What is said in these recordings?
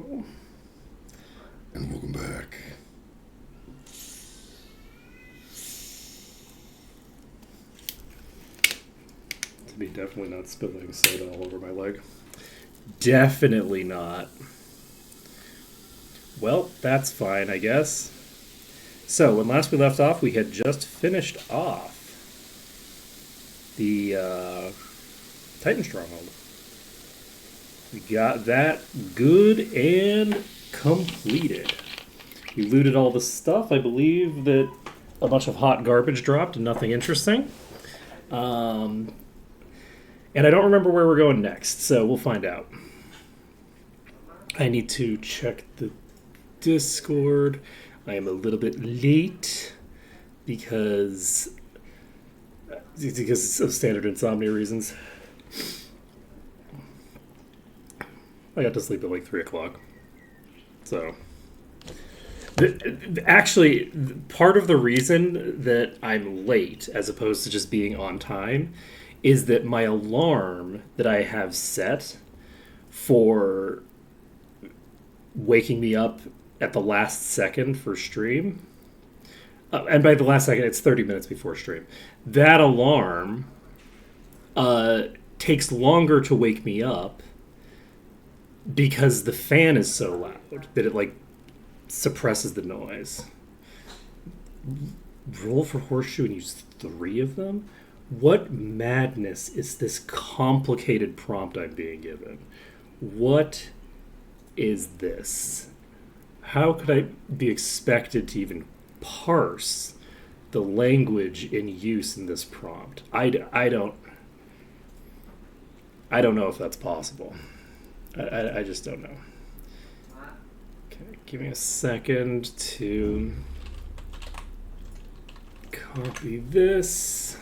Hello. And welcome back. To be definitely not spilling soda all over my leg. Definitely not. Well, that's fine, I guess. So, when last we left off, we had just finished off the Titan Stronghold. We got that good and completed. We looted all the stuff. I believe that a bunch of hot garbage dropped and nothing interesting. And I don't remember where we're going next, so we'll find out. I need to check the Discord. I am a little bit late because of standard insomnia reasons. I got to sleep at like 3 o'clock. So, actually, part of the reason that I'm late as opposed to just being on time is that my alarm that I have set for waking me up at the last second for stream, and by the last second, it's 30 minutes before stream. That alarm takes longer to wake me up because the fan is so loud that it like suppresses the noise. Roll for horseshoe and use 3 of them? What madness is this complicated prompt I'm being given? What is this? How could I be expected to even parse the language in use in this prompt? I don't know if that's possible. I just don't know. Okay, give me a second to copy this.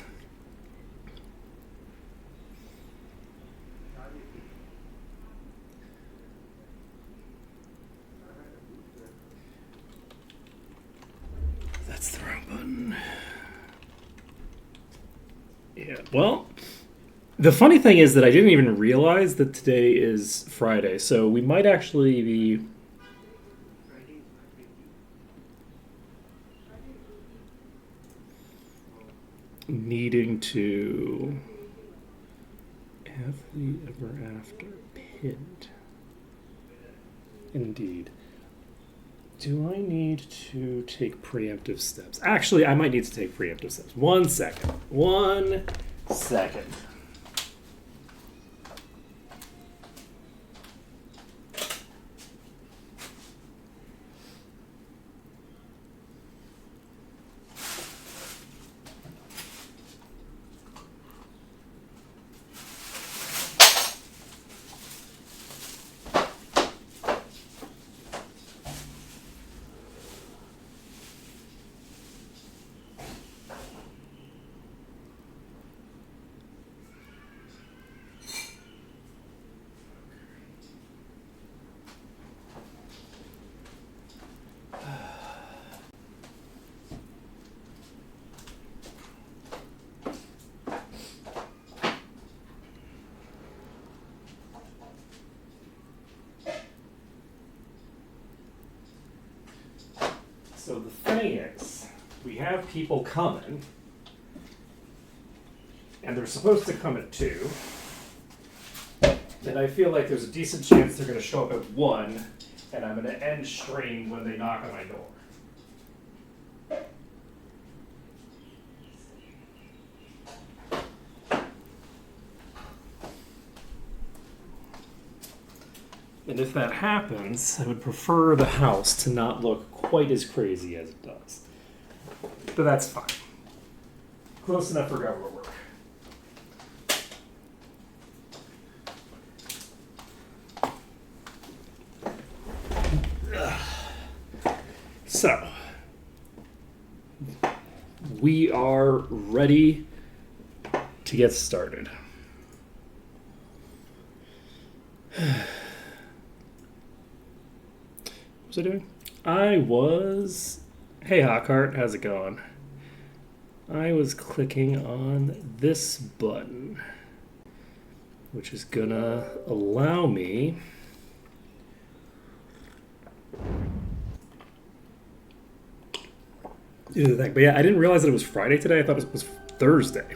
That's the wrong button. Yeah, well, the funny thing is that I didn't even realize that today is Friday, so we might actually be needing to Avlee ever after pinned. Indeed. Do I need to take preemptive steps? Actually, I might need to take preemptive steps. 1 second. 1 second. So the thing is, we have people coming, and they're supposed to come at 2, and I feel like there's a decent chance they're going to show up at 1, and I'm going to end stream when they knock on my door. And if that happens, I would prefer the house to not look quite as crazy as it does. But that's fine. Close enough for government work. So, we are ready to get started. What was I doing? I was... Hey, Hawkheart, how's it going? I was clicking on this button, which is gonna allow me do the thing. But yeah, I didn't realize that it was Friday today. I thought it was Thursday.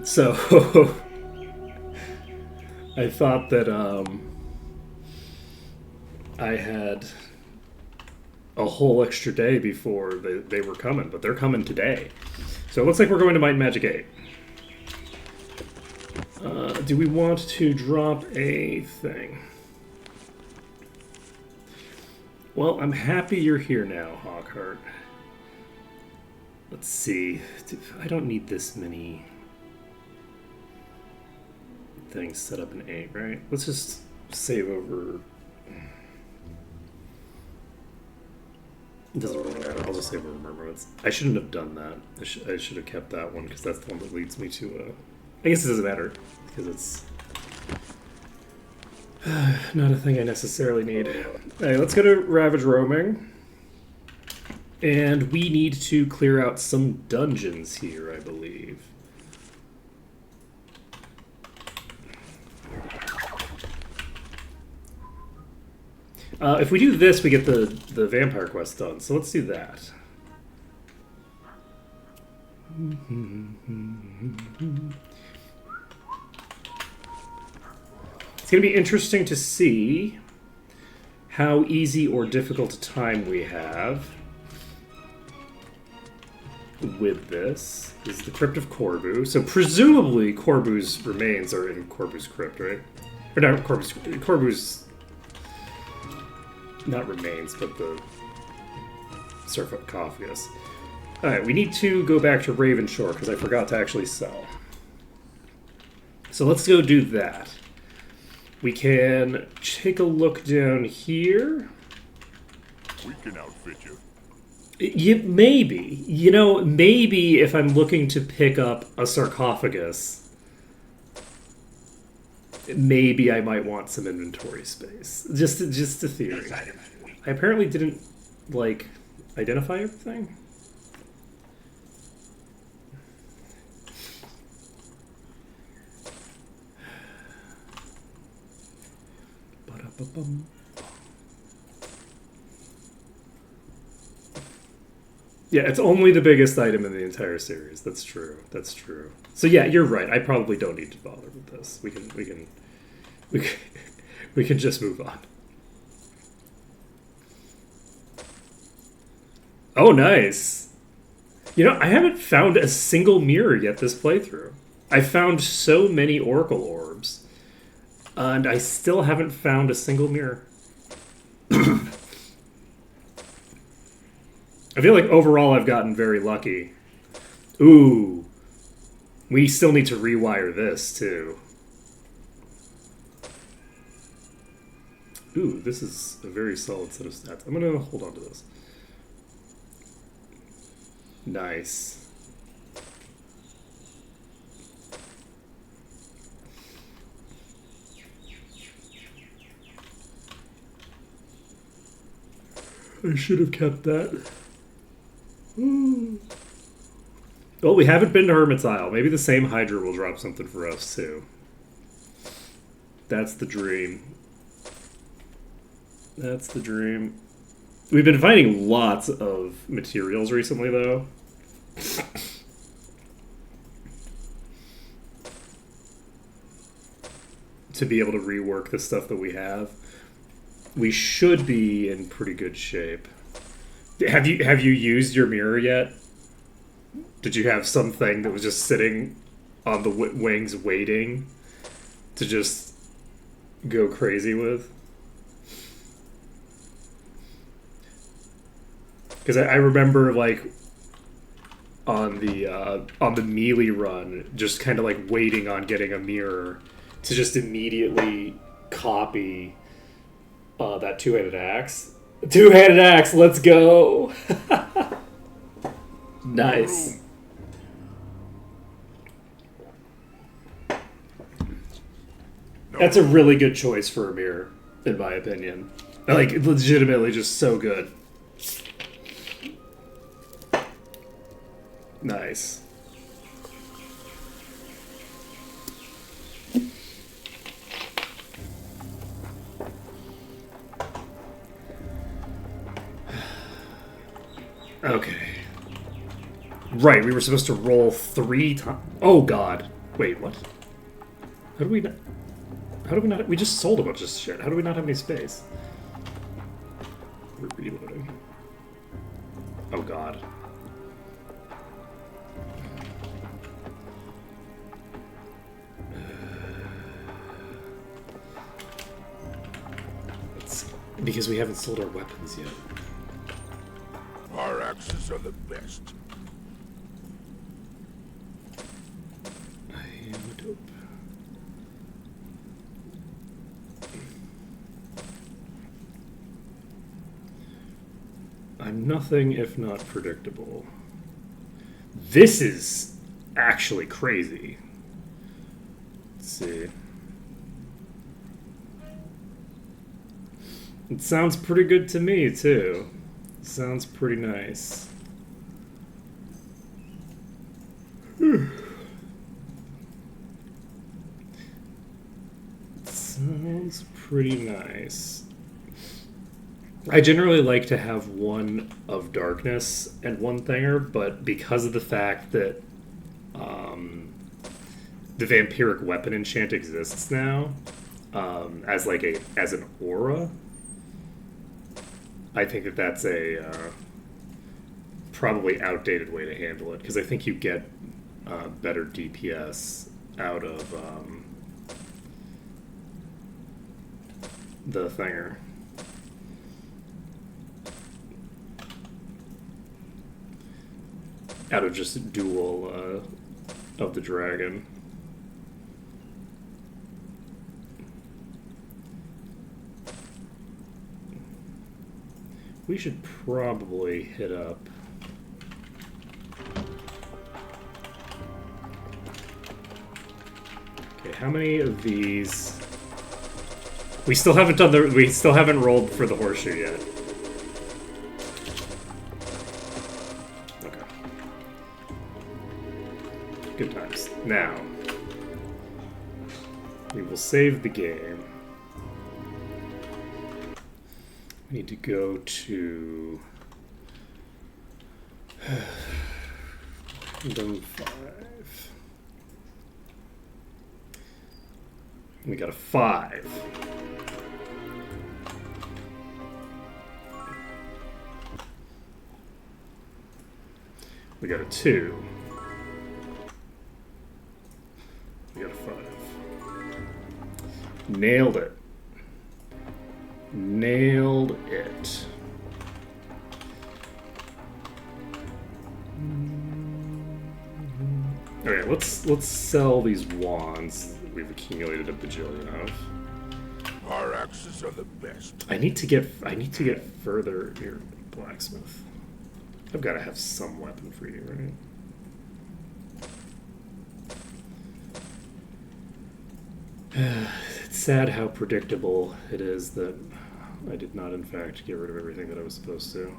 So I thought that I had a whole extra day before they were coming, but they're coming today. So it looks like we're going to Might and Magic 8. Do we want to drop a thing? Well, I'm happy you're here now, Hawkheart. Let's see. I don't need this many things set up in 8, right? Let's just save over. It doesn't really matter. I'll just save over Mermaids. I shouldn't have done that. I should have kept that one because that's the one that leads me to I guess it doesn't matter because it's not a thing I necessarily need. Alright, let's go to Ravage Roaming. And we need to clear out some dungeons here, I believe. If we do this, we get the vampire quest done. So let's do that. It's going to be interesting to see how easy or difficult a time we have with this. This is the Crypt of Corbu. So presumably Corbu's remains are in Corbu's crypt, right? Or not Corbu's not remains, but the sarcophagus. Alright, we need to go back to Ravenshore because I forgot to actually sell. So let's go do that. We can take a look down here. We can outfit you. Maybe. You know, maybe if I'm looking to pick up a sarcophagus, maybe I might want some inventory space. Just a theory. I apparently didn't, like, identify everything. Ba-da-ba-bum. Yeah, it's only the biggest item in the entire series. That's true. That's true. So yeah, you're right. I probably don't need to bother with this. We can just move on. Oh, nice. You know, I haven't found a single mirror yet this playthrough. I found so many Oracle orbs, and I still haven't found a single mirror. I feel like overall I've gotten very lucky. Ooh. We still need to rewire this, too. Ooh, this is a very solid set of stats. I'm gonna hold on to this. Nice. I should have kept that. Well, we haven't been to Hermit's Isle. Maybe the same Hydra will drop something for us, too. That's the dream. That's the dream. We've been finding lots of materials recently, though. To be able to rework the stuff that we have. We should be in pretty good shape. Have you used your mirror yet? Did you have something that was just sitting on the wings waiting to just go crazy with? Because I remember, like, on the melee run, just kind of like waiting on getting a mirror to just immediately copy that two-handed axe. Two-handed axe, let's go! Nice. That's a really good choice for a mirror, in my opinion. Like, legitimately just so good. Nice. Okay. Right, we were supposed to roll 3 times. Oh god. Wait, what? How do we not... How do we not... We just sold a bunch of shit. How do we not have any space? We're reloading. Oh god. It's because we haven't sold our weapons yet. Our axes are the best. I am a dope. I'm nothing if not predictable. This is actually crazy. Let's see. It sounds pretty good to me, too. It sounds pretty nice. Sounds pretty nice. I generally like to have one of darkness and one thinger, but because of the fact that the vampiric weapon enchant exists now as an aura, I think that that's a probably outdated way to handle it, because I think you get better DPS out of the thinger. Out of just duel of the dragon. We should probably hit up. Okay, how many of these? We still haven't done the. We still haven't rolled for the horseshoe yet. Okay. Good times. Now, we will save the game. We need to go to Kingdom 5. We got a 5. We got a 2. We got a 5. Nailed it. Nailed it. Okay, let's sell these wands that we've accumulated a bajillion of. Our axes are the best. I need to get further here, blacksmith. I've got to have some weapon for you, right? It's sad how predictable it is that I did not, in fact, get rid of everything that I was supposed to.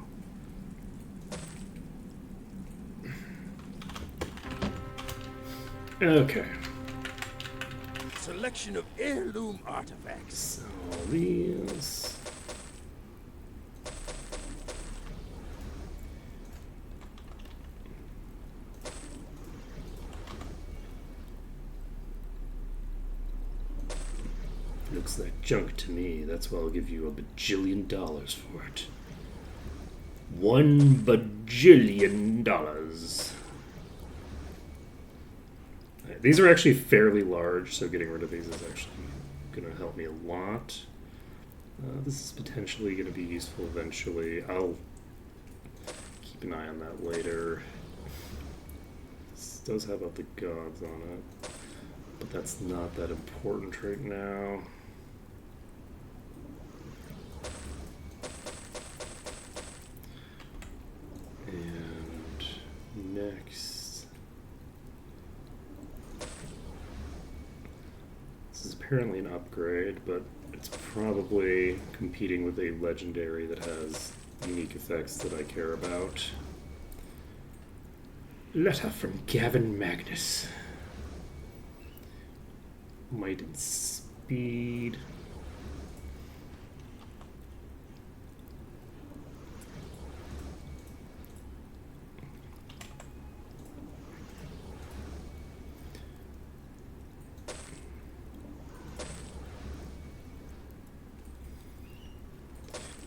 Okay. Selection of heirloom artifacts. So these. Looks like junk to me. That's why I'll give you $1 bajillion for it. $1 bajillion. Right, these are actually fairly large, so getting rid of these is actually going to help me a lot. This is potentially going to be useful eventually. I'll keep an eye on that later. This does have up the gods on it, but that's not that important right now. And next, this is apparently an upgrade, but it's probably competing with a legendary that has unique effects that I care about. Letter from Gavin Magnus. Might and speed.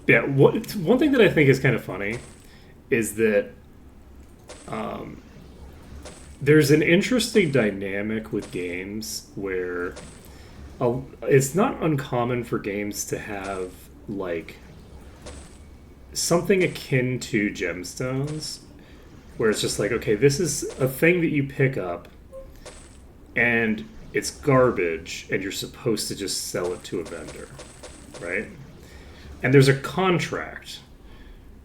Yeah, one thing that I think is kind of funny is that there's an interesting dynamic with games where it's not uncommon for games to have like something akin to gemstones, where it's just like, okay, this is a thing that you pick up and it's garbage and you're supposed to just sell it to a vendor, right? And there's a contract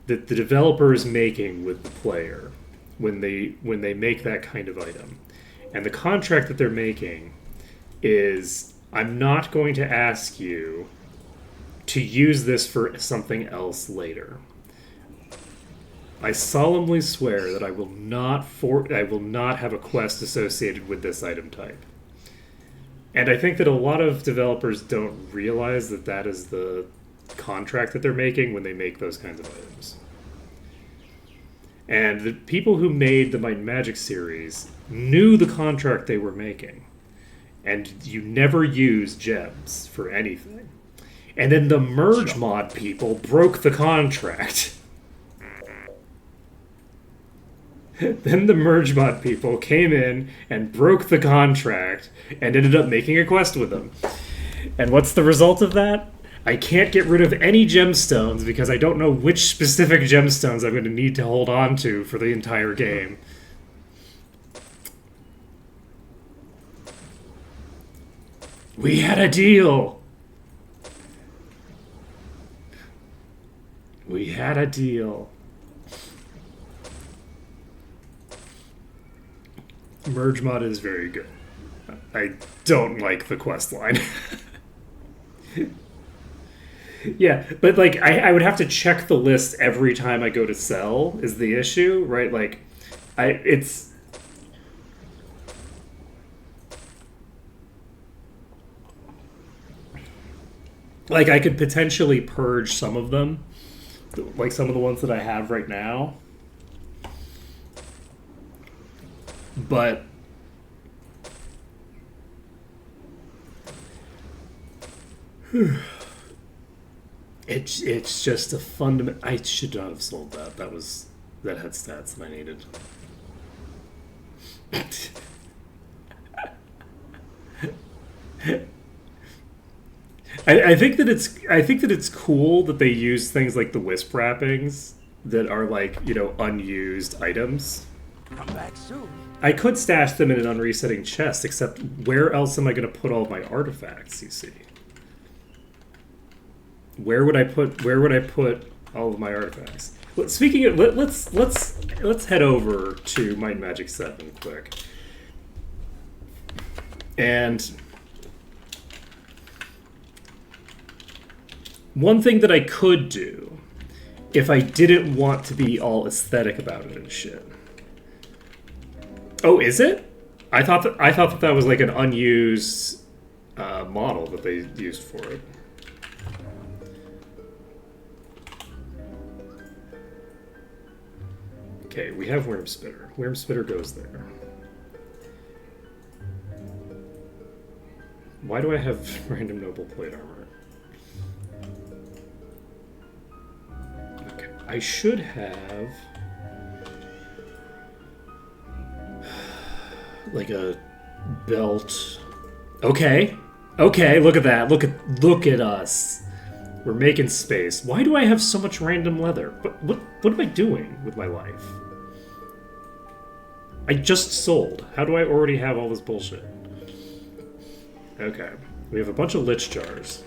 that the developer is making with the player when they make that kind of item. And the contract that they're making is, I'm not going to ask you to use this for something else later. I solemnly swear that I will not have a quest associated with this item type. And I think that a lot of developers don't realize that that is the contract that they're making when they make those kinds of items. And the people who made the Might and Magic series knew the contract they were making. And you never use gems for anything. And then the merge mod people broke the contract. Then the merge mod people came in and broke the contract and ended up making a quest with them. And what's the result of that? I can't get rid of any gemstones because I don't know which specific gemstones I'm going to need to hold on to for the entire game. We had a deal. We had a deal. Merge mod is very good. I don't like the quest line. Yeah, but like I would have to check the list every time I go to sell is the issue, right? Like it's like I could potentially purge some of them, like some of the ones that I have right now. But it's just a fundamental. I should not have sold that. That had stats that I needed. I think that it's cool that they use things like the wisp wrappings that are like, you know, unused items. Come back soon. I could stash them in an unresetting chest, except where else am I going to put all my artifacts, you see? Where would I put all of my artifacts? Well, speaking of, let's head over to Might and Magic 7 quick. And one thing that I could do if I didn't want to be all aesthetic about it and shit. Oh, is it? I thought that was like an unused model that they used for it. Okay, we have Worm Spitter. Worm Spitter goes there. Why do I have random noble plate armor? Okay, I should have like a belt. Okay, look at that. Look at us. We're making space. Why do I have so much random leather? What am I doing with my life? I just sold. How do I already have all this bullshit? Okay. We have a bunch of lich jars.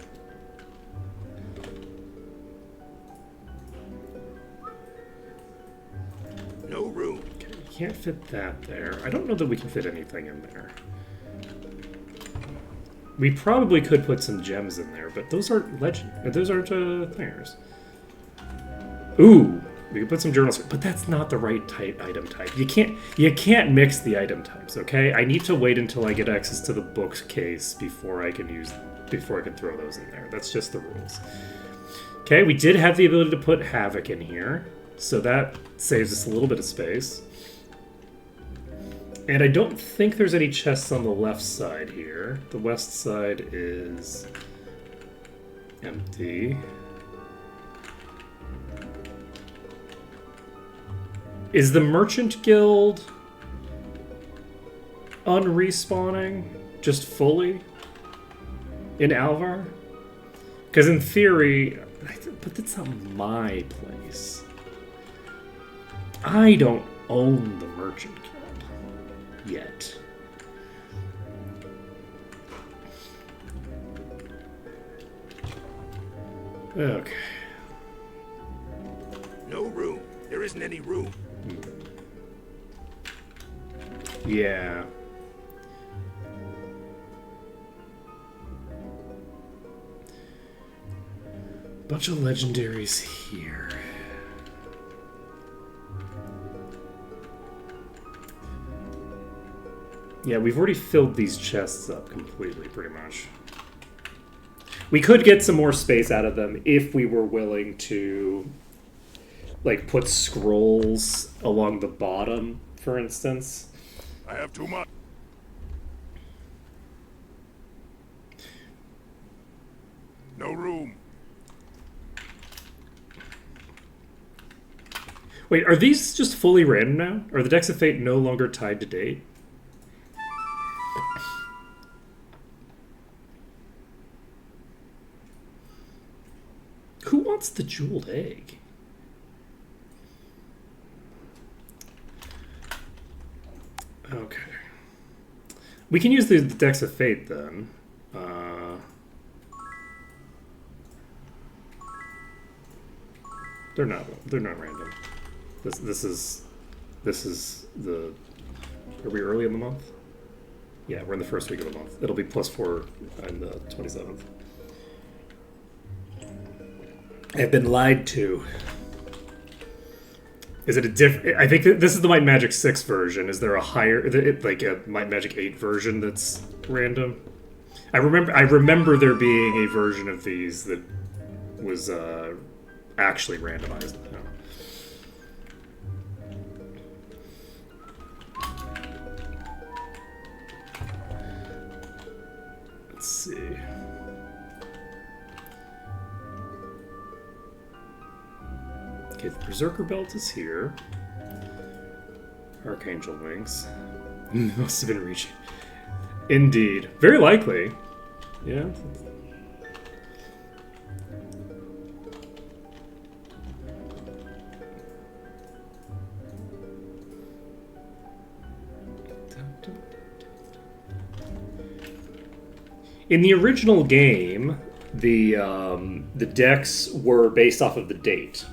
No room. Okay, we can't fit that there. I don't know that we can fit anything in there. We probably could put some gems in there, but those aren't legend. Those aren't thingers. Ooh, we could put some journals, but that's not the right item type. You can't mix the item types. Okay, I need to wait until I get access to the bookcase before I can throw those in there. That's just the rules. Okay, we did have the ability to put Havoc in here, so that saves us a little bit of space. And I don't think there's any chests on the left side here. The west side is empty. Is the Merchant Guild unrespawning just fully in Alvar? Because in theory, but that's not my place. I don't own the Merchant Guild yet. Okay. No room. There isn't any room. Yeah. Bunch of legendaries here. Yeah, we've already filled these chests up completely, pretty much. We could get some more space out of them if we were willing to, like, put scrolls along the bottom, for instance. I have too much. No room. Wait, are these just fully random now? Are the Decks of Fate no longer tied to date? Who wants the jeweled egg? Okay. We can use the Decks of Fate then. They're not random. This is the. Are we early in the month? Yeah, we're in the first week of the month. It'll be +4 on the 27th. I've been lied to. Is it a different? I think this is the Might and Magic 6 version. Is there a higher, like a Might and Magic 8 version that's random? I remember there being a version of these that was actually randomized. No. Let's see. Okay, the Berserker Belt is here. Archangel Wings. Must have been reaching. Indeed. Very likely. Yeah. In the original game, the decks were based off of the date.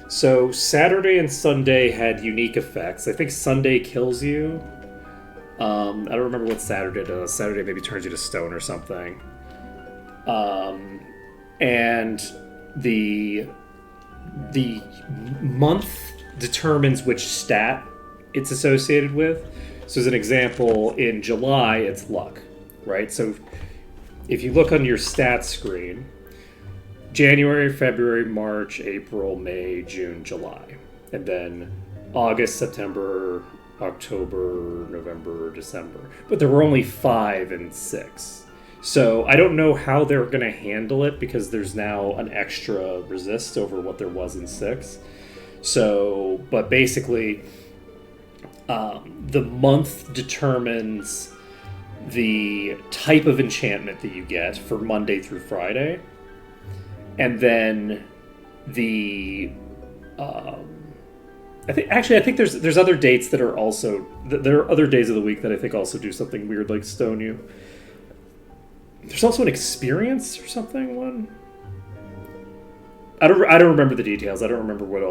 So Saturday and Sunday had unique effects. I think Sunday kills you. I don't remember what Saturday does. Saturday maybe turns you to stone or something. And the month determines which stat it's associated with. So as an example, in July, it's luck, right? So if you look on your stats screen, January, February, March, April, May, June, July. And then August, September, October, November, December. But there were only 5 and 6. So I don't know how they're going to handle it because there's now an extra resist over what there was in 6. So, but basically, the month determines the type of enchantment that you get for Monday through Friday. And then the I think there's other dates that are also there are other days of the week that I think also do something weird like stone you. There's also an experience or something one. I don't remember the details. I don't remember what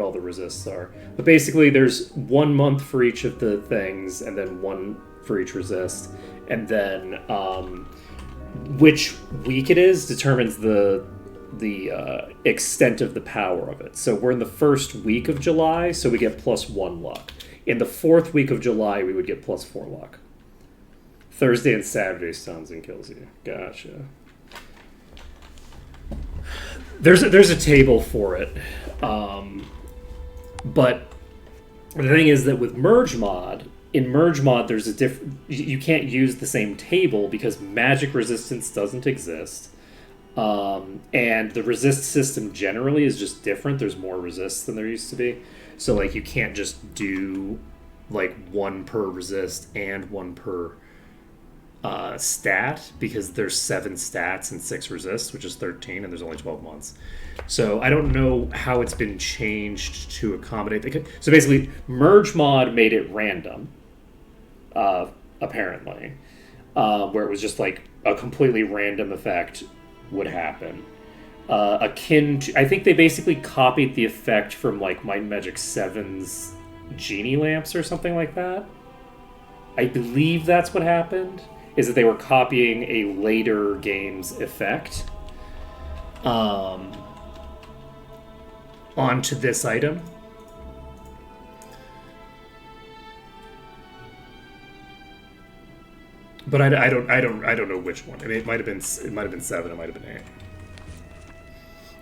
all the resists are. But basically, there's 1 month for each of the things, and then 1 for each resist, and then which week it is determines the extent of the power of it. So we're in the first week of July, so we get +1 luck. In the 4th week of July, we would get +4 luck. Thursday and Saturday stuns and kills you. Gotcha. There's a table for it, but the thing is that with Merge Mod, in Merge Mod, there's a you can't use the same table because magic resistance doesn't exist. And the resist system generally is just different. There's more resists than there used to be. So, like, you can't just do, like, one per resist and one per stat, because there's 7 stats and 6 resists, which is 13, and there's only 12 months. So I don't know how it's been changed to accommodate. So basically, Merge Mod made it random, apparently, where it was just like a completely random effect would happen. Akin to, I think they basically copied the effect from like Might and Magic 7's Genie Lamps or something like that. I believe that's what happened, is that they were copying a later game's effect onto this item. But I don't know which one. I mean, it might have been 7. It might have been 8.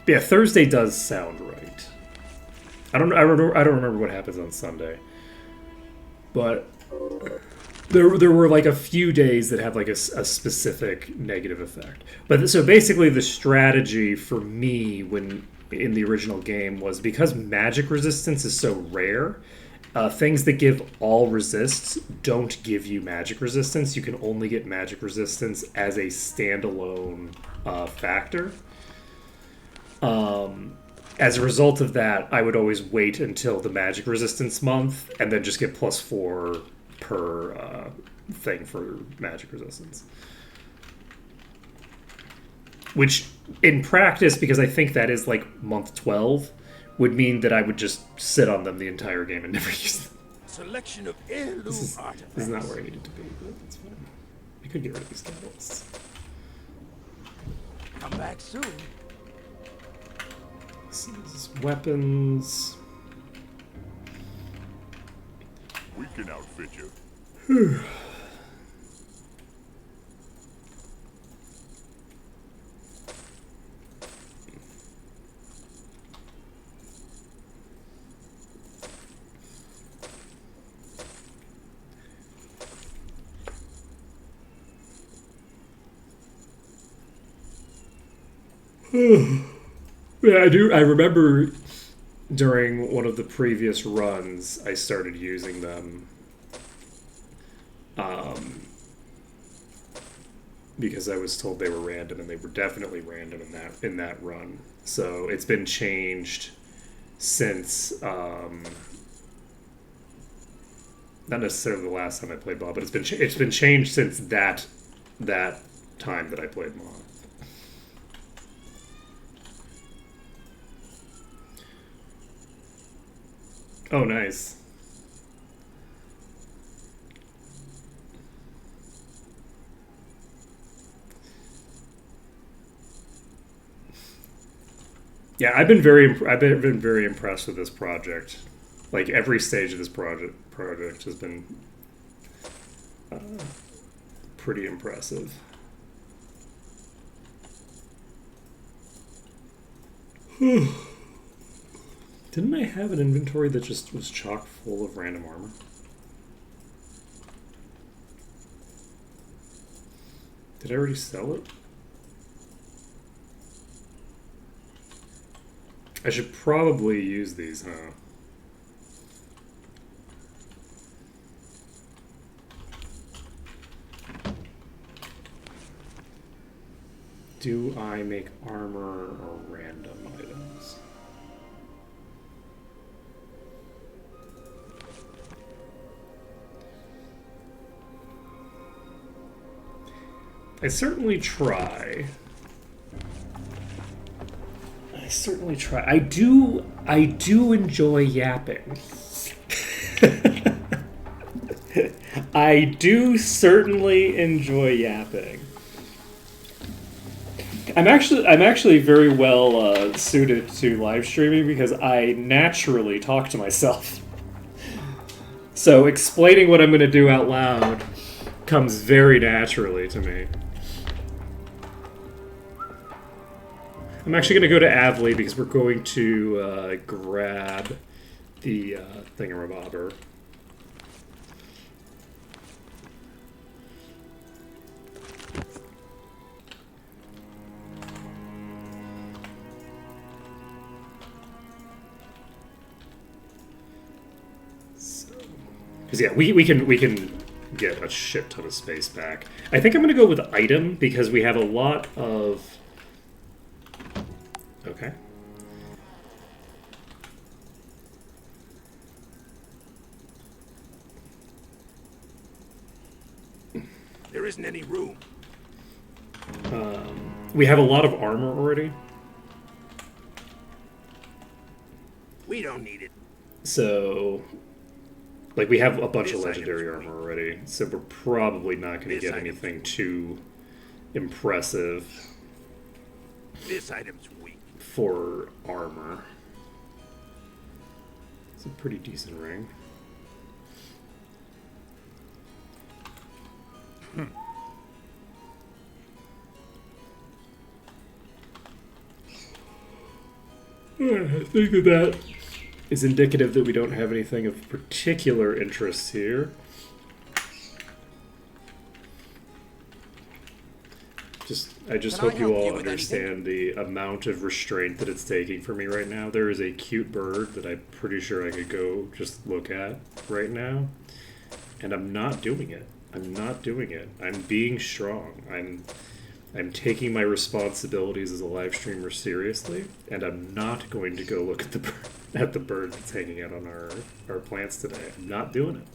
But yeah, Thursday does sound right. I don't remember what happens on Sunday, but there were like a few days that have like a specific negative effect. But so basically, the strategy for me when in the original game was, because magic resistance is so rare. Things that give all resists don't give you magic resistance. You can only get magic resistance as a standalone factor. As a result of that, I would always wait until the magic resistance month and then just get +4 per thing for magic resistance. Which, in practice, because I think that is like month 12, would mean that I would just sit on them the entire game and never use them. Selection of heirloom artifacts. This is not where I needed to be, but that's fine. I could get rid of these catalysts. Come back soon. This is weapons. We can outfit you. Yeah, I do. I remember during one of the previous runs, I started using them because I was told they were random, and they were definitely random in that run. So it's been changed since, not necessarily the last time I played Mod, but it's been changed since that time that I played Mod. Oh, nice. Yeah, I've been very impressed with this project. Like, every stage of this project has been pretty impressive. Didn't I have an inventory that just was chock full of random armor? Did I already sell it? I should probably use these, huh? Do I make armor or random items? I certainly try. I do enjoy yapping. I do certainly enjoy yapping. I'm actually very well suited to live streaming because I naturally talk to myself. So explaining what I'm going to do out loud comes very naturally to me. I'm actually going to go to Avlee because we're going to grab the thingamabobber. Because yeah, we can get a shit ton of space back. I think I'm gonna go with item because we have a lot of. Okay. There isn't any room. We have a lot of armor already, We don't need it. so like we have a bunch of This legendary item is armor already. So we're probably not going to This get item is anything too impressive This item's weak. for armor. It's a pretty decent ring. I think that is indicative that we don't have anything of particular interest here. I just Can I hope you help all you with understand the amount of restraint that it's taking for me right now. There is a cute bird that I'm pretty sure I could go just look at right now, and I'm not doing it. I'm not doing it. I'm being strong. I'm taking my responsibilities as a live streamer seriously, and I'm not going to go look at the bird that's hanging out on our plants today. I'm not doing it.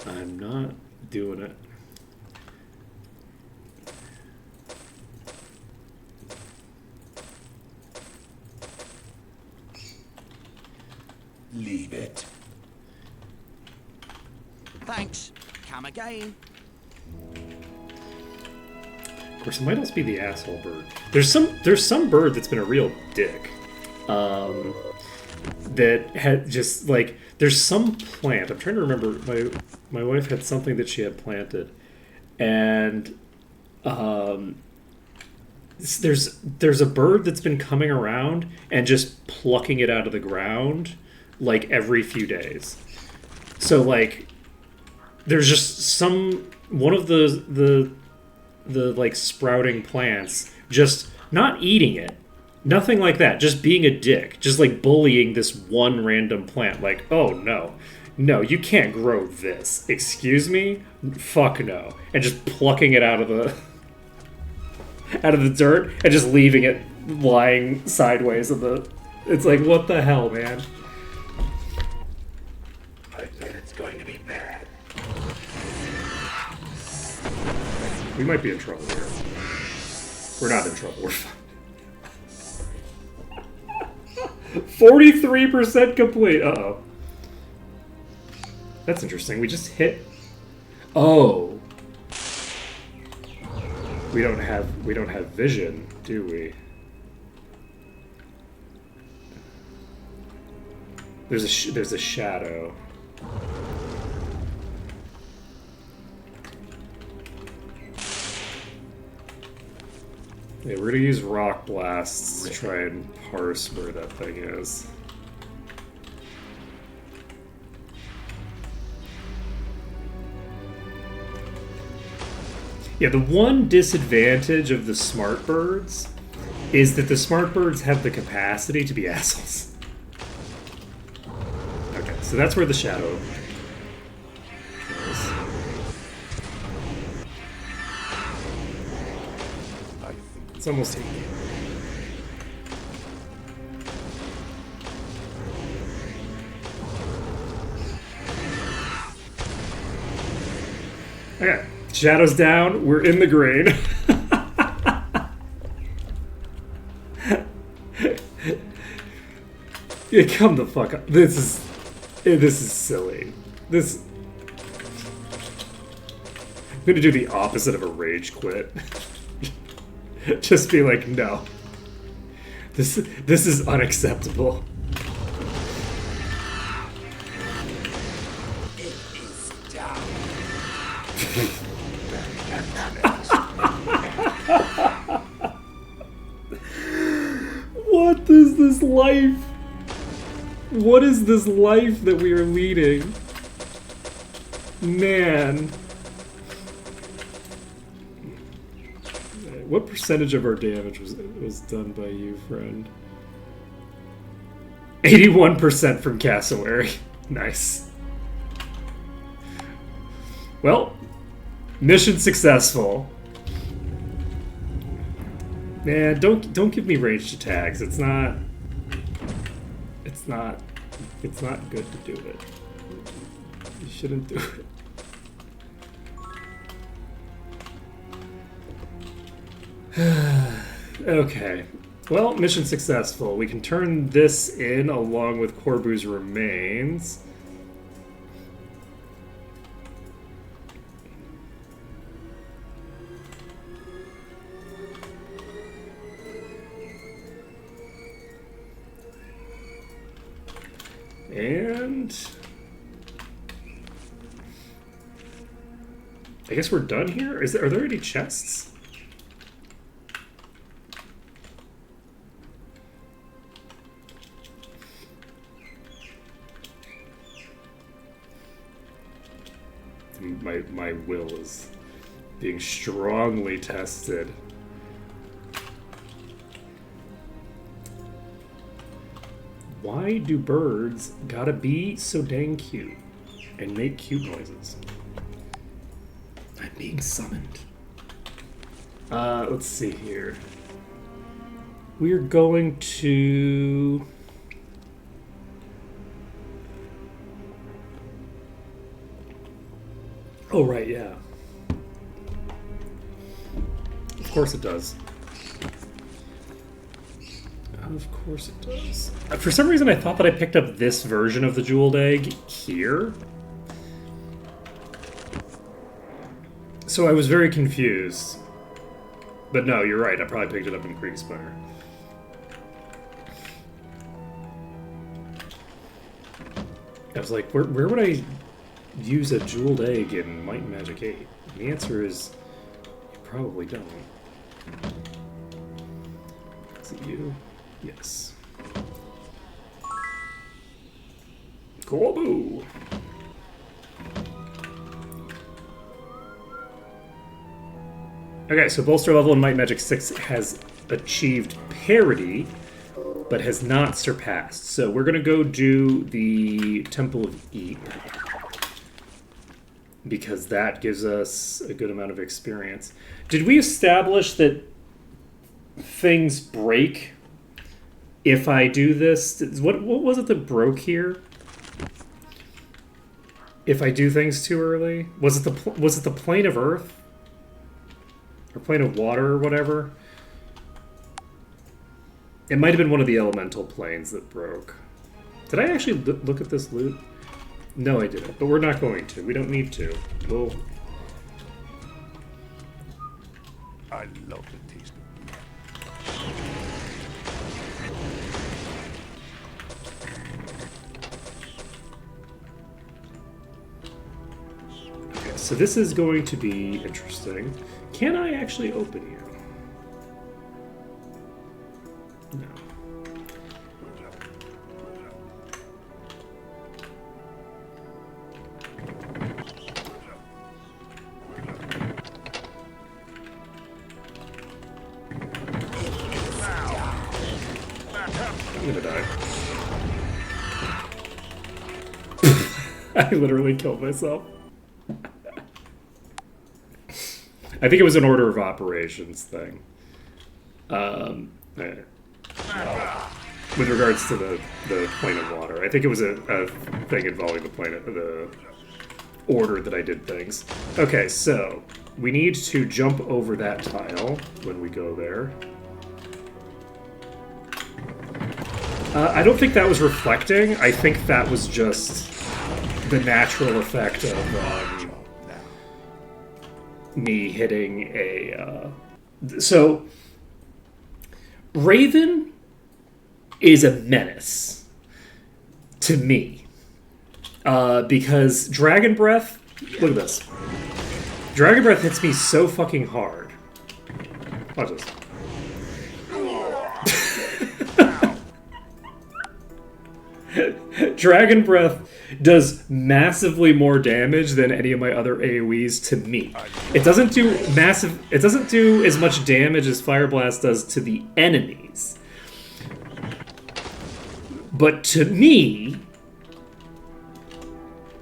I'm not doing it. Leave it. Thanks. Come again. Of course, it might also be the asshole bird. There's some bird that's been a real dick. That had just like there's some plant. I'm trying to remember. My wife had something that she had planted, and there's a bird that's been coming around and just plucking it out of the ground like every few days. So like there's just one of the like sprouting plants just not eating it, nothing like that, just being a dick, just like bullying this one random plant, like, oh no, you can't grow this, excuse me, fuck no, and just plucking it out of the dirt and just leaving it lying sideways in the. It's like, what the hell, man? I bet it's going to be bad. We might be in trouble here. We're not in trouble. We're fine. 43% complete. Uh-oh. That's interesting. We just hit. Oh. We don't have vision, do we? There's a shadow. Yeah, we're gonna use rock blasts to try and parse where that thing is. Yeah, the one disadvantage of the smart birds is that the smart birds have the capacity to be assholes. Okay, so that's where the shadow is. It's almost here. Okay, shadow's down. We're in the green. Yeah, come the fuck up. This is silly. I'm gonna do the opposite of a rage quit. Just be like, no. This is unacceptable. It is down. What is this life? What is this life that we are leading? Man. What percentage of our damage was done by you, friend? 81% from cassowary. Nice. Well, mission successful. Man, don't give me ranged attacks. It's not good to do it. You shouldn't do it. Okay. Well, mission successful. We can turn this in along with Corbu's remains. And I guess we're done here. Are there any chests? My will is being strongly tested. Why do birds gotta be so dang cute and make cute noises? I'm being summoned. Let's see here. We're going to... Oh, right, yeah. Of course it does. Of course it does. For some reason I thought that I picked up this version of the jeweled egg here. So I was very confused. But no, you're right, I probably picked it up in Kriegsspire. I was like, where would I use a jeweled egg in Might and Magic 8? And the answer is, you probably don't. Is it you? Yes. Corbu! Okay, so bolster level in Might and Magic 6 has achieved parity, but has not surpassed. So we're gonna go do the Temple of Eep, because that gives us a good amount of experience. Did we establish that things break if I do this? What was it that broke here? If I do things too early? Was it the plane of Earth? Or plane of water or whatever? It might have been one of the elemental planes that broke. Did I actually look at this loot? No, I didn't. But we're not going to. We don't need to. We'll... I love the taste of Okay, so this is going to be interesting. Can I actually open you? No. I'm gonna die. I literally killed myself. I think it was an order of operations thing. With regards to the plane of water. I think it was a thing involving the plane, the order that I did things. Okay, so we need to jump over that tile when we go there. I don't think that was reflecting. I think that was just the natural effect of me hitting a... So, Raven is a menace to me. Because Dragon Breath... Look at this. Dragon Breath hits me so fucking hard. Watch this. Dragon Breath does massively more damage than any of my other AoEs to me. It doesn't do as much damage as Fire Blast does to the enemies. But to me,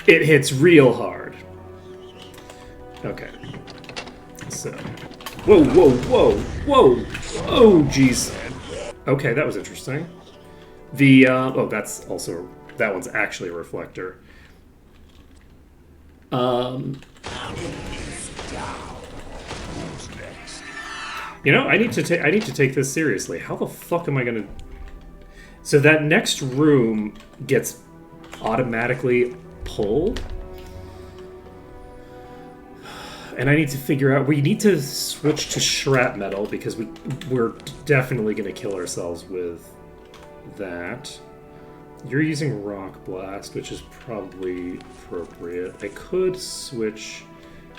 it hits real hard. Okay. So. Whoa, whoa, whoa, whoa! Oh, jeez. Okay, that was interesting. The, oh, that's also... That one's actually a reflector. You know, I need to take this seriously. How the fuck am I gonna... So that next room gets automatically pulled? And I need to figure out... We need to switch to shrapnel because we're definitely gonna kill ourselves with that. You're using Rock Blast, which is probably appropriate. I could switch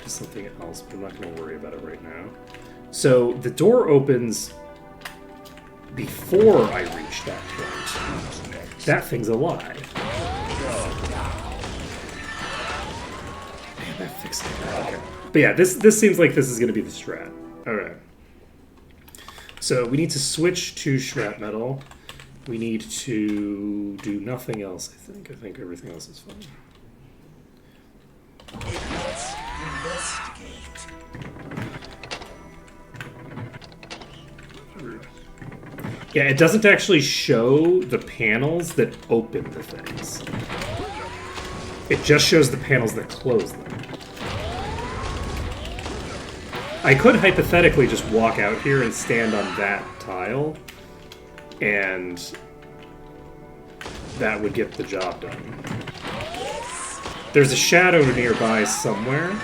to something else, but I'm not going to worry about it right now. So the door opens before I reach that point. That thing's alive. Man, that fixed it. Okay. But yeah, this seems like this is going to be the strat. Alright. So we need to switch to shrapnel. We need to do nothing else, I think. I think everything else is fine. Let's investigate. Yeah, it doesn't actually show the panels that open the things. It just shows the panels that close them. I could hypothetically just walk out here and stand on that tile, and that would get the job done. There's a shadow nearby somewhere.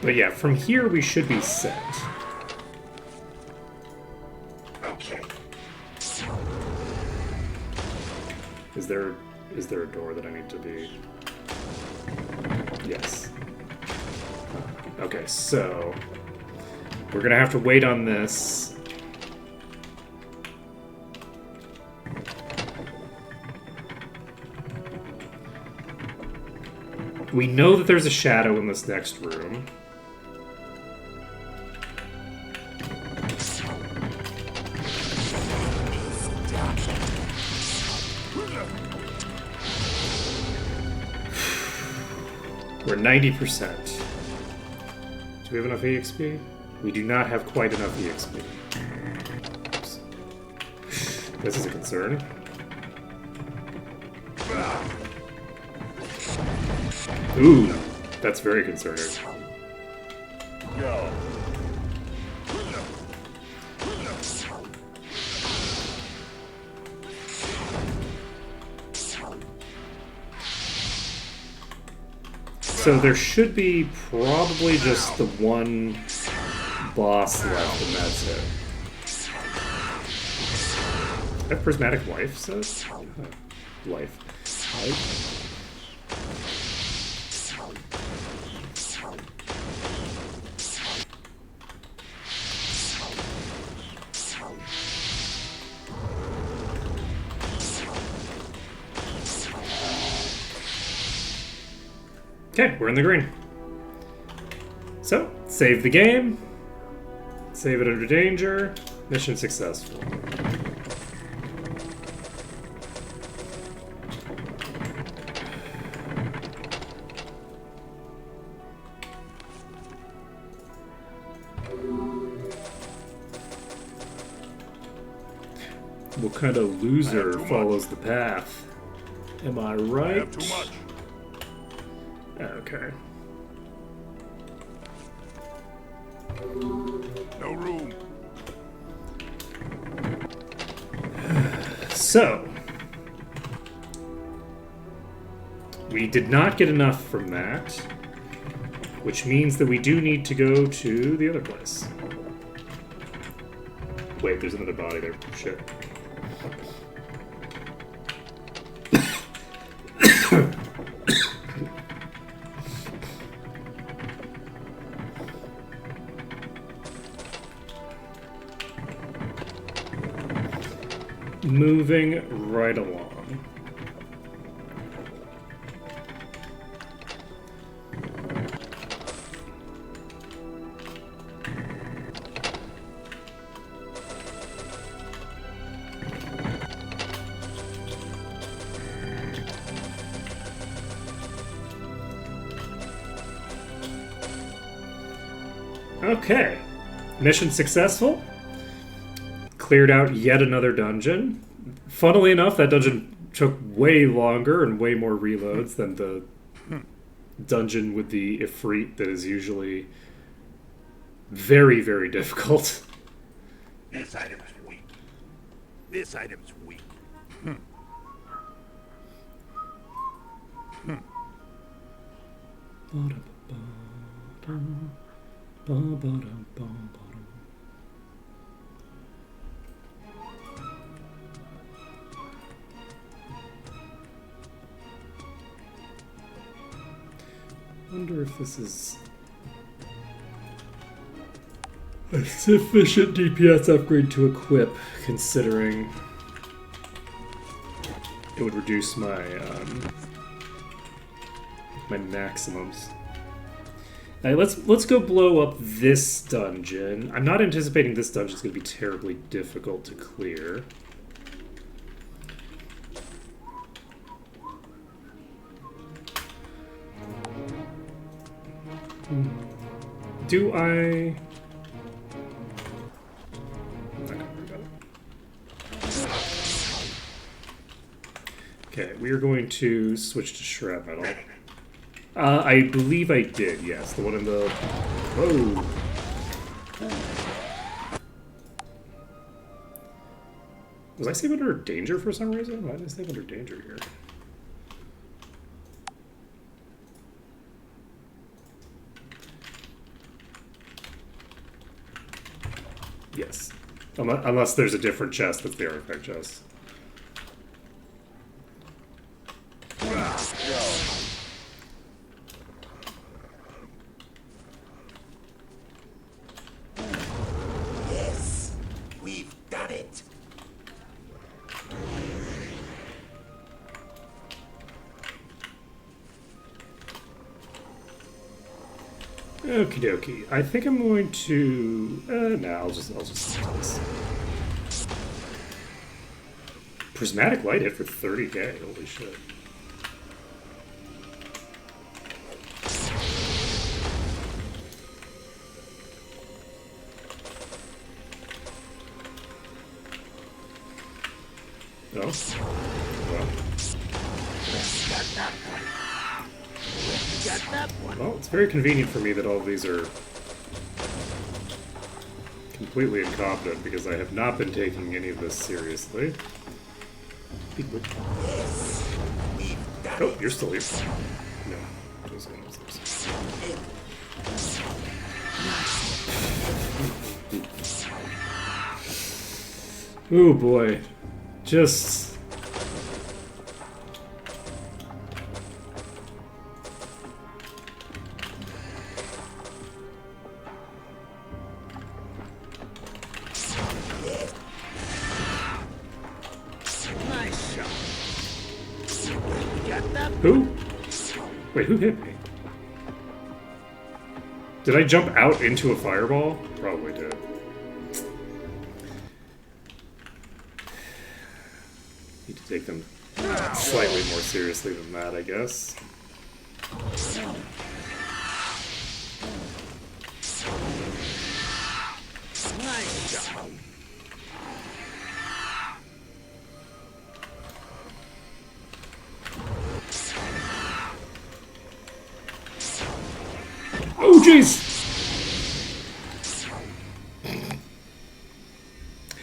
But yeah, from here we should be set. Okay. Is there a door that I need to be? Yes. Okay, so we're gonna have to wait on this. We know that there's a shadow in this next room. We're 90%. Do we have enough EXP? We do not have quite enough EXP. Oops. This is a concern. Ooh, that's very concerning. Go. So there should be probably just the one boss left, and that's it. I have prismatic life, says? Life. Okay, we're in the green. So, save the game. Save it under danger. Mission successful. What kind of loser follows the path? Am I right? I have too much. Okay. No room. So, we did not get enough from that, which means that we do need to go to the other place. Wait, there's another body there. Shit. moving right along. Okay. Mission successful. Cleared out yet another dungeon. Funnily enough, that dungeon took way longer and way more reloads than the dungeon with the Ifrit that is usually very, very difficult. This item is weak. This item's weak. Wonder if this is a sufficient DPS upgrade to equip, considering it would reduce my my maximums. Now let's go blow up this dungeon. I'm not anticipating this dungeon is going to be terribly difficult to clear. Do I... I'm not gonna worry about it. Okay, we are going to switch to Shred Metal. I believe I did, yes. The one in the... Whoa! Was I saved under danger for some reason? Why did I save under danger here? Yes. Unless there's a different chest that's the artifact chest. Yes, we've done it. Okie dokie. I think I'm going to... no, I'll just do this. Prismatic Light hit for 30k. Holy shit. Oh. Well. Well, it's very convenient for me that all of these are completely incompetent because I have not been taking any of this seriously. Oh, you're still here. No. Those going upstairs. Oh boy. Just... Who? Wait, who hit me? Did I jump out into a fireball? Probably did. Need to take them slightly more seriously than that, I guess. Oh, jeez!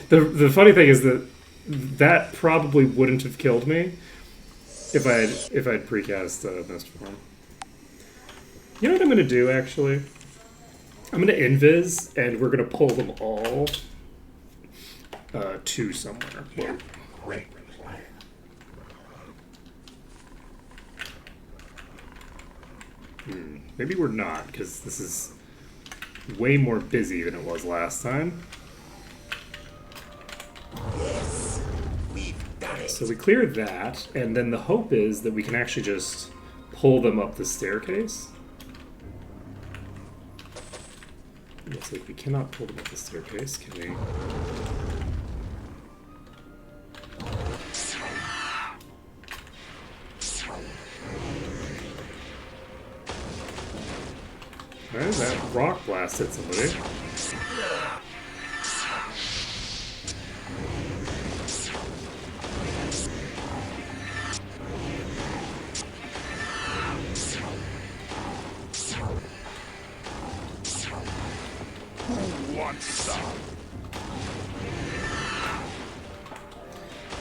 The funny thing is that probably wouldn't have killed me if I had precast Mistform. You know what I'm gonna do actually? I'm gonna invis and we're gonna pull them all to somewhere. Yeah, great. Maybe we're not, because this is way more busy than it was last time. Yes, we've So we clear that, and then the hope is that we can actually just pull them up the staircase. Looks like we cannot pull them up the staircase, can we? Alright, that rock blast hit somebody.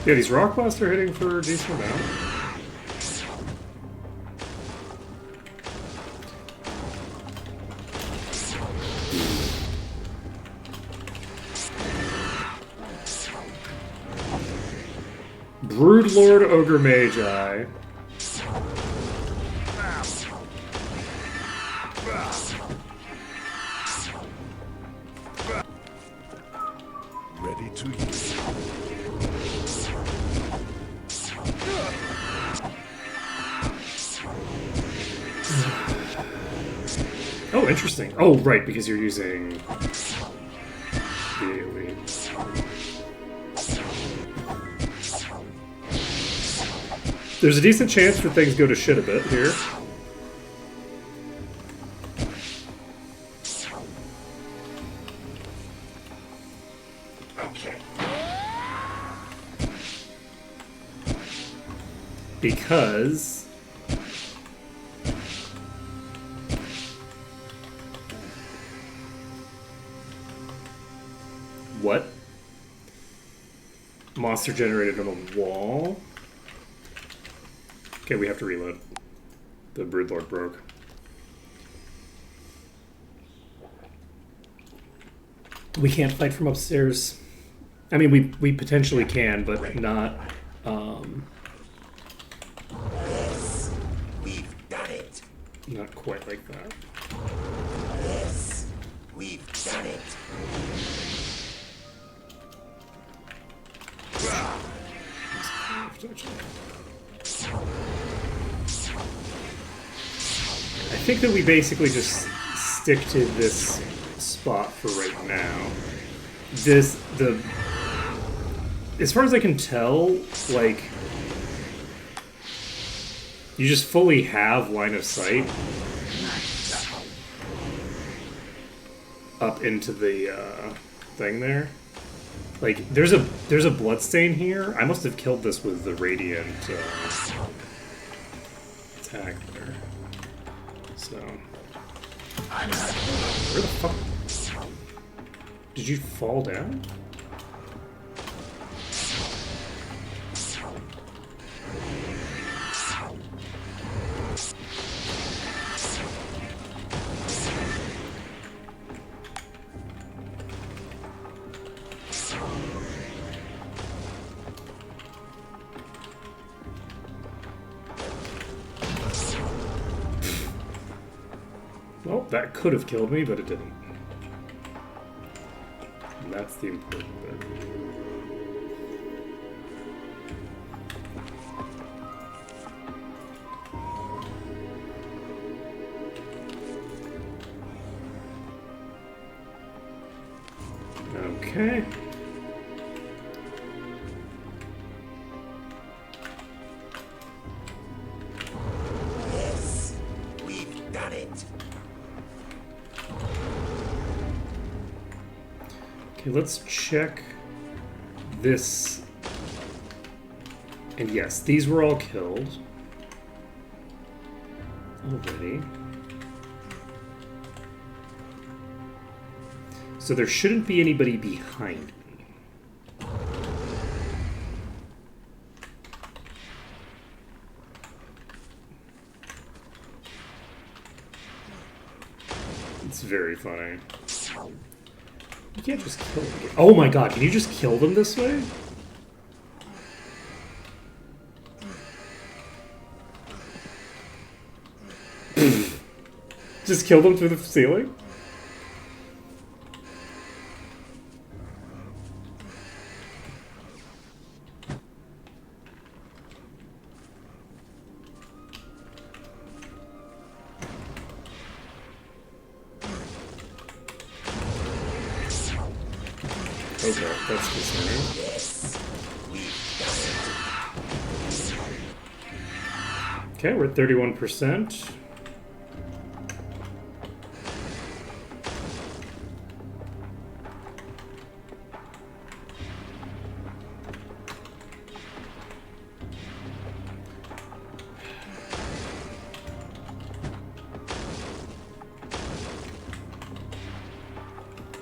Yeah, these rock blasts are hitting for a decent amount. Broodlord Ogre Magi. Ready to use. Oh, interesting. Oh, right, because you're using the AoE. There's a decent chance that things go to shit a bit here. Okay. Because what? Monster generated on a wall. Okay, we have to reload. The Broodlord broke. We can't fight from upstairs. I mean, we potentially can, but not. Yes. We've done it. Not quite like that. Yes. We've done it. I think that we basically just stick to this spot for right now. As far as I can tell, like, you just fully have line of sight up into the thing there. Like, there's a bloodstain here. I must have killed this with the radiant attack there. So, where the fuck did you fall down? Well, that could have killed me, but it didn't. And that's the important bit. Okay. Yes. We've done it. Okay, let's check this. And yes, these were all killed already. So there shouldn't be anybody behind me. It's very funny. You can't just kill them. Oh my god, can you just kill them this way? Just kill them through the ceiling? Okay, that's concerning. Yes, we've done it. Okay, we're at 31%.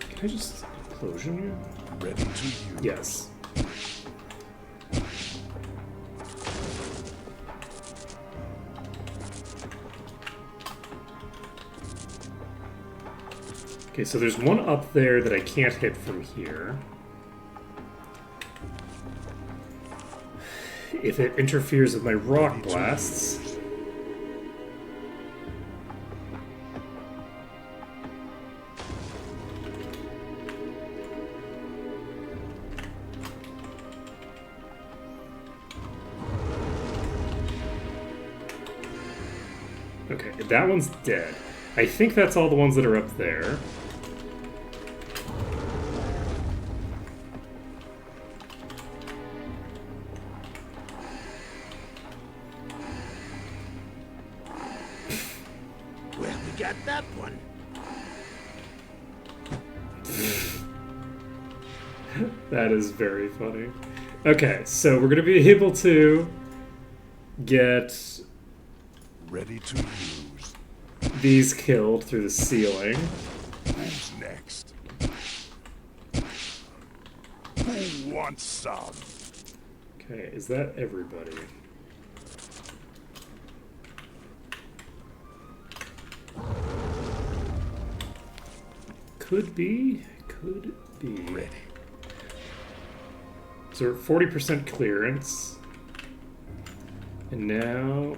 Can I just implosion you? Ready to use. Yes. Okay, so there's one up there that I can't hit from here. If it interferes with my rock blasts. Okay, that one's dead. I think that's all the ones that are up there. Well, we got that one. That is very funny. Okay, so we're going to be able to get Ready to use. these killed through the ceiling. Who's next? Who wants some? Okay, is that everybody? Could be. Could be. Ready. So we're at 40% clearance. And now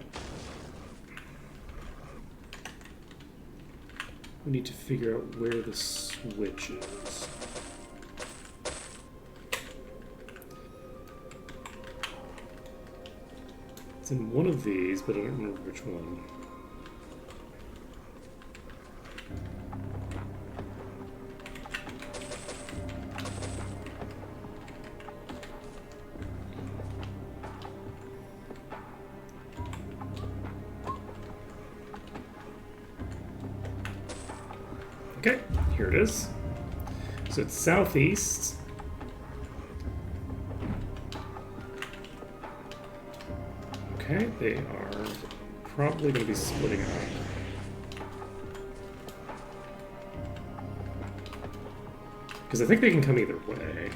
we need to figure out where the switch is. It's in one of these, but I don't remember which one. Okay, here it is. So it's southeast. Okay, they are probably going to be splitting up. Because I think they can come either way.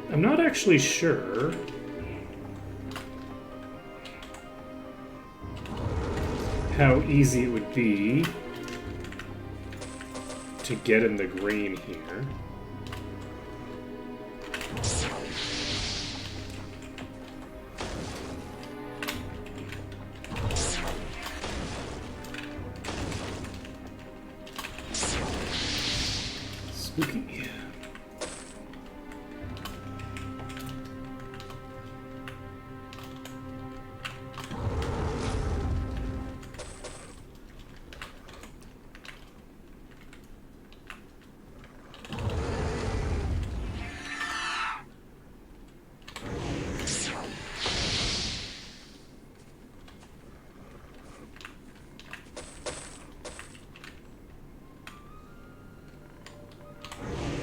I'm not actually sure how easy it would be to get in the green here. Spooky.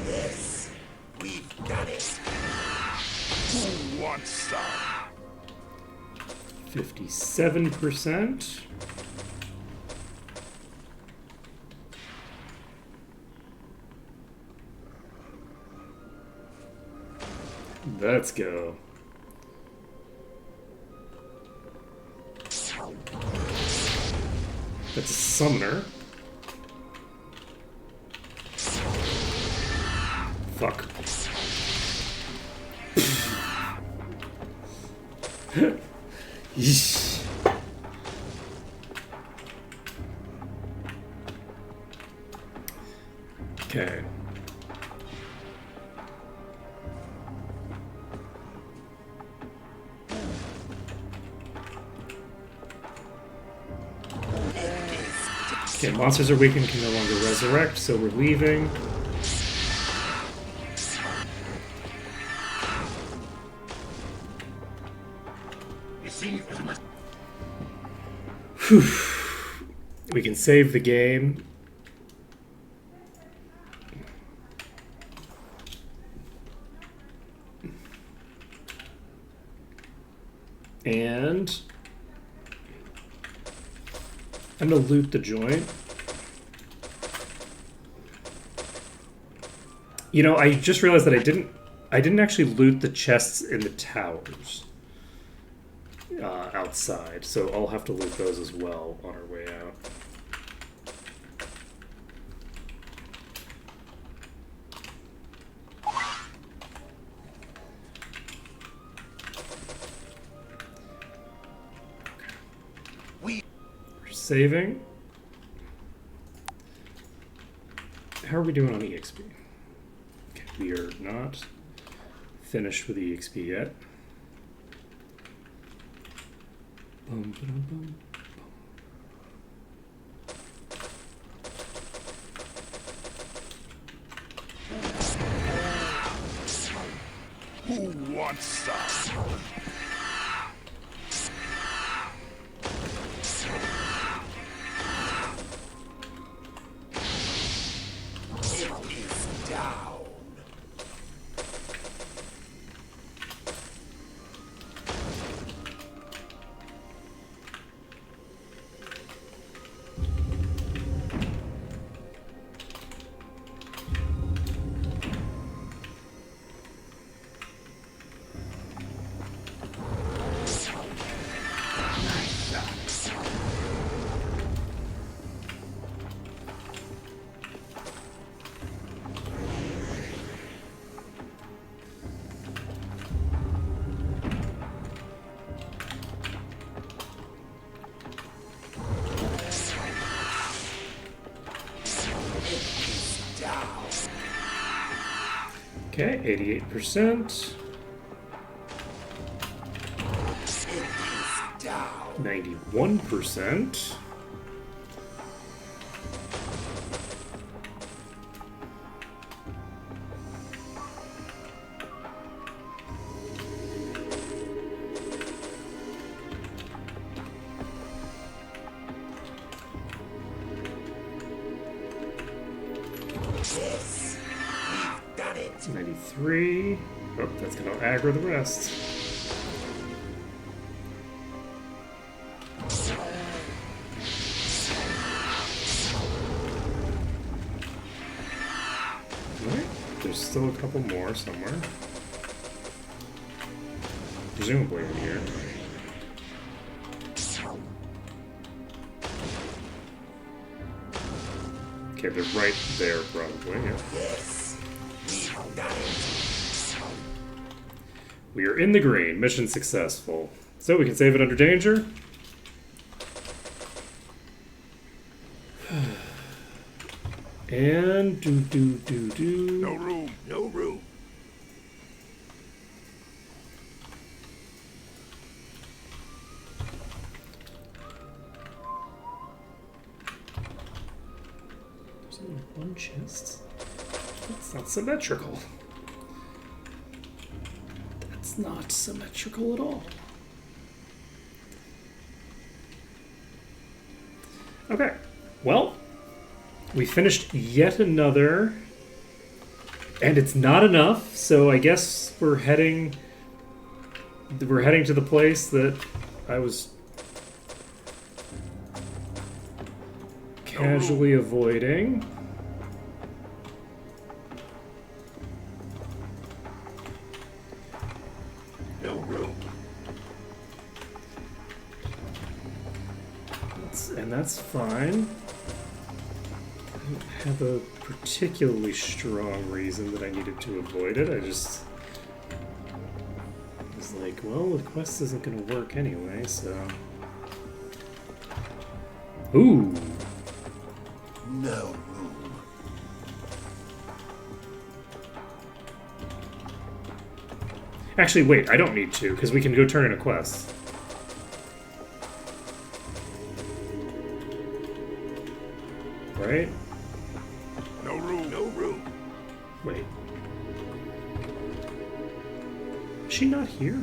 Yes, we've done it. Who wants some? 57%. Let's go. That's a summoner. Fuck. Yeesh. Okay. Okay, monsters are weakened, can no longer resurrect, so we're leaving. Whew. We can save the game. And I'm gonna loot the joint. You know, I just realized that I didn't actually loot the chests in the towers outside, so I'll have to loot those as well on our way out. We're saving. How are we doing on EXP? Okay, we are not finished with EXP yet. Boom, boom, boom. Who wants some? It is down. Okay, 88%. 91%. Yes, we've done it. 93. Oh, that's gonna aggro the rest. Alright, there's still a couple more somewhere. Presumably in here. Okay, they're right there probably, yeah. Yes, we've done it. We are in the green. Mission successful. So we can save it under danger. And do. No room, no room. There's only one chest. That's not symmetrical. That's not symmetrical at all. Okay, well, we finished yet another, and it's not enough, so I guess we're heading to the place that I was casually avoiding. No room. And that's fine. I don't have a particularly strong reason that I needed to avoid it. I just was like, well, the quest isn't going to work anyway, so... Ooh! No room. Actually, wait, I don't need to, because we can go turn in a quest. right? No room. No room. Wait. Is she not here?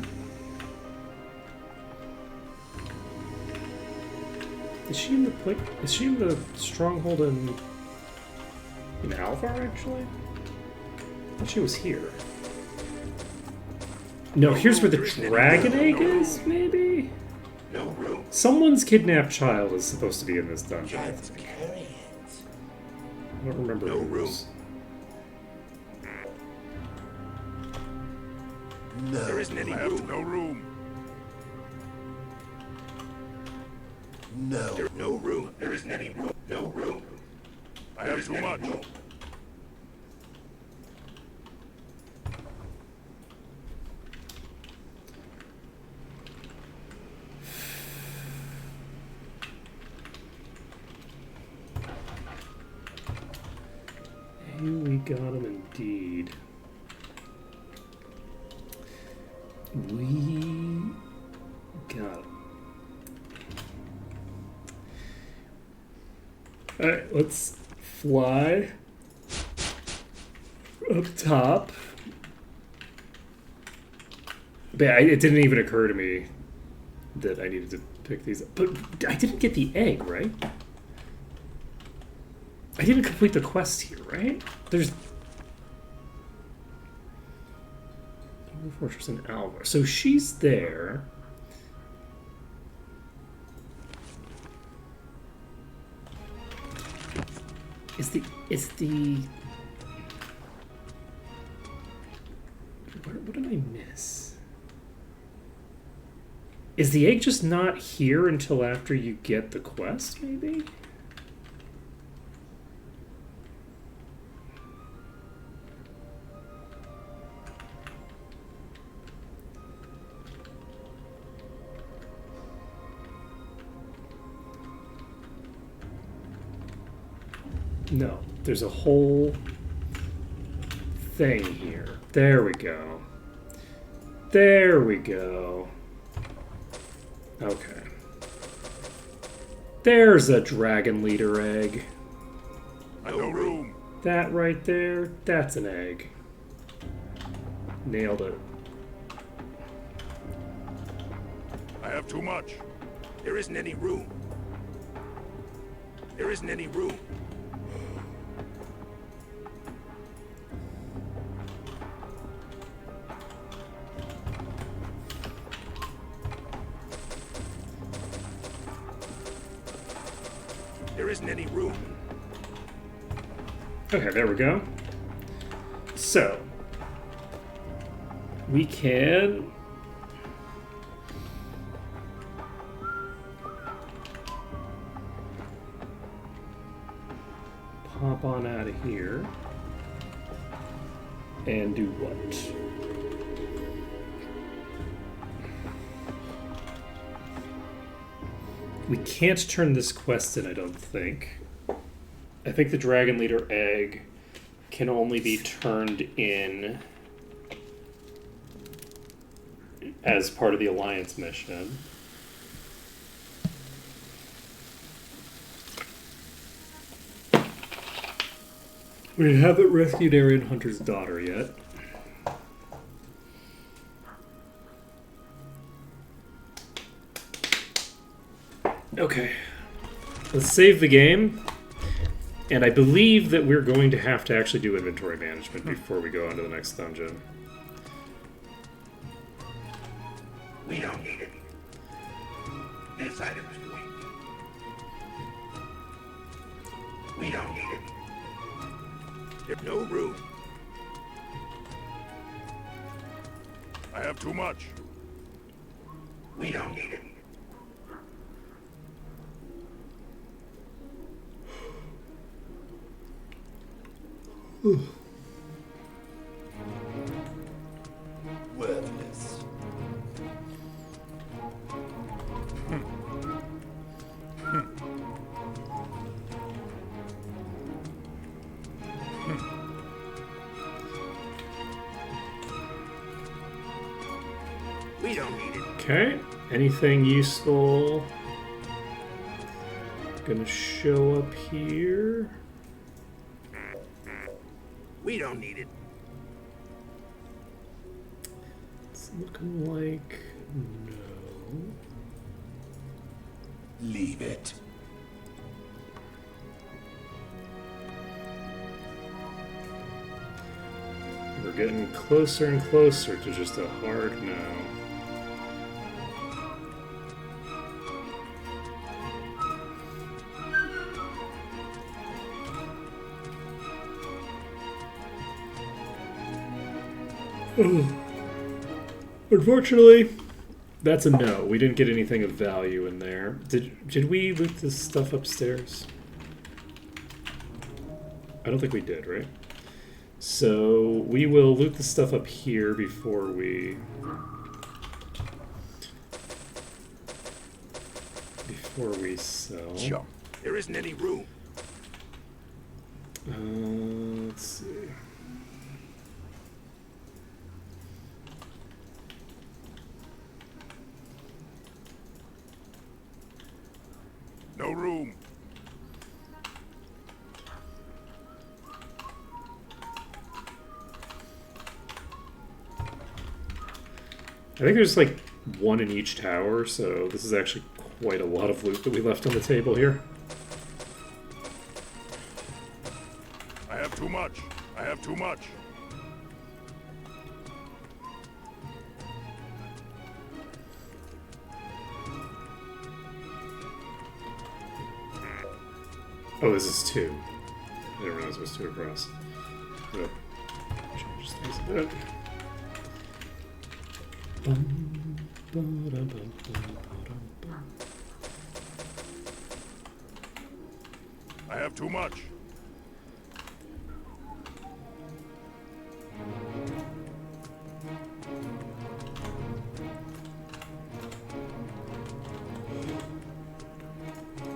Is she in the Is she in the stronghold in Alvar actually? I thought she was here. No, here's where the dragon egg is, maybe? No room. Someone's kidnapped child is supposed to be in this dungeon. I Just think. carry it. I don't remember No whose. No. There isn't any room. No room. No. There's no room. There isn't any room. No room. I have too much. Hey, we got him indeed. We got him. Alright, let's fly up top. But yeah, it didn't even occur to me that I needed to pick these up. But I didn't get the egg, right? I didn't complete the quest here, right? There's... Fortress in Alvar. So she's there. Is the what did I miss? Is the egg just not here until after you get the quest, maybe? No, there's a whole thing here. There we go. There we go. Okay. There's a dragon leader egg. No room. That right there, that's an egg. Nailed it. I have too much. There isn't any room. There isn't any room. There isn't any room. Okay, there we go. So, we can... pop on out of here. And do what? We can't turn this quest in, I don't think. I think the Dragon Leader egg can only be turned in as part of the Alliance mission. We haven't rescued Aryan Hunter's daughter yet. Okay, let's save the game, and I believe that we're going to have to actually do inventory management before we go on to the next dungeon. We don't need it. This item is weak. We don't need it. There's no room. I have too much. We don't need it. Worthless. We don't need it. Okay, anything useful? Gonna show up here. We don't need it. It's looking like no. Leave it. We're getting closer and closer to just a hard no. Unfortunately, that's a no. We didn't get anything of value in there. Did we loot this stuff upstairs? I don't think we did, right? So we will loot the stuff up here before we sell. Sure. There isn't any room. Let's see. No room. I think there's like one in each tower, so this is actually quite a lot of loot that we left on the table here. I have too much. I have too much. Oh, this is two. I didn't realize it was two across. But change things a bit. I have too much.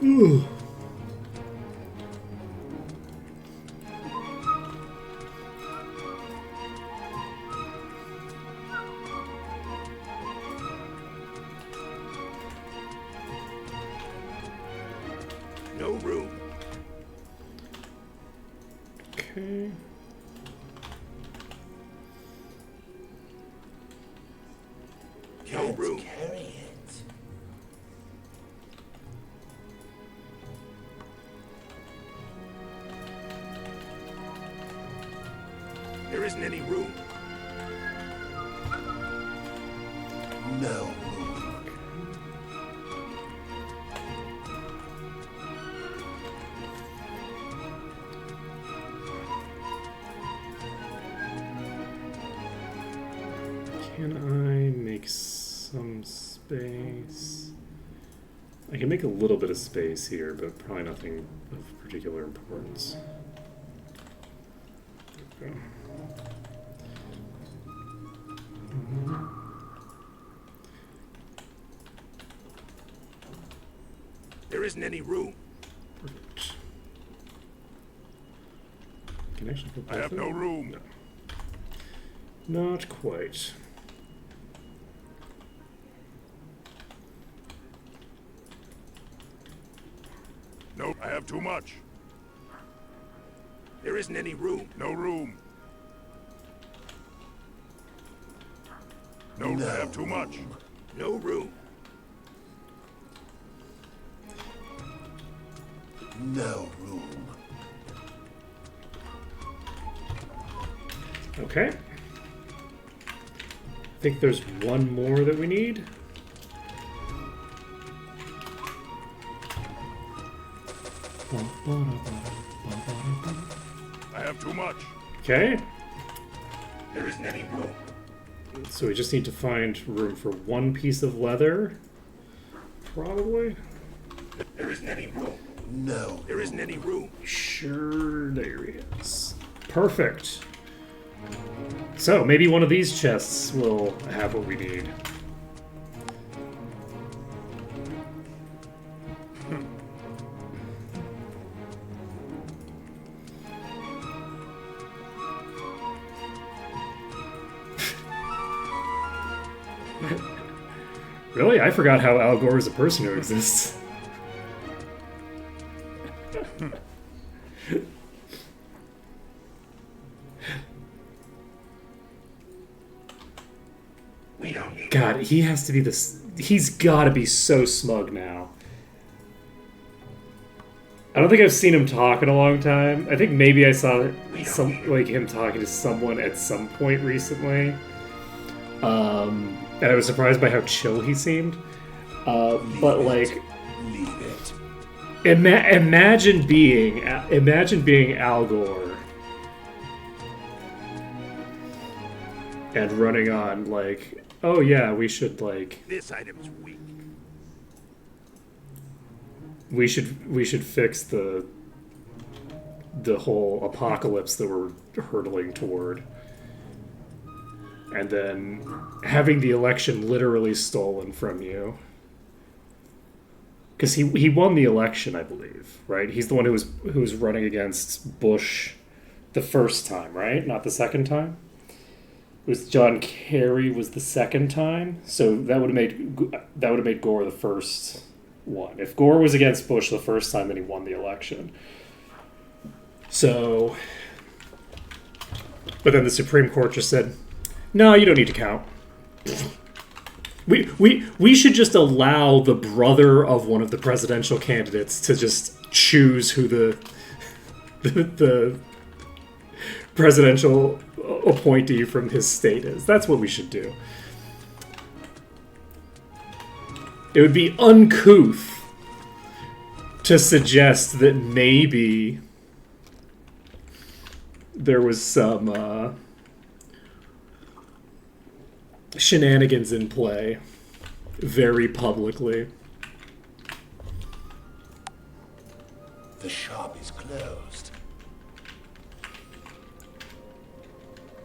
Ooh. No room. Okay. No room. Carry it. There isn't any room. No room. Can I make some space? I can make a little bit of space here, but probably nothing of particular importance. There we go. There isn't any room. Perfect. Can I actually put I have both no in? room. No. Not quite. No, I have too much. There isn't any room. No room. No, I have too much. No room. No room. Okay. I think there's one more that we need. I have too much. Okay. There isn't any room. So we just need to find room for one piece of leather. Probably. There isn't any room. No. There isn't any room. Sure, there he is. Perfect. So maybe one of these chests will have what we need. Really? I forgot how Al Gore is a person who exists. God, he has to be this. He's got to be so smug now. I don't think I've seen him talk in a long time. I think maybe I saw him talking to someone at some point recently. And I was surprised by how chill he seemed. But like, imagine being Al Gore and running on like, oh yeah, we should like, This item's weak. we should fix the whole apocalypse that we're hurtling toward. And then having the election literally stolen from you. Because he won the election, I believe, right? He's the one who was running against Bush the first time, right? Not the second time. It was John Kerry was the second time, so that would have made Gore the first one. If Gore was against Bush the first time, then he won the election. So, but then the Supreme Court just said, "No, you don't need to count." We should just allow the brother of one of the presidential candidates to just choose who the presidential appointee from his state is. That's what we should do. It would be uncouth to suggest that maybe there was some shenanigans in play very publicly. The shop is closed.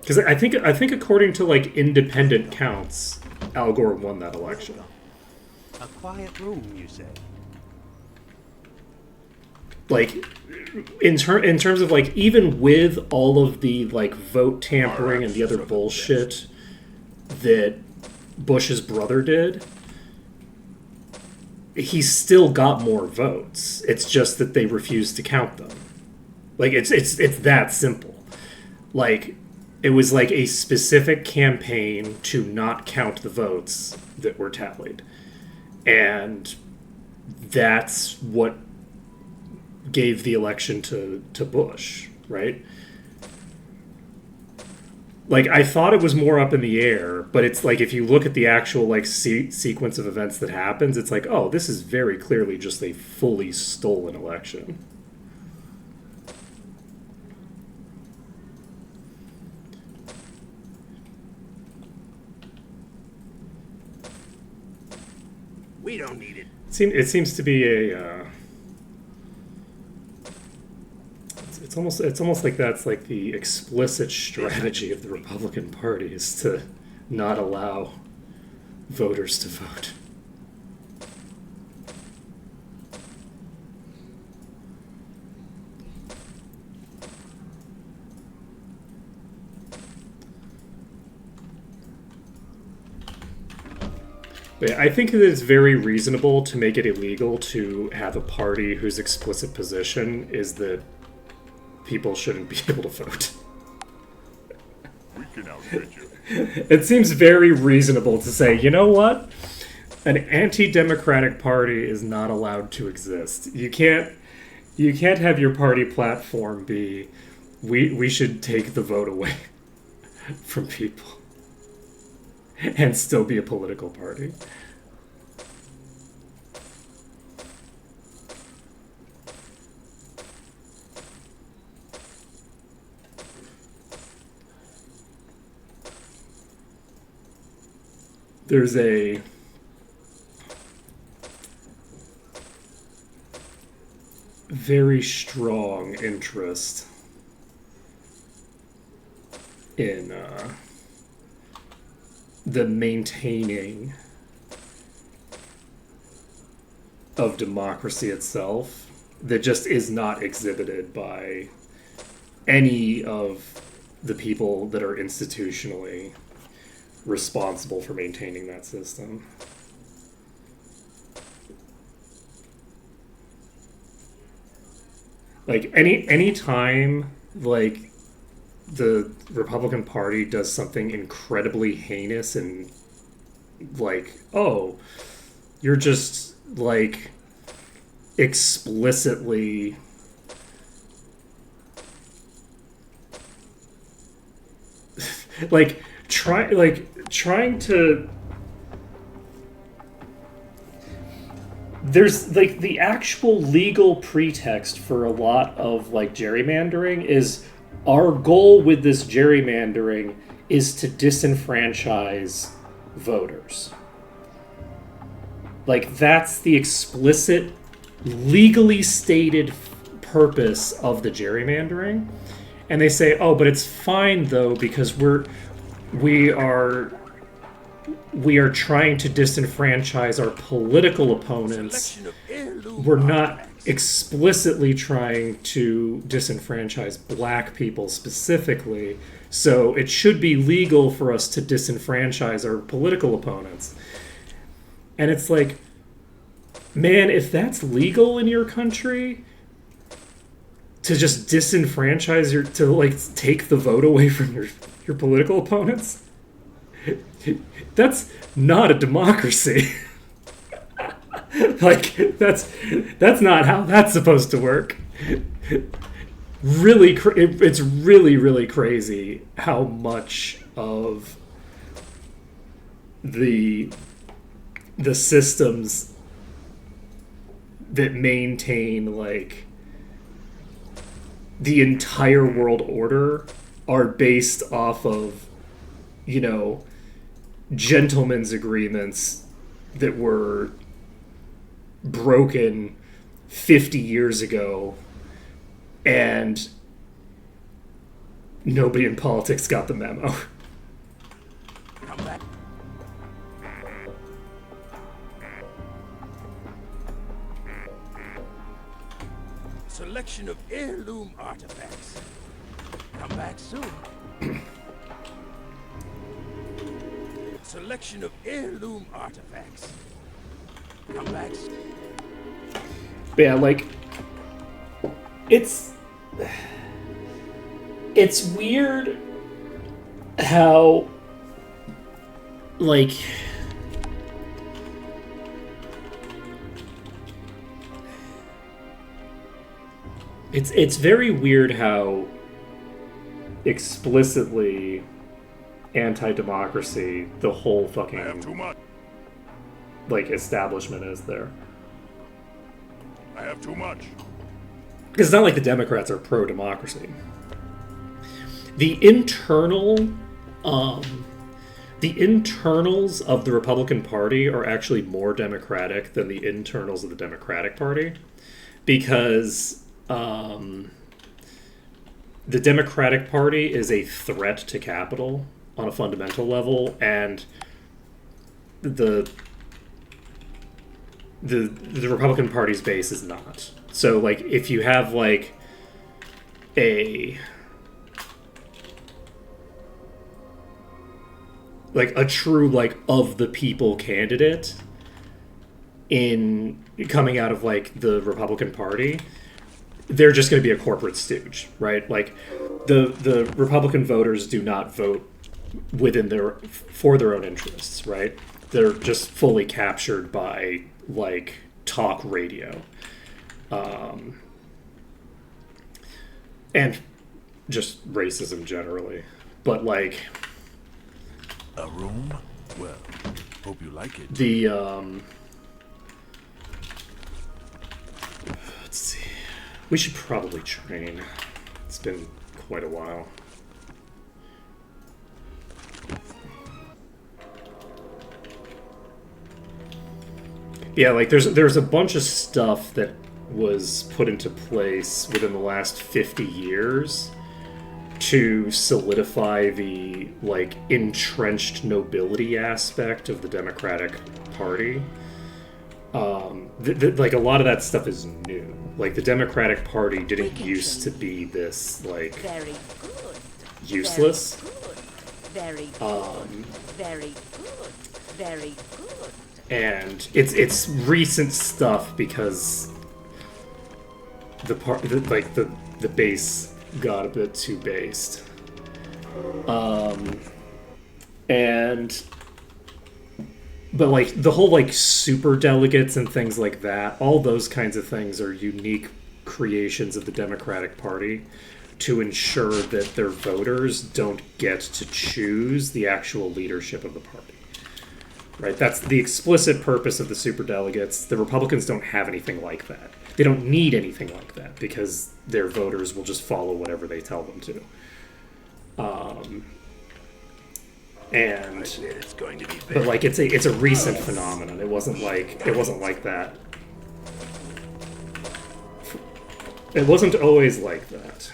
Because I think according to like independent counts, Al Gore won that election. A quiet room, you say? Like in terms of like, even with all of the like vote tampering and the other bullshit that Bush's brother did, he still got more votes. It's just that they refused to count them. Like it's that simple. Like it was like a specific campaign to not count the votes that were tallied. And that's what gave the election to Bush, right? Like, I thought it was more up in the air, but it's like, if you look at the actual, like, sequence of events that happens, it's like, oh, this is very clearly just a fully stolen election. We don't need it. It seems to be a... It's almost like that's like the explicit strategy of the Republican Party, is to not allow voters to vote. But I think that it's very reasonable to make it illegal to have a party whose explicit position is that people shouldn't be able to vote. We can outfit you. It seems very reasonable to say, you know what? An anti-democratic party is not allowed to exist. You can't have your party platform be, we should take the vote away from people and still be a political party. There's a very strong interest in the maintaining of democracy itself that just is not exhibited by any of the people that are institutionally responsible for maintaining that system. Like any time like the Republican Party does something incredibly heinous and like, oh, you're just like explicitly trying to. There's like the actual legal pretext for a lot of like gerrymandering is our goal with this gerrymandering is to disenfranchise voters. Like that's the explicit legally stated purpose of the gerrymandering. And they say, "Oh, but it's fine though because we are trying to disenfranchise our political opponents. We're not explicitly trying to disenfranchise black people specifically, so it should be legal for us to disenfranchise our political opponents." And it's like, man, if that's legal in your country, to just disenfranchise to like take the vote away from your political opponents, that's not a democracy. Like that's not how that's supposed to work. Really, it's really crazy how much of the systems that maintain like the entire world order are based off of, you know, gentlemen's agreements that were broken 50 years ago, and nobody in politics got the memo. Come back. Selection of heirloom artifacts. Come back soon. Selection of heirloom artifacts. Come back soon. But yeah, like it's weird how like it's very weird how explicitly anti-democracy the whole fucking I have too much. like establishment is there. I have too much. Because it's not like the Democrats are pro-democracy. The internals of the Republican Party are actually more democratic than the internals of the Democratic Party, because the Democratic Party is a threat to capital on a fundamental level, and the Republican Party's base is not. So, like, if you have, like, a true, like, of the people candidate in coming out of, like, the Republican Party, they're just going to be a corporate stooge, right? Like, the Republican voters do not vote for their own interests, right? They're just fully captured by, like, talk radio. And just racism generally. But, like... A room? Well, hope you like it. The, let's see. We should probably train. It's been quite a while. Yeah, like there's a bunch of stuff that was put into place within the last 50 years to solidify the like entrenched nobility aspect of the Democratic Party. Like a lot of that stuff is new. Like the Democratic Party didn't used to be this like Very good. useless. Very good. Very good. Very good. And it's recent stuff because the base got a bit too based. But like the whole like super delegates and things like that, all those kinds of things are unique creations of the Democratic Party to ensure that their voters don't get to choose the actual leadership of the party. Right? That's the explicit purpose of the super delegates. The Republicans don't have anything like that. They don't need anything like that because their voters will just follow whatever they tell them to. And It's going to be but like it's a recent phenomenon. It wasn't like that. It wasn't always like that.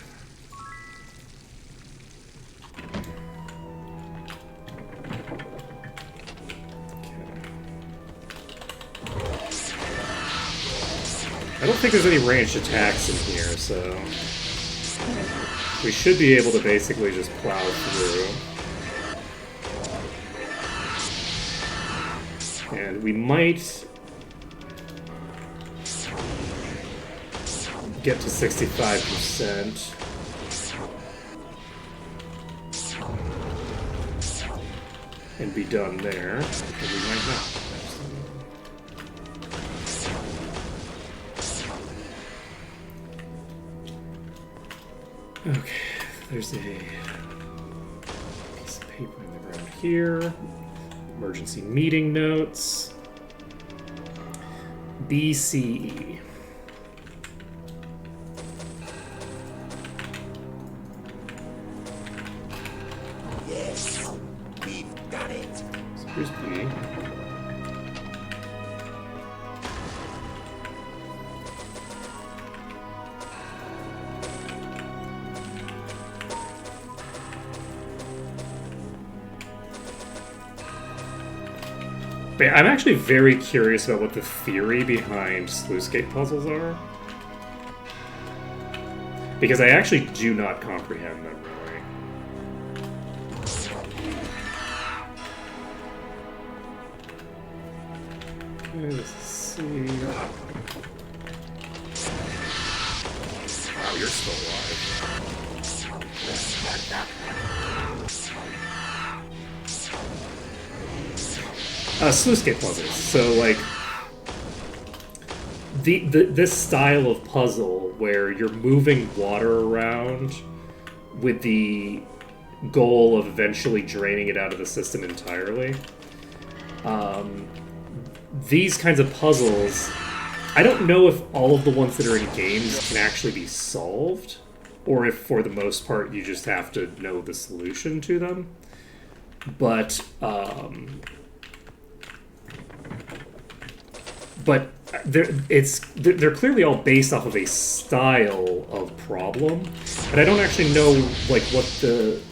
I don't think there's any ranged attacks in here, so we should be able to basically just plow through. And we might get to 65%. And be done there. But we might not. Okay, there's a piece of paper in the ground here. Emergency meeting notes. BCE. Yes, we've done it. So here's B. But I'm actually very curious about what the theory behind sluice gate puzzles are. Because I actually do not comprehend them, really. Okay, this is C. Wow, you're still alive. Sluice gate puzzles. So, like, this style of puzzle where you're moving water around with the goal of eventually draining it out of the system entirely. These kinds of puzzles, I don't know if all of the ones that are in games can actually be solved, or if for the most part you just have to know the solution to them. But they're clearly all based off of a style of problem, and I don't actually know like what the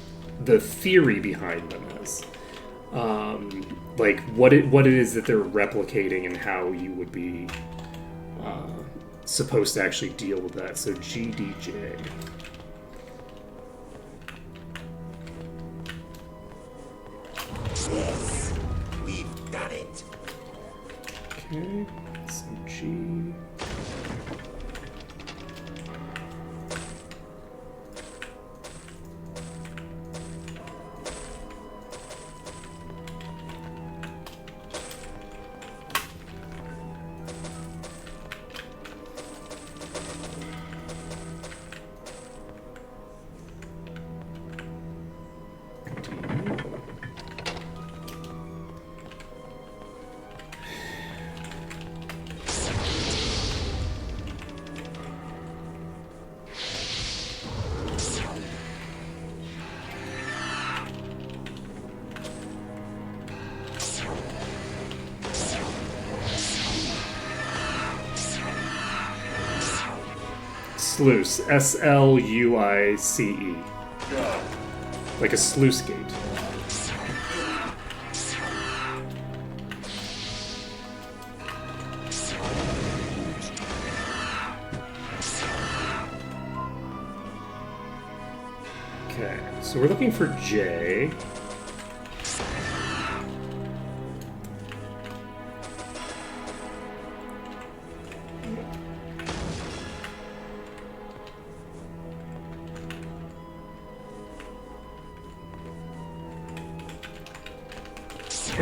theory behind them is, like what it is that they're replicating and how you would be supposed to actually deal with that. So GDJ. Yes, we've done it. Okay. So G. Sluice. S-L-U-I-C-E. Like a sluice gate. Okay, so we're looking for J.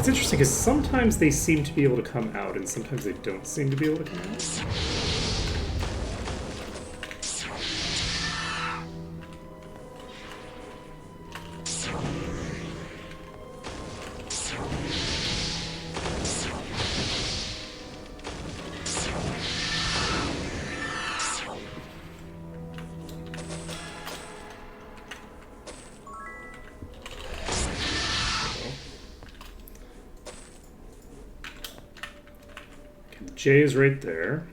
It's interesting because sometimes they seem to be able to come out and sometimes they don't seem to be able to come out. J is right there.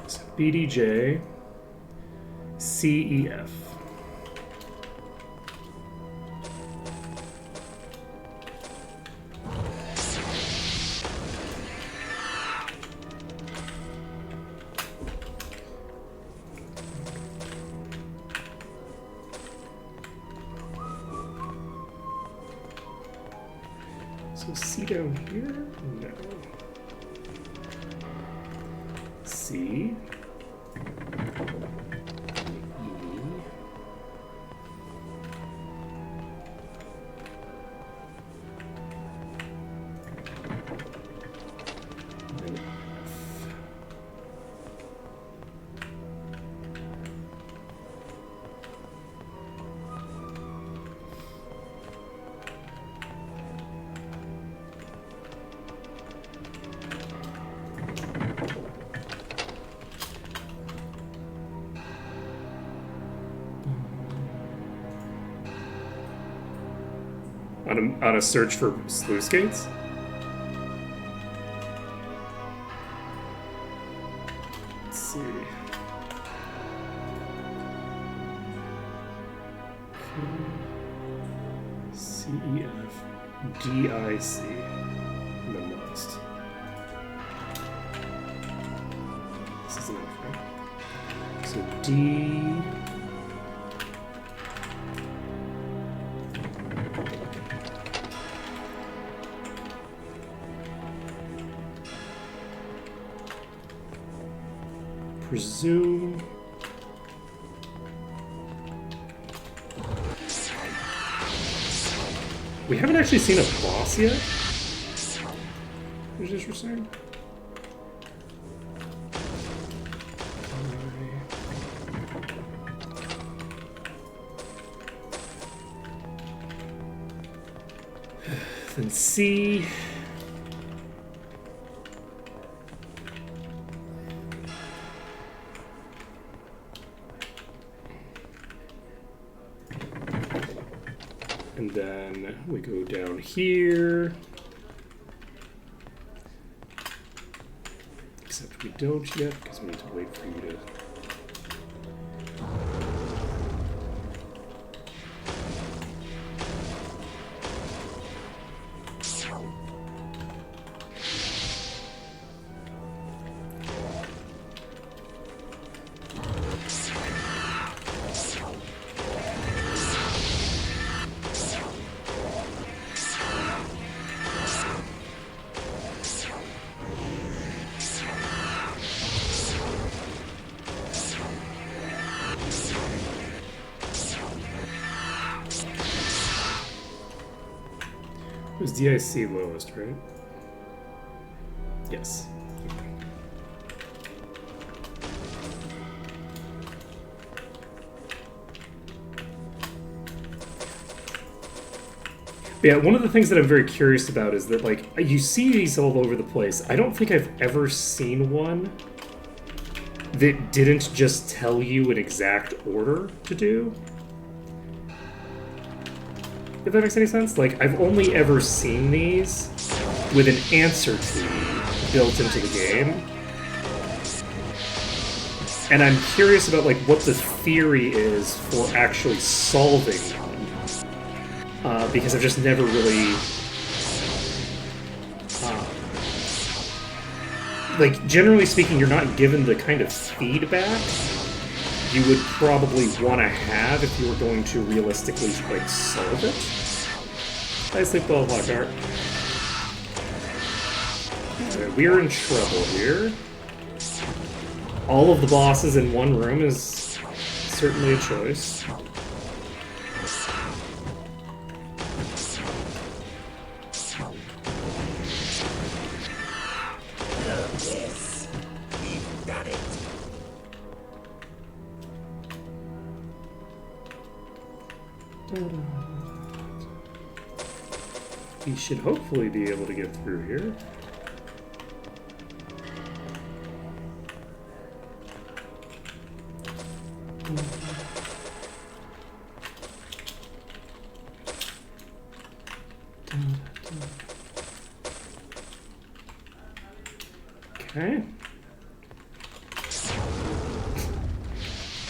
So BDJ, CEF. So C down here? No. C. E. And F. On a search for sluice gates? Let's see. CEF DIC. And then next. This is enough, right? So D. Presume. We haven't actually seen a boss yet. What is this we're saying? Then C. And then we go down here. Except we don't yet, because we need to wait for you to... It was DIC lowest, right? Yes. Yeah, one of the things that I'm very curious about is that, like, you see these all over the place. I don't think I've ever seen one that didn't just tell you an exact order to do. If that makes any sense? Like, I've only ever seen these with an answer key built into the game. And I'm curious about, like, what the theory is for actually solving one. Because I've just never really... like, generally speaking, you're not given the kind of feedback you would probably want to have if you were going to realistically, like, solve it. Nicely played, Lockhart. Okay, we're in trouble here. All of the bosses in one room is certainly a choice. This. We've done it. We should hopefully be able to get through here. Okay.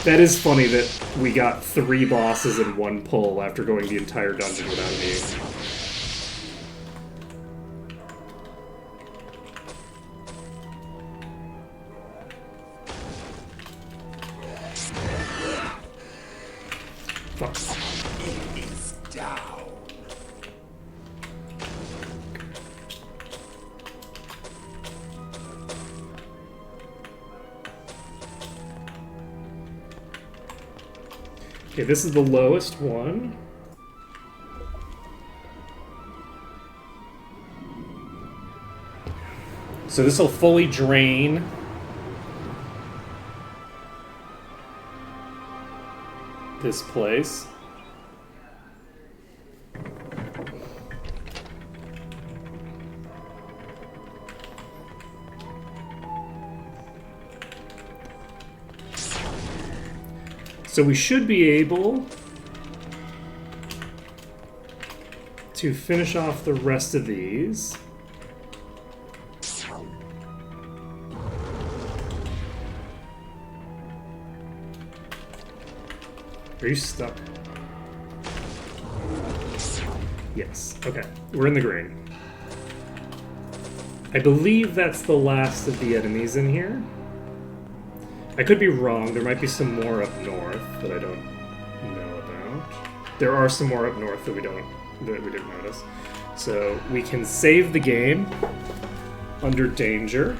That is funny that we got 3 bosses in one pull after going the entire dungeon without me. Fuck. It is down. Okay, this is the lowest one. So this will fully drain. This place. So we should be able to finish off the rest of these. Are you stuck? Yes. Okay. We're in the green. I believe that's the last of the enemies in here. I could be wrong. There might be some more up north that I don't know about. There are some more up north that we didn't notice. So we can save the game under danger.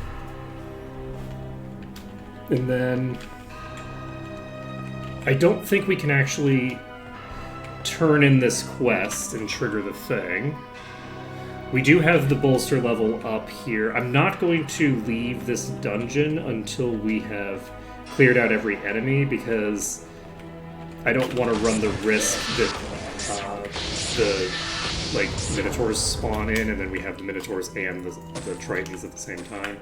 And then I don't think we can actually turn in this quest and trigger the thing. We do have the bolster level up here. I'm not going to leave this dungeon until we have cleared out every enemy because I don't want to run the risk that the Minotaurs spawn in and then we have the Minotaurs and the Tritons at the same time.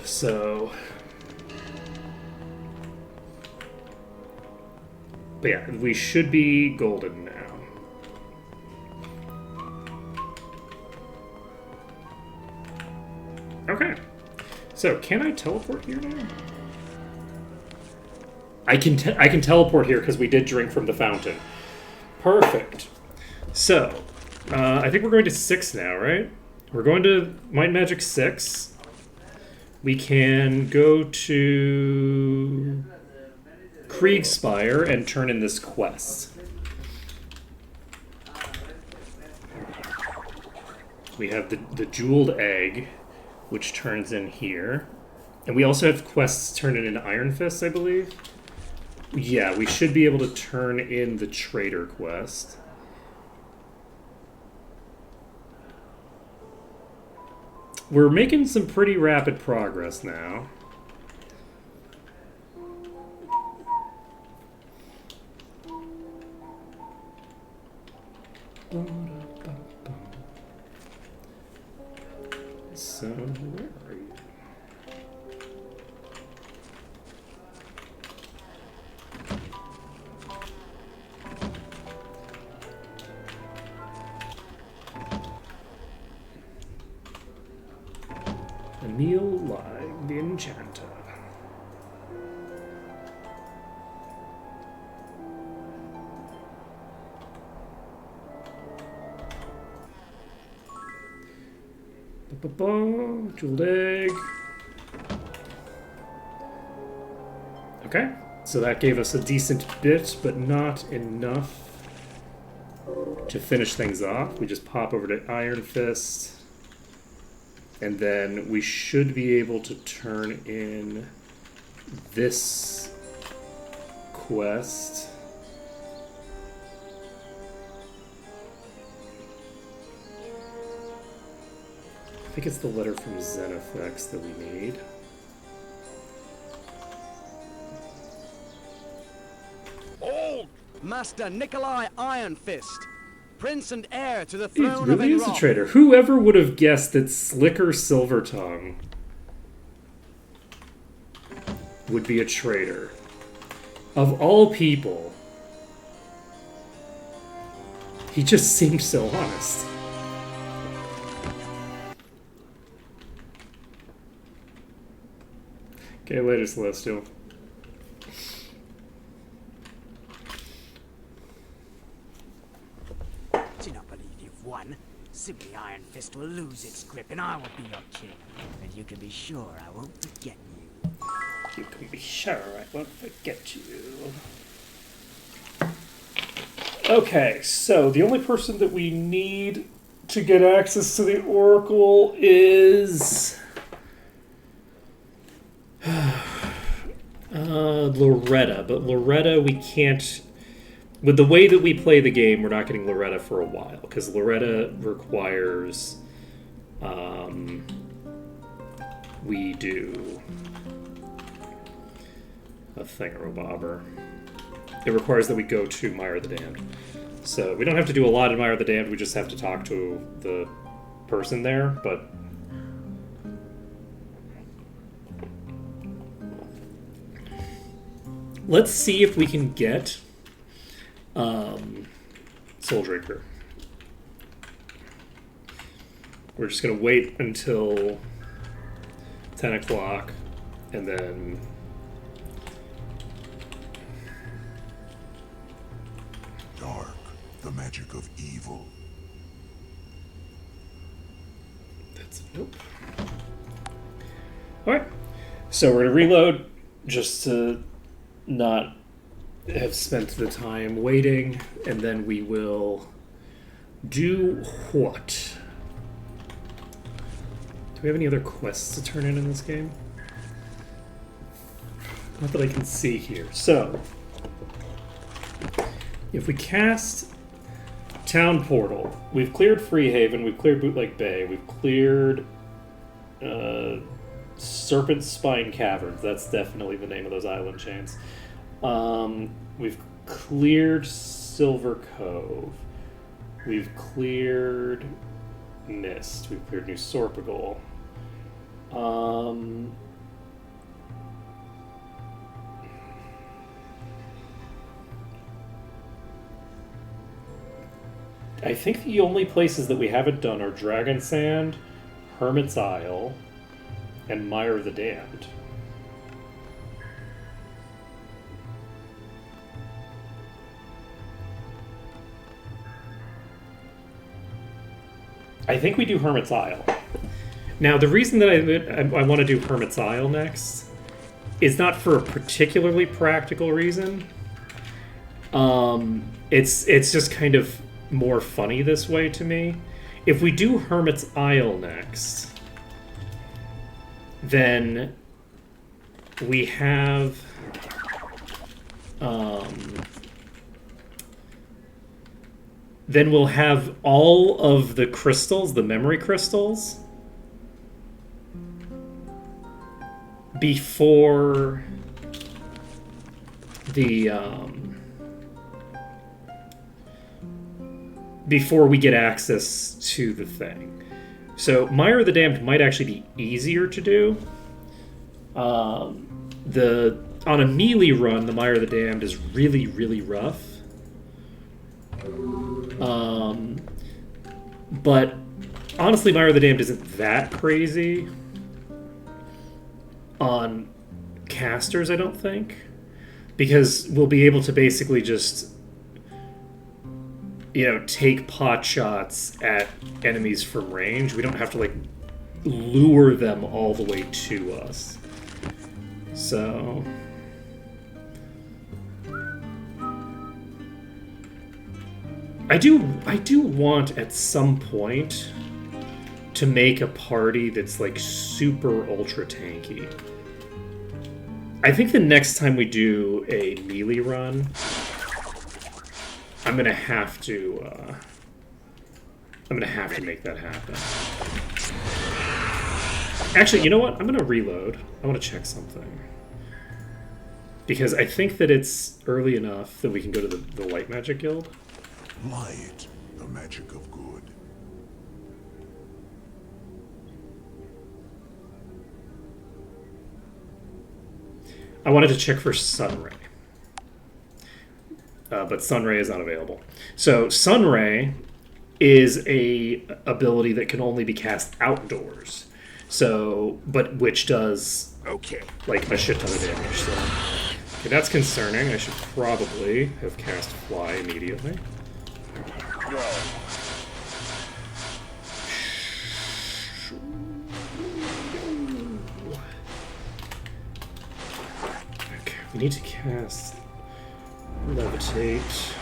So... But yeah, we should be golden now. Okay. So, can I teleport here now? I can teleport here because we did drink from the fountain. Perfect. So, I think we're going to 6 now, right? We're going to Might Magic 6. We can go to Kriegspire and turn in this quest. We have the jeweled egg, which turns in here. And we also have quests turning in Iron Fist, I believe. Yeah, we should be able to turn in the Trader quest. We're making some pretty rapid progress now. So, where are you? Emil Lag, the Enchanter. Jeweled egg. Okay, so that gave us a decent bit, but not enough to finish things off. We just pop over to Iron Fist. And then we should be able to turn in this quest. I think it's the letter from Zenefex that we need. Old Master Nikolai Iron Fist, Prince and heir to the He throne really of is a Enroth. traitor. Whoever would have guessed that Slicker Silvertongue would be a traitor? Of all people, he just seemed so honest. Okay, later, Celestial. Do not believe you've won. Simply Iron Fist will lose its grip and I will be your king. And you can be sure I won't forget you. You can be sure I won't forget you. Okay, so the only person that we need to get access to the Oracle is Loretta, but Loretta we can't. With the way that we play the game, we're not getting Loretta for a while because Loretta requires we do a thingamabobber. It requires that we go to Mire the Damned. So we don't have to do a lot in Mire the Damned, we just have to talk to the person there, but let's see if we can get Soul Drinker. We're just gonna wait until 10 o'clock and then Dark, the magic of evil. that's nope. Alright. So we're gonna reload just to not have spent the time waiting, and then we will do what? Do we have any other quests to turn in this game? Not that I can see here. So, if we cast Town Portal, we've cleared Freehaven, we've cleared Bootleg Bay, we've cleared Serpent Spine Caverns. That's definitely the name of those island chains. We've cleared Silver Cove. We've cleared Mist. We've cleared New Sorpigal. I think the only places that we haven't done are Dragon Sand, Hermit's Isle, and Mire of the Damned. I think we do Hermit's Isle. Now, the reason that I want to do Hermit's Isle next is not for a particularly practical reason. It's just kind of more funny this way to me. If we do Hermit's Isle next, then we have then we'll have all of the crystals, the memory crystals, before the before we get access to the thing. So Mire of the Damned might actually be easier to do. On a melee run, the Mire of the Damned is really, really rough. But honestly, Mire of the Damned isn't that crazy on casters, I don't think, because we'll be able to basically just, take pot shots at enemies from range. We don't have to lure them all the way to us. So I do want at some point to make a party that's super ultra tanky. I think the next time we do a melee run, I'm gonna have to make that happen. Actually, you know what? I'm gonna reload. I want to check something. Because I think that it's early enough that we can go to the Light Magic Guild. Light, the magic of good. I wanted to check for Sunray. But Sunray is not available. So Sunray is a ability that can only be cast outdoors. So, but which does Okay. like a shit ton of damage. So, okay, that's concerning. I should probably have cast Fly immediately. Okay, we need to cast Levitate.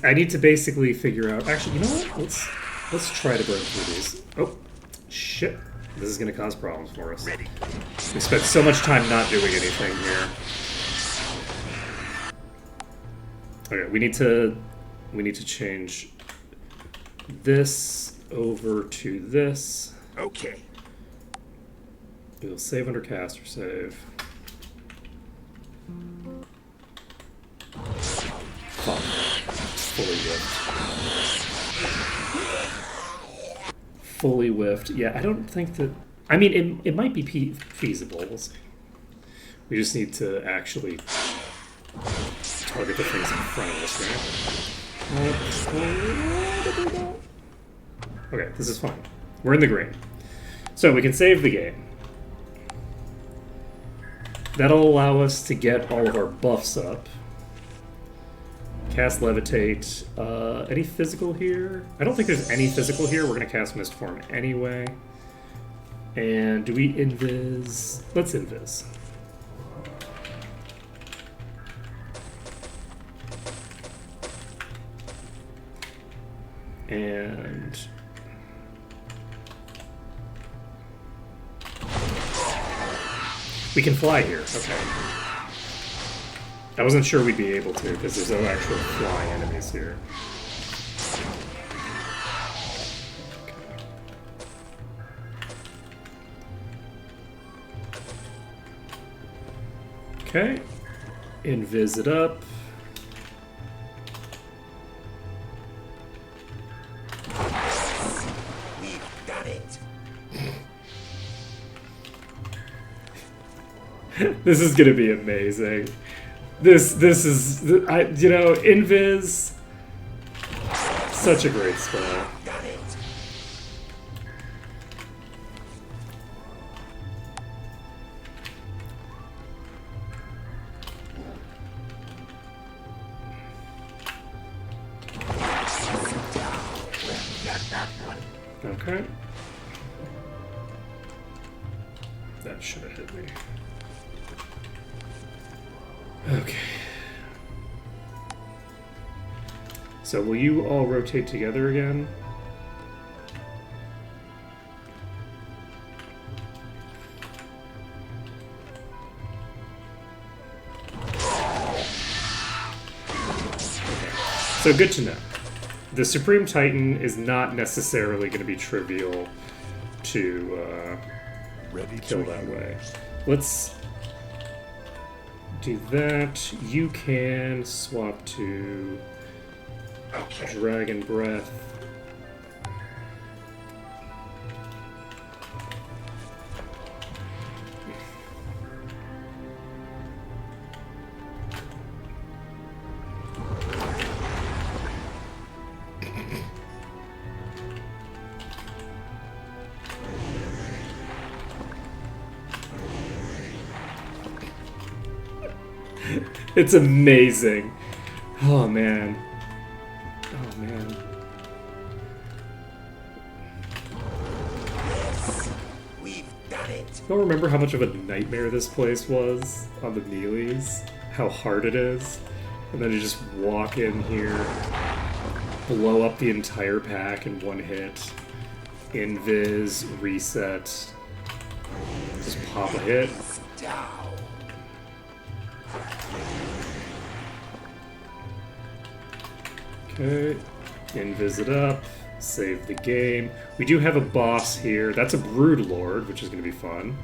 I need to basically figure out. Actually, you know what? Let's try to break through these. Oh, shit! This is gonna cause problems for us. Ready. We spent so much time not doing anything here. Okay, we need to change this over to this. Okay. We'll save under caster save. Fuck. Fully whiffed. Fully whiffed. Yeah, I don't think that... I mean, it might be feasible. We'll see. We just need to actually target the things in front of us, right? Okay, this is fine. We're in the green. So we can save the game. That'll allow us to get all of our buffs up. Cast Levitate. Any physical here? I don't think there's any physical here. We're going to cast Mist Form anyway. And do we invis? Let's invis. And... we can fly here. Okay. I wasn't sure we'd be able to, because there's no actual flying enemies here. Okay. Invis it up. We've done it. This is gonna be amazing. This is, you know, Invis, such a great spell. Done it. Okay. That should have hit me. Okay. So will you all rotate together again? So good to know. The Supreme Titan is not necessarily going to be trivial to Ready kill to that use. way. Let's do that. You can swap to Dragon Breath. It's amazing. Oh man. Oh man. We've done it. I don't remember how much of a nightmare this place was on the Neelys. How hard it is. And then you just walk in here, blow up the entire pack in one hit, invis, reset, just pop a hit. Okay, invis it up, save the game. We do have a boss here. That's a Brood Lord, which is going to be fun.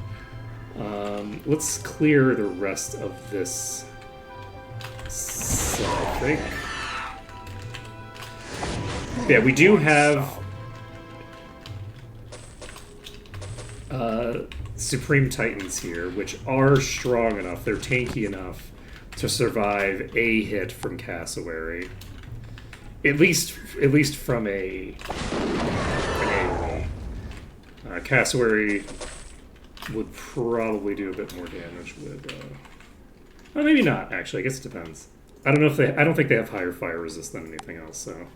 Let's clear the rest of this set, I think. Yeah, we do have Supreme Titans here, which are strong enough, they're tanky enough to survive a hit from Cassowary. At least from an AoE. Cassowary would probably do a bit more damage with. Well, maybe not. Actually, I guess it depends. I don't know if they. I don't think they have higher fire resist than anything else. So.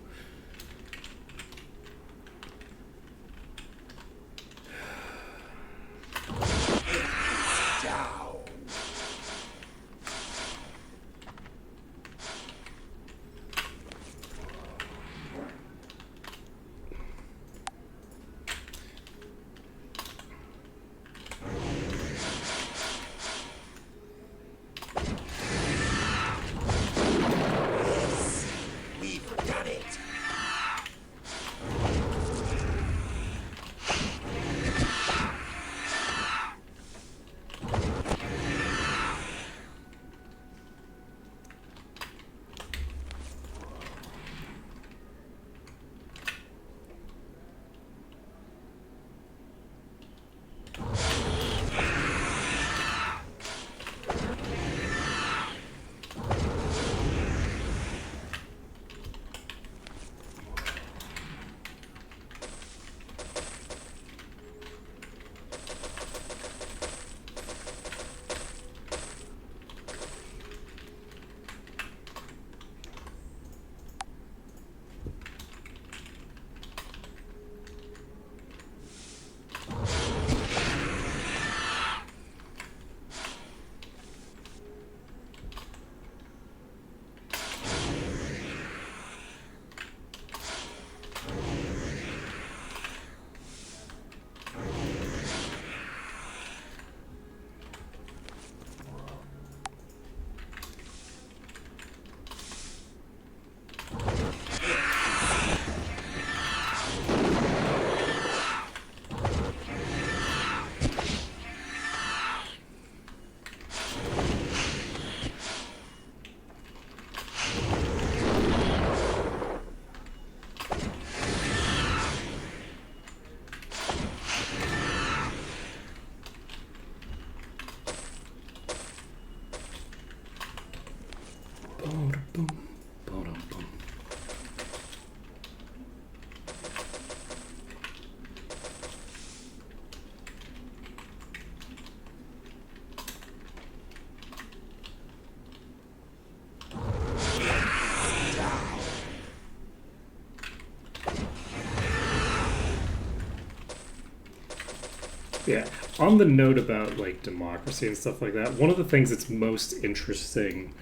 Yeah. On the note about like democracy and stuff like that, one of the things that's most interesting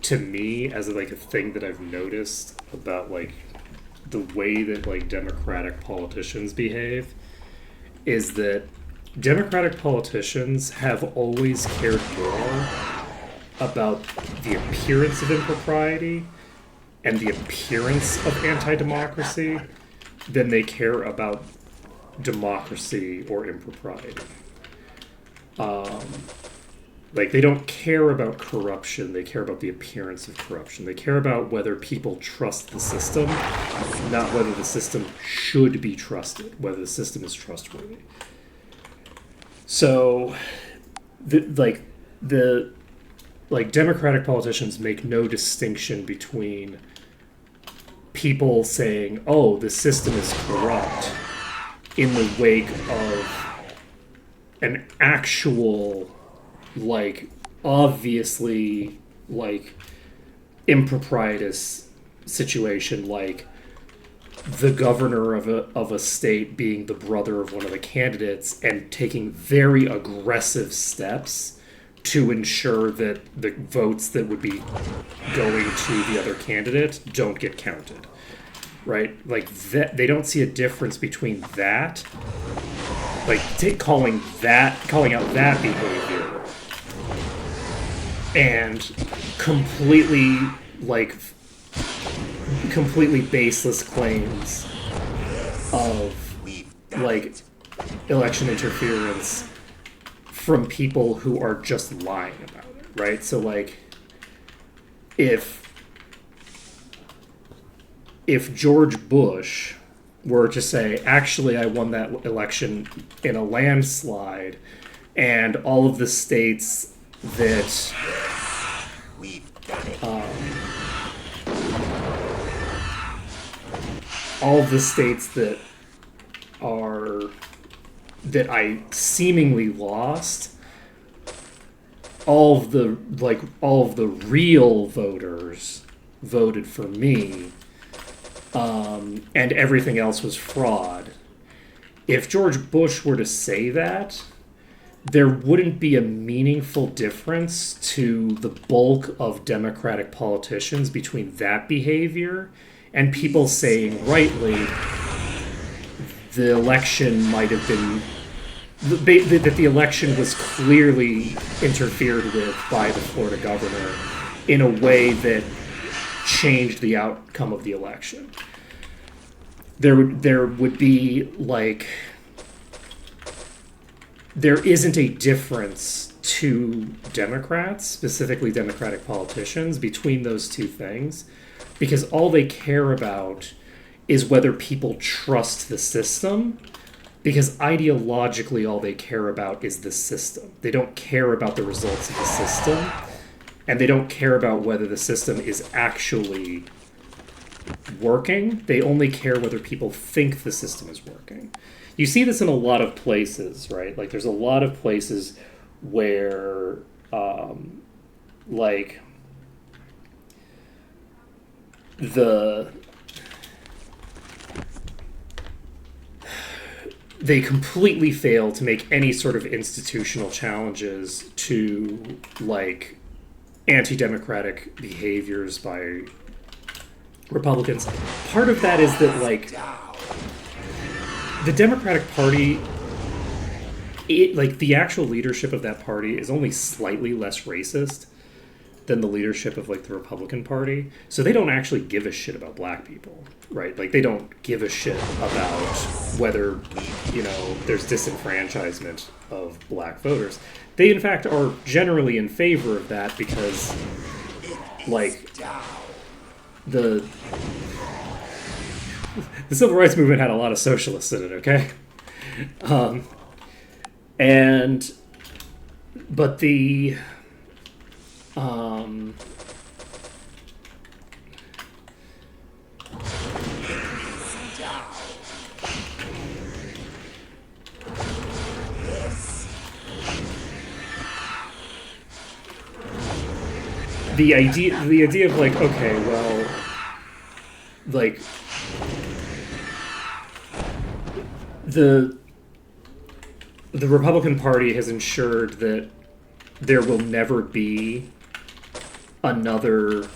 to me as like a thing that I've noticed about like the way that like democratic politicians behave is that democratic politicians have always cared more about the appearance of impropriety and the appearance of anti-democracy than they care about democracy or impropriety. Like, they don't care about corruption, they care about the appearance of corruption. They care about whether people trust the system, not whether the system should be trusted, whether the system is trustworthy. So, the democratic politicians make no distinction between people saying, oh, the system is corrupt, in the wake of an actual, like, obviously, like, improprietous situation, like the governor of a state being the brother of one of the candidates and taking very aggressive steps to ensure that the votes that would be going to the other candidate don't get counted, right? Like that, they don't see a difference between that, like calling out that behavior, and completely baseless claims of like election interference from people who are just lying about it, right? So like if George Bush were to say, actually I won that election in a landslide, and all of the states that that I seemingly lost, all of the real voters voted for me, and everything else was fraud. If George Bush were to say that, there wouldn't be a meaningful difference to the bulk of Democratic politicians between that behavior and people saying rightly the election might have been that the election was clearly interfered with by the Florida governor in a way that changed the outcome of the election. There would be like, there isn't a difference to Democrats, specifically Democratic politicians, between those two things, because all they care about is whether people trust the system, because ideologically all they care about is the system. They don't care about the results of the system, and they don't care about whether the system is actually working. They only care whether people think the system is working. You see this in a lot of places, right? Like there's a lot of places where like they completely fail to make any sort of institutional challenges to like anti-democratic behaviors by Republicans. Part of that is that like the Democratic Party, like the actual leadership of that party is only slightly less racist than the leadership of like the Republican Party. So they don't actually give a shit about black people, right? Like they don't give a shit about whether, you know, there's disenfranchisement of black voters. They in fact are generally in favor of that because like the civil rights movement had a lot of socialists in it, okay? But the idea of like, okay, well, like the Republican Party has ensured that there will never be another,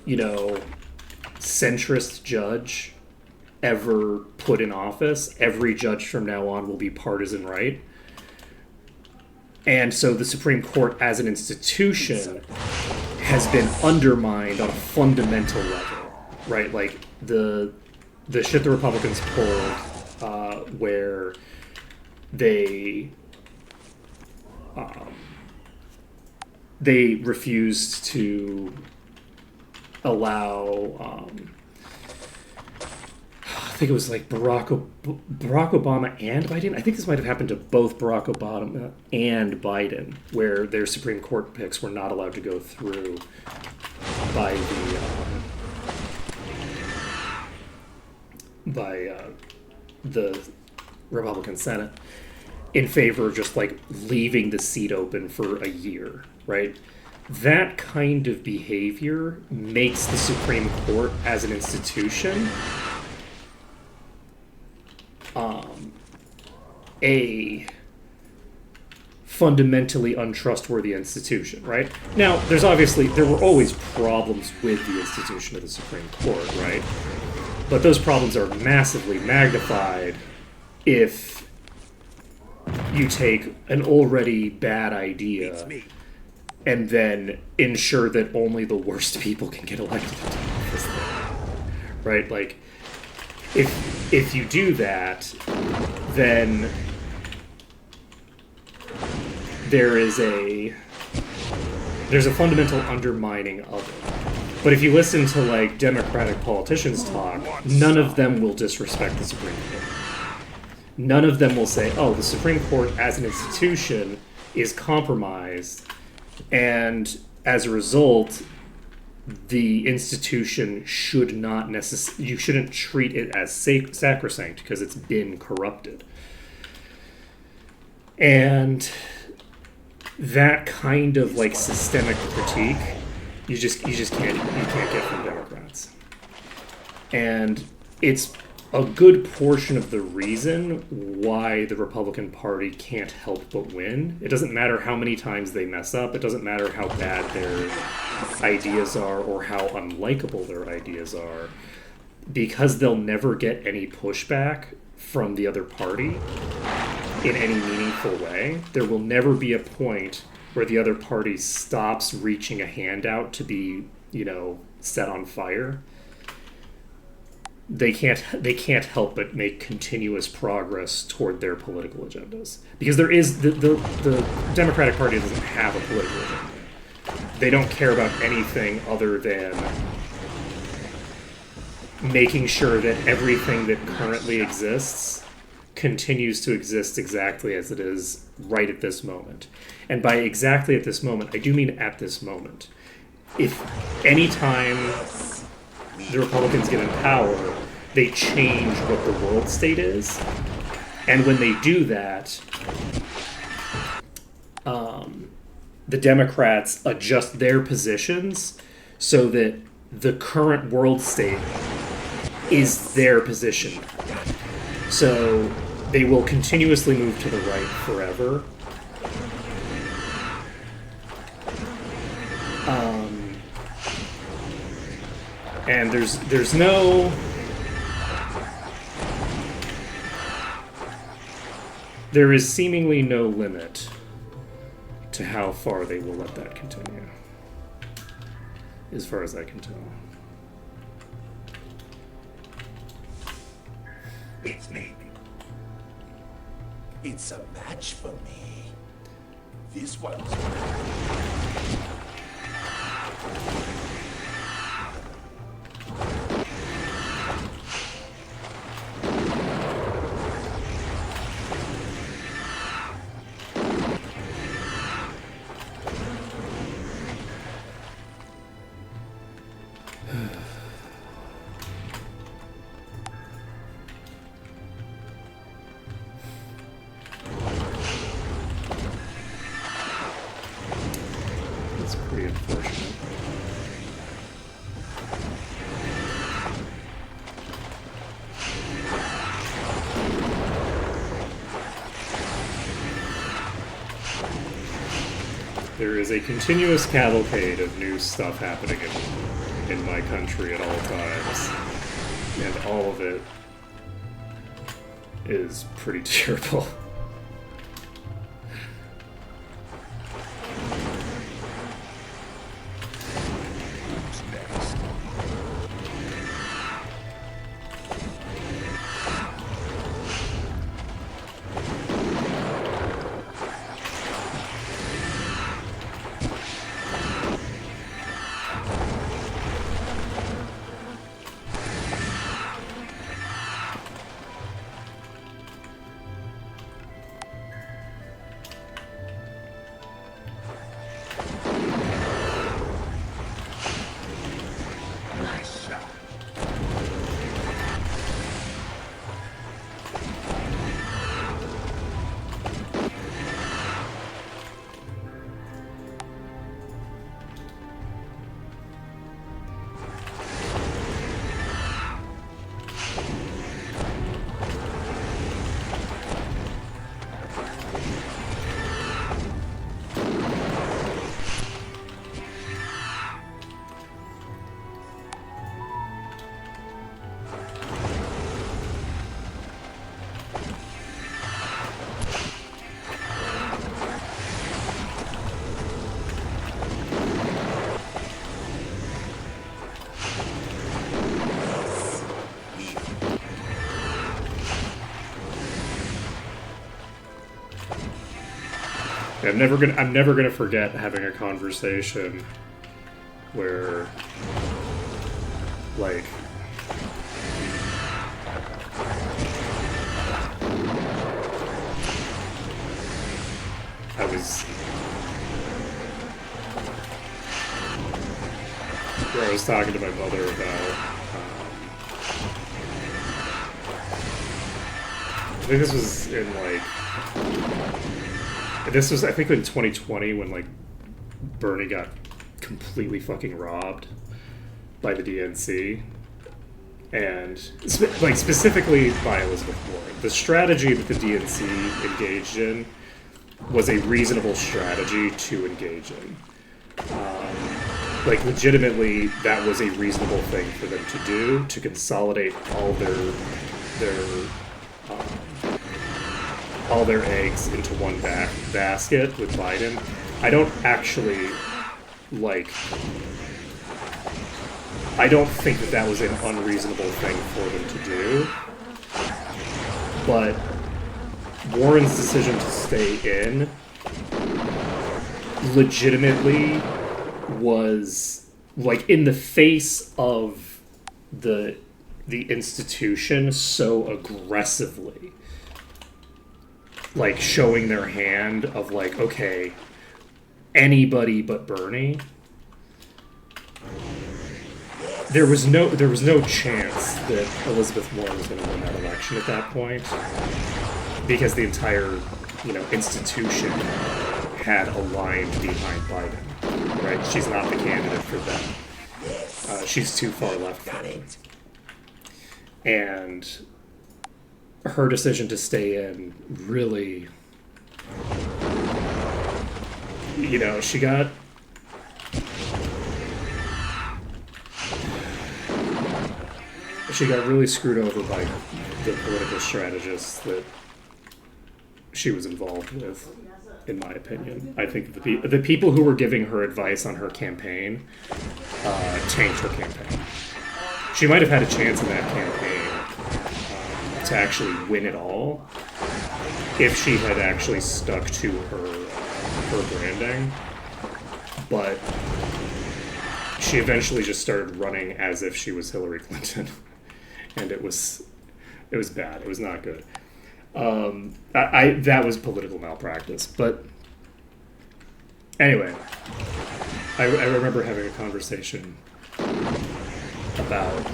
you know, centrist judge ever put in office. Every judge from now on will be partisan right. And so the Supreme Court as an institution has been undermined on a fundamental level, right? Like the shit the Republicans pulled, where they refused to allow, I think it was like Barack Obama and Biden. I think this might have happened to both Barack Obama and Biden, where their Supreme Court picks were not allowed to go through by the Republican Senate in favor of just like leaving the seat open for a year, right? That kind of behavior makes the Supreme Court as an institution a fundamentally untrustworthy institution, right? Now, there were always problems with the institution of the Supreme Court, right? But those problems are massively magnified if you take an already bad idea and then ensure that only the worst people can get elected into office, right? Like, if you do that, then there's a fundamental undermining of it. But if you listen to like Democratic politicians talk, none of them will disrespect the Supreme Court. None of them will say, "Oh, the Supreme Court as an institution is compromised, and as a result, the institution should not you shouldn't treat it as sacrosanct because it's been corrupted." And that kind of like systemic critique, you just can't get from Democrats. And it's a good portion of the reason why the Republican Party can't help but win. It doesn't matter how many times they mess up. It doesn't matter how bad their ideas are or how unlikable their ideas are, because they'll never get any pushback from the other party in any meaningful way. There will never be a point where the other party stops reaching a hand out to be, set on fire. They can't help but make continuous progress toward their political agendas, because there is the Democratic Party doesn't have a political agenda. They don't care about anything other than making sure that everything that currently exists continues to exist exactly as it is right at this moment. And by exactly at this moment, I do mean at this moment. If any time the Republicans get in power, they change what the world state is. And when they do that, the Democrats adjust their positions so that the current world state is their position. So they will continuously move to the right forever. And there's no... There is seemingly no limit to how far they will let that continue, as far as I can tell. It's me. It's a match for me. This one's It's pretty unfortunate. There is a continuous cavalcade of new stuff happening in my country at all times, and all of it is pretty terrible. I'm never gonna forget having a conversation where, like, I was talking to my mother about, I think this was in, like, I think in 2020 when, like, Bernie got completely fucking robbed by the DNC. And, specifically by Elizabeth Warren. The strategy that the DNC engaged in was a reasonable strategy to engage in. Like, legitimately, that was a reasonable thing for them to do, to consolidate all their eggs into one basket with Biden. I don't actually, like, I don't think that that was an unreasonable thing for them to do. But Warren's decision to stay in legitimately was, like, in the face of the institution so aggressively, like, showing their hand of, like, okay, anybody but Bernie. There was no chance that Elizabeth Warren was going to win that election at that point, because the entire, institution had aligned behind Biden. Right? She's not the candidate for them. She's too far left for them. And her decision to stay in really, she got really screwed over by the political strategists that she was involved with, in my opinion. I think the people who were giving her advice on her campaign tanked her campaign. She might have had a chance in that campaign to actually win it all if she had actually stuck to her branding. But she eventually just started running as if she was Hillary Clinton. And it was bad. It was not good. That was political malpractice. But anyway, I remember having a conversation about,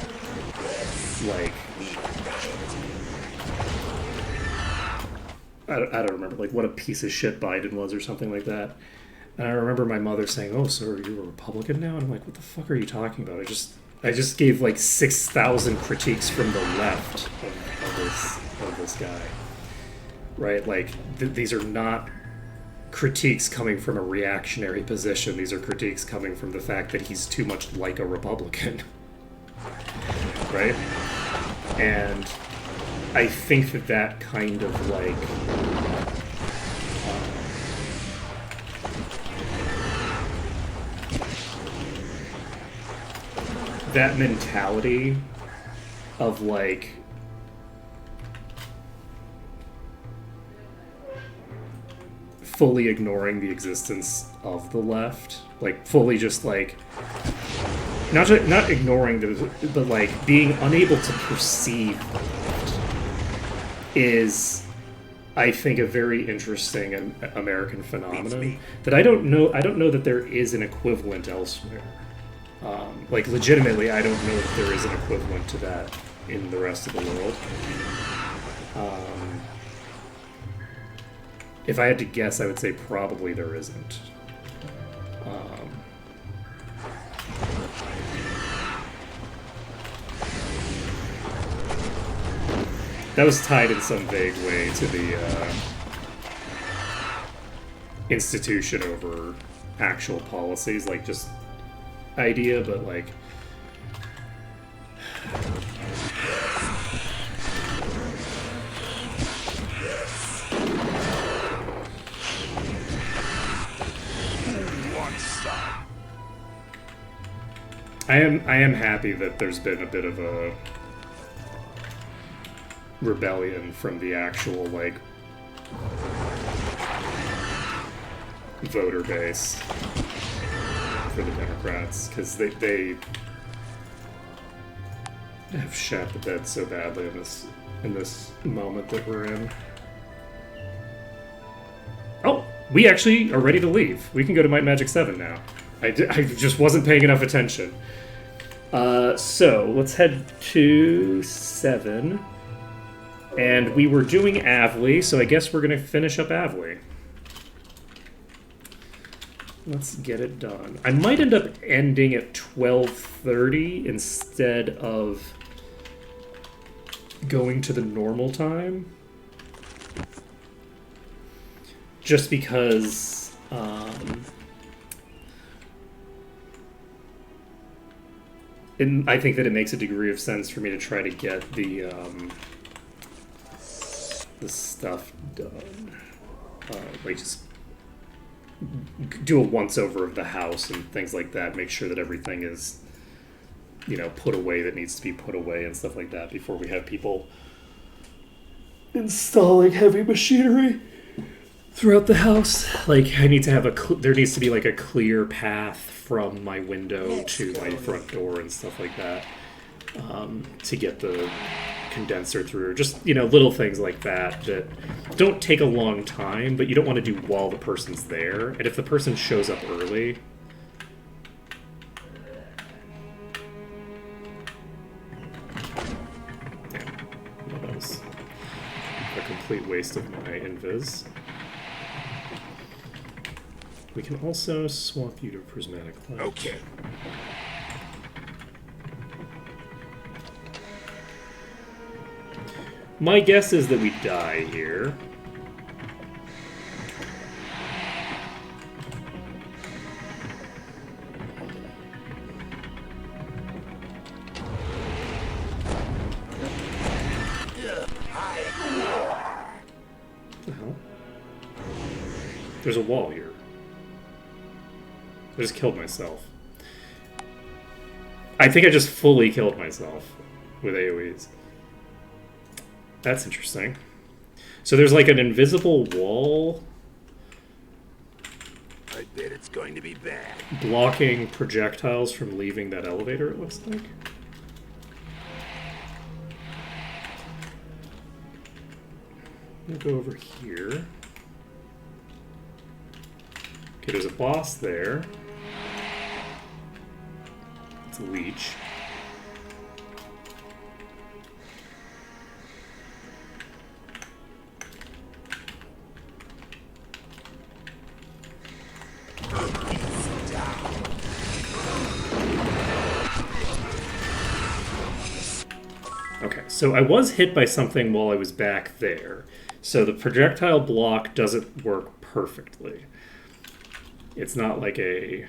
like, I don't remember, like, what a piece of shit Biden was or something like that. And I remember my mother saying, "Oh, so are you a Republican now?" And I'm like, "What the fuck are you talking about? I just gave, like, 6,000 critiques from the left of this guy." Right? Like, these are not critiques coming from a reactionary position. These are critiques coming from the fact that he's too much like a Republican. Right? And I think that kind of, like, that mentality of, like, fully ignoring the existence of the left, like, fully just, like, not ignoring but, like, being unable to perceive the left is, I think, a very interesting American phenomenon that I don't know that there is an equivalent elsewhere. Like, legitimately, I don't know if there is an equivalent to that in the rest of the world. If I had to guess, I would say probably there isn't. That was tied in some vague way to the institution over actual policies, like, just idea, but, like, I am happy that there's been a bit of a rebellion from the actual, like, voter base for the Democrats, because they have shat the bed so badly in this moment that we're in. Oh, we actually are ready to leave. We can go to Might Magic 7 now. I just wasn't paying enough attention. So let's head to 7. And we were doing Avlee, so I guess we're going to finish up Avlee. Let's get it done. I might end up ending at 12:30 instead of going to the normal time. Just because I think that it makes a degree of sense for me to try to get the stuff done. Like just do a once-over of the house and things like that. Make sure that everything is, you know, put away that needs to be put away and stuff like that before we have people installing heavy machinery throughout the house. Like, I need to have there needs to be like a clear path from my window to my front door and stuff like that, to get the condenser through. Just, you know, little things like that that don't take a long time, but you don't want to do while the person's there. And if the person shows up early, yeah, well, that was a complete waste of my invis. We can also swap you to prismatic light. Okay. My guess is that we die here. What the hell? There's a wall here. I just killed myself. I think I just fully killed myself with AoEs. That's interesting. So there's like an invisible wall I bet it's going to be bad. blocking projectiles from leaving that elevator, it looks like. We'll go over here. Okay, there's a boss there. It's a leech. Okay, so I was hit by something while I was back there. So the projectile block doesn't work perfectly. It's not like a...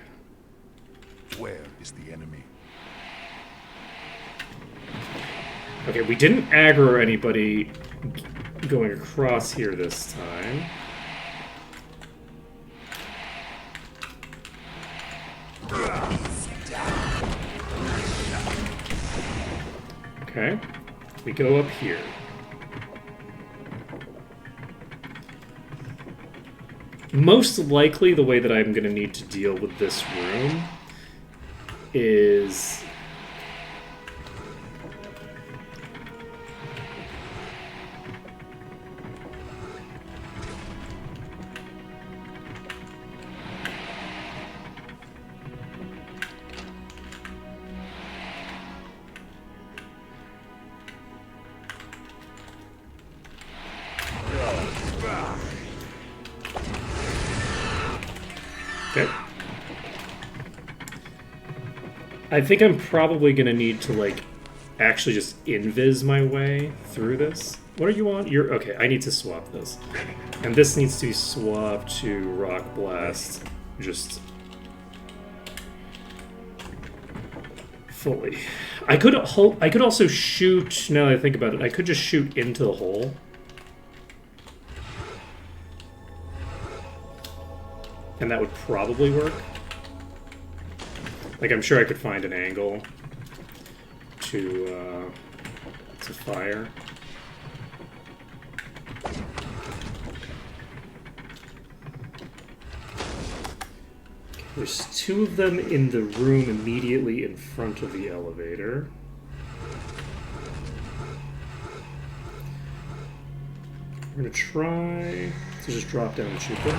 Where is the enemy? Okay, we didn't aggro anybody going across here this time. Okay, we go up here. Most likely the way that I'm going to need to deal with this room is... Okay. I think I'm probably going to need to, like, actually just invis my way through this. What are you on? You're... Okay, I need to swap this. And this needs to be swapped to Rock Blast. Just... fully. I could also shoot... Now that I think about it, I could just shoot into the hole. And that would probably work. Like, I'm sure I could find an angle to fire. There's two of them in the room immediately in front of the elevator. We're gonna try to just drop down and shoot them.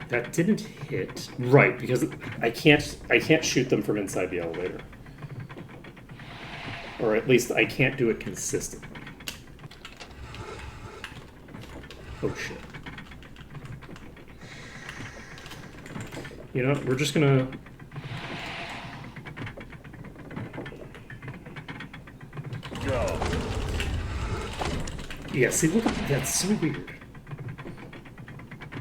That didn't hit. Right, because I can't shoot them from inside the elevator. Or at least I can't do it consistently. Oh shit. You know, we're just gonna... Go. Yeah, see, look at that. That's so weird.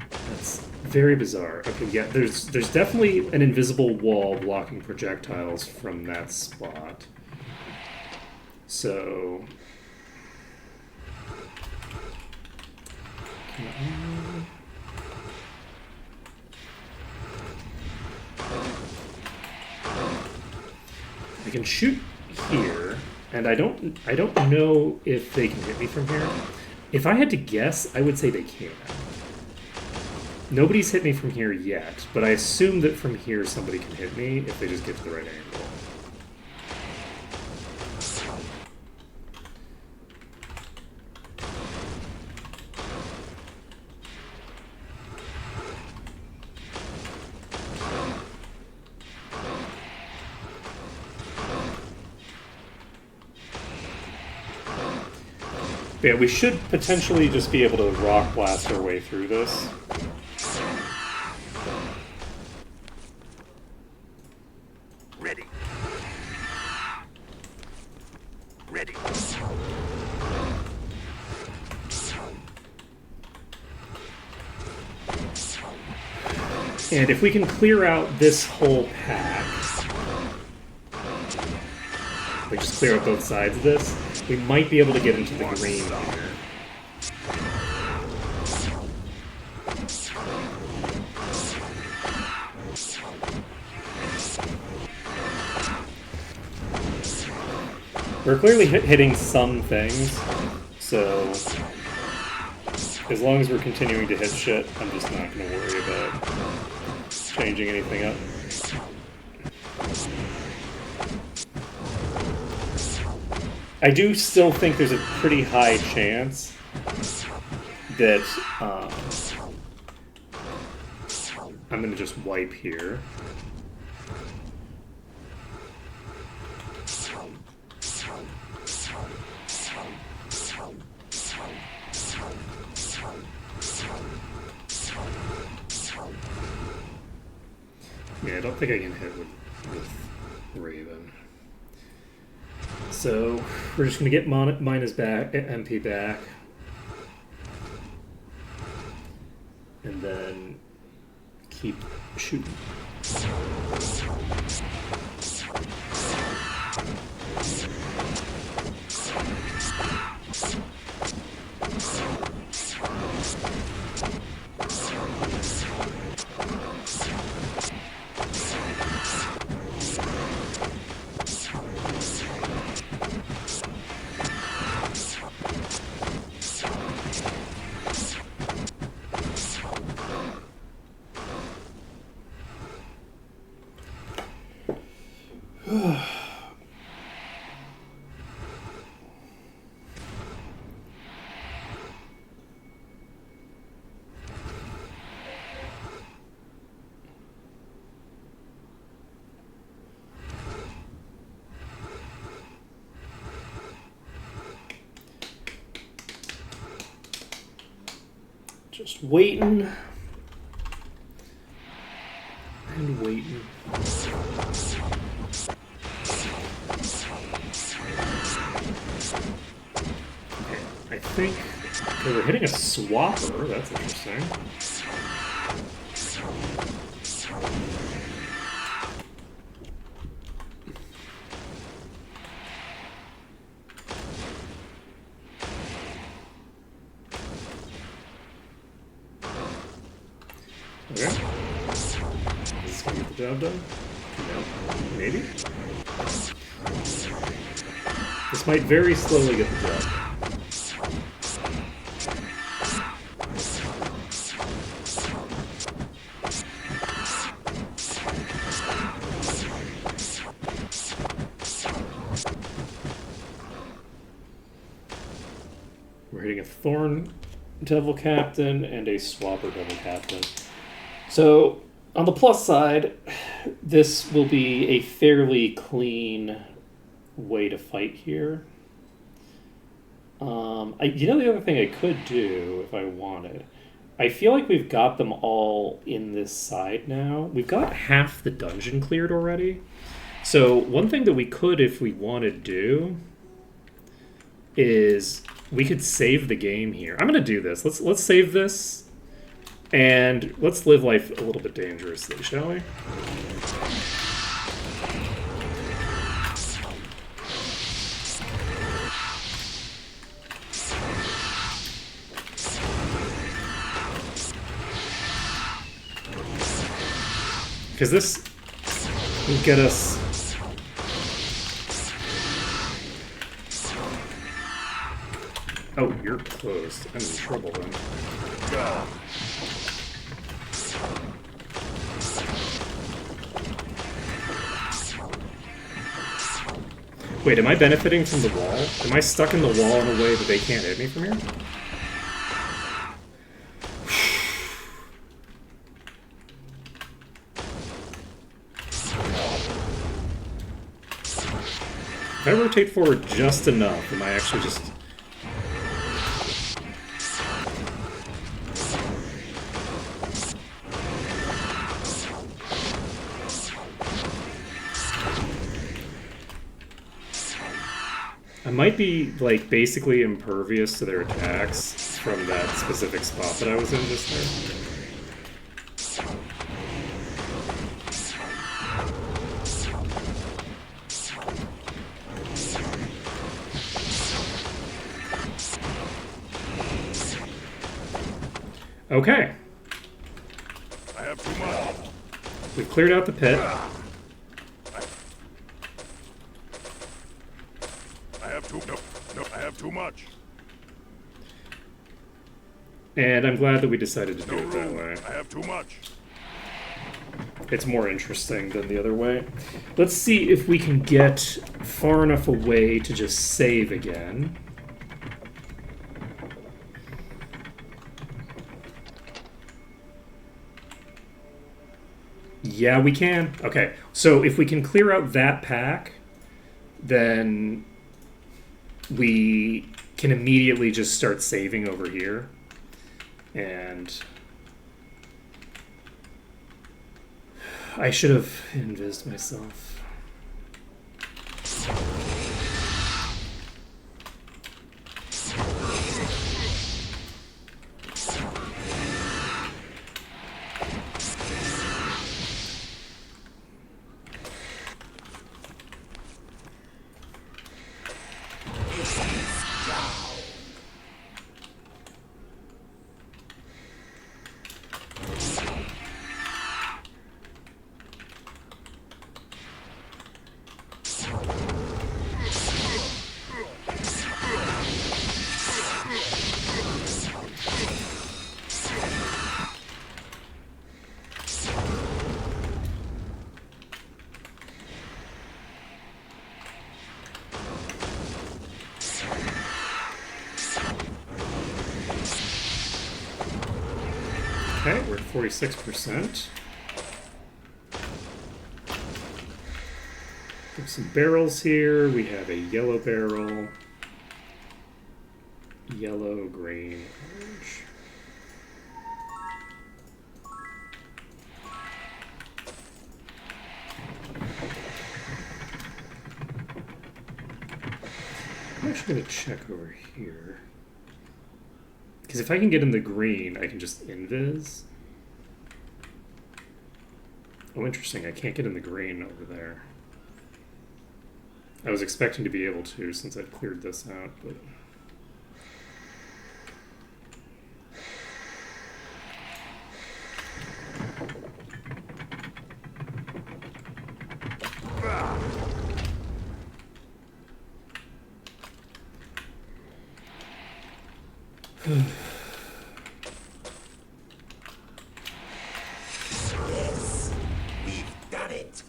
That's very bizarre. Okay, yeah, there's definitely an invisible wall blocking projectiles from that spot. So... I can shoot here, and I don't know if they can hit me from here. If I had to guess, I would say they can. Nobody's hit me from here yet, but I assume that from here somebody can hit me if they just get to the right angle. Yeah, we should potentially just be able to rock blast our way through this. Ready. Ready. And if we can clear out this whole pack, we just clear out both sides of this, we might be able to get into the green here. We're clearly hitting some things, so as long as we're continuing to hit shit, I'm just not going to worry about changing anything up. I do still think there's a pretty high chance that I'm going to just wipe here. Yeah, I don't think I can hit with Raven. So we're just gonna get Mina's back, MP back, and then keep shooting. Just waiting and waiting. Okay, I think we're hitting a swapper. That's interesting. Okay. Is this gonna get the job done? No. Maybe? This might very slowly get the job done. We're hitting a Thorn Devil Captain and a Swapper Devil Captain. So, on the plus side, this will be a fairly clean way to fight here. You know the other thing I could do if I wanted? I feel like we've got them all in this side now. We've got half the dungeon cleared already. So one thing that we could, if we wanted to do, is we could save the game here. I'm gonna do this. Let's save this, and let's live life a little bit dangerously, shall we? Because this will get us... Oh, you're closed. I'm in trouble then. Wait, am I benefiting from the wall? Am I stuck in the wall in a way that they can't hit me from here? If I rotate forward just enough, am I actually just... I might be, like, basically impervious to their attacks from that specific spot that I was in just there. Okay. I have too much. We've cleared out the pit. I have too much. And I'm glad that we decided to do No it that room. way. I have too much. It's more interesting than the other way. Let's see if we can get far enough away to just save again. Yeah, we can. Okay, so if we can clear out that pack, then we can immediately just start saving over here. And I should have invised myself. Okay, we're at 46%. There's some barrels here. We have a yellow barrel. Yellow, green, orange. I'm actually going to check over here. Because if I can get in the green, I can just invis. Oh, interesting. I can't get in the green over there. I was expecting to be able to since I've cleared this out, but... Yes, we've done it.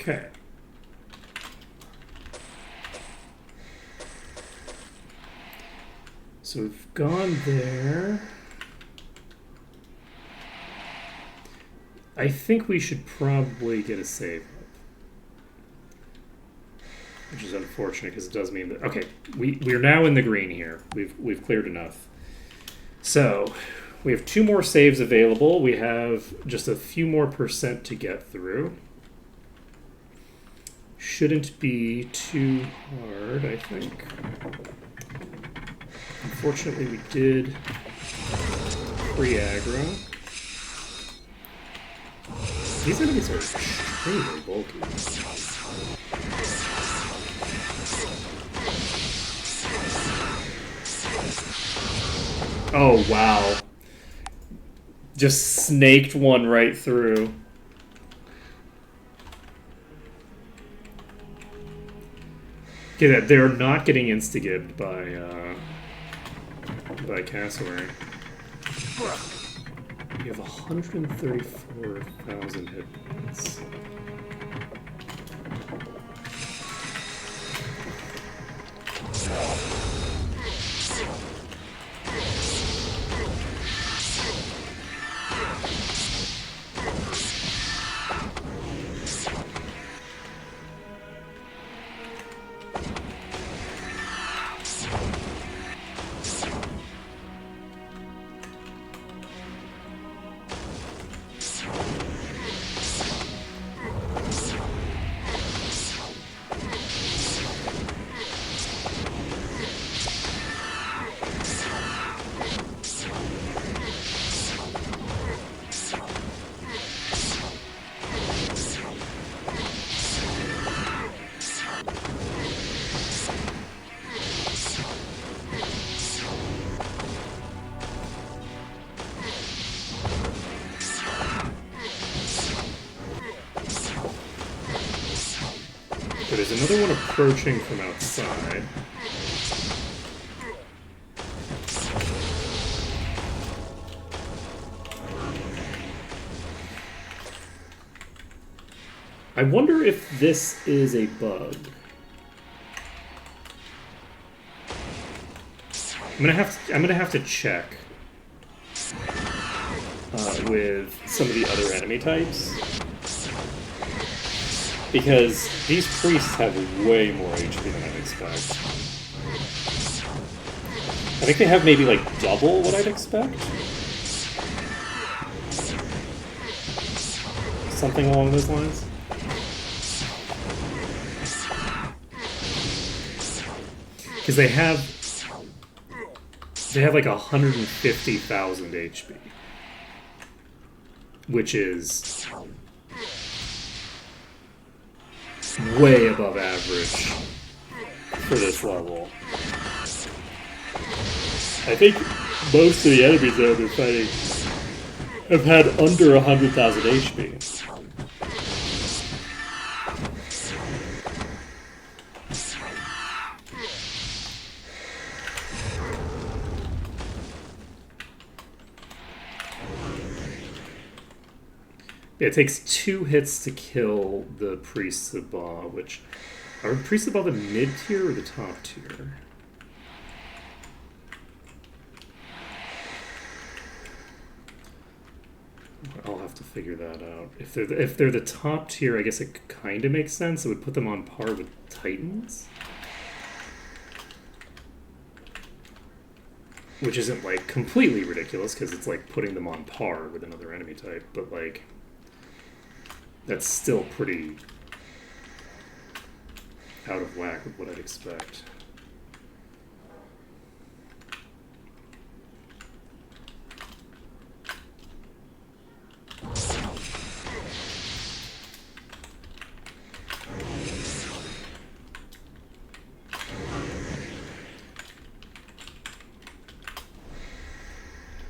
Okay. So we've gone there. I think we should probably get a save up. Which is unfortunate because it does mean that okay, we're now in the green here. We've cleared enough. So we have 2 more saves available. We have just a few more percent to get through. Shouldn't be too hard, I think. Unfortunately, we did pre-aggro. These enemies are extremely bulky. Oh, wow. Just snaked one right through. Okay, they're not getting insta-gibbed by Cassowary. You have 134,000 hit points. There's another one approaching from outside. I wonder if this is a bug. I'm gonna have to check with some of the other enemy types. Because these priests have way more HP than I'd expect. I think they have maybe like double what I'd expect. Something along those lines. Because they have like 150,000 HP. Which is way above average for this level. I think most of the enemies that I've been fighting have had under 100,000 HP. It takes 2 hits to kill the Priests of Ba, which... Are Priests of Ba the mid-tier or the top tier? I'll have to figure that out. If they're the top tier, I guess it kind of makes sense. It would put them on par with Titans. Which isn't, like, completely ridiculous, because it's, like, putting them on par with another enemy type, but, like... That's still pretty out of whack with what I'd expect.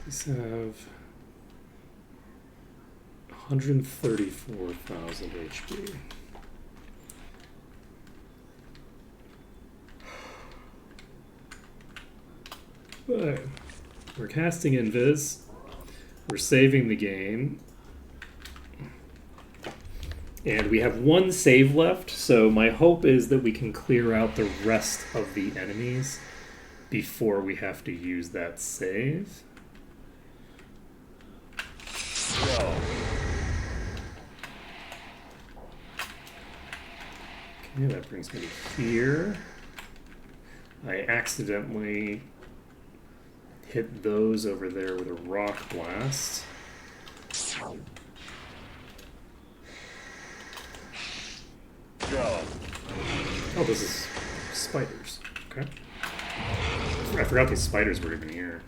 These have 134,000 HP. But we're casting Invis. We're saving the game. And we have one save left, so my hope is that we can clear out the rest of the enemies before we have to use that save. Okay, that brings me to here. I accidentally hit those over there with a rock blast. Oh, this is spiders. Okay. I forgot these spiders were even here.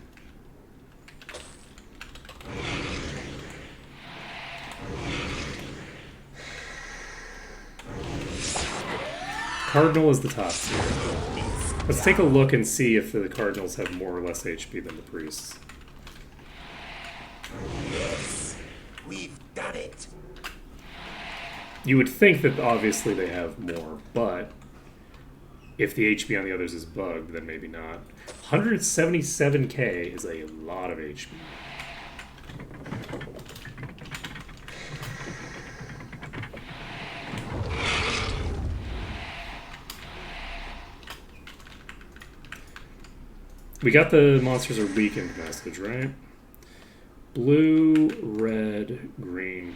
Cardinal is the top tier. Let's take a look and see if the Cardinals have more or less HP than the Priests. Yes, we've done it. You would think that obviously they have more, but if the HP on the others is bugged, then maybe not. 177k is a lot of HP. We got the monsters are weakened message, right? Blue, red, green, green.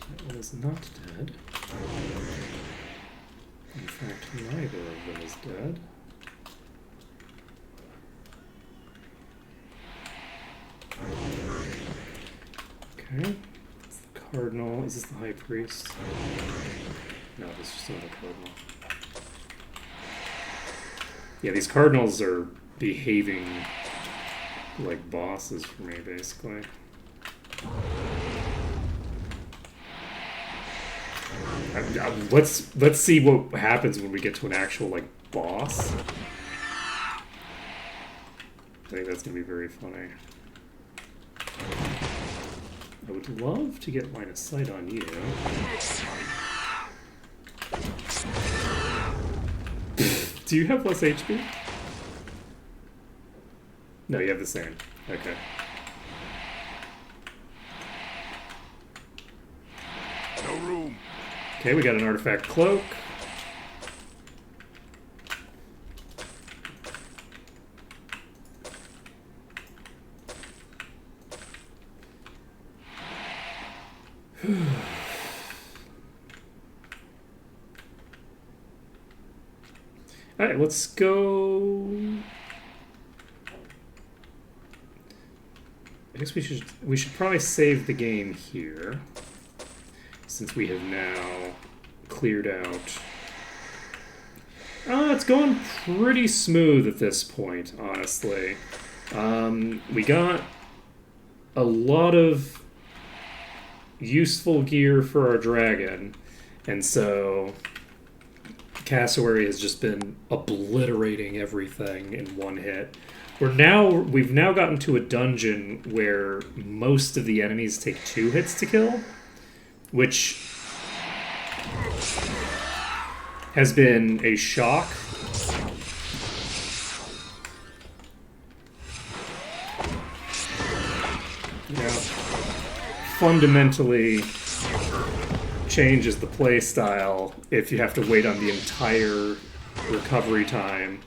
That one is not dead. In fact, neither of them is dead. Okay. That's the Cardinal. Is this the High Priest? No, this is just another Cardinal. Yeah, these Cardinals are behaving like bosses for me, basically. Let's see what happens when we get to an actual like boss. I think that's gonna be very funny. I would love to get line of sight on you. Do you have less HP? No, you have the same. Okay. No room. Okay, we got an artifact cloak. Alright, let's go. I guess we should probably save the game here, since we have now cleared out. It's going pretty smooth at this point, honestly. We got a lot of useful gear for our dragon, and so Cassowary has just been obliterating everything in one hit. We've now gotten to a dungeon where most of the enemies take 2 hits to kill, which has been a shock. Yeah. Fundamentally changes the play style if you have to wait on the entire recovery time.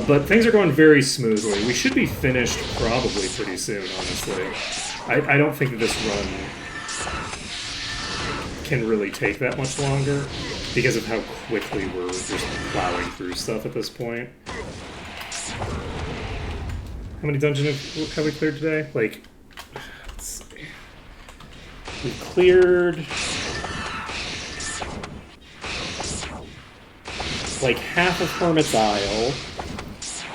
But things are going very smoothly. We should be finished probably pretty soon, honestly. I don't think that this run can really take that much longer because of how quickly we're just plowing through stuff at this point. How many dungeons have we cleared today? Like, let's see. We cleared like half of Hermit's Isle.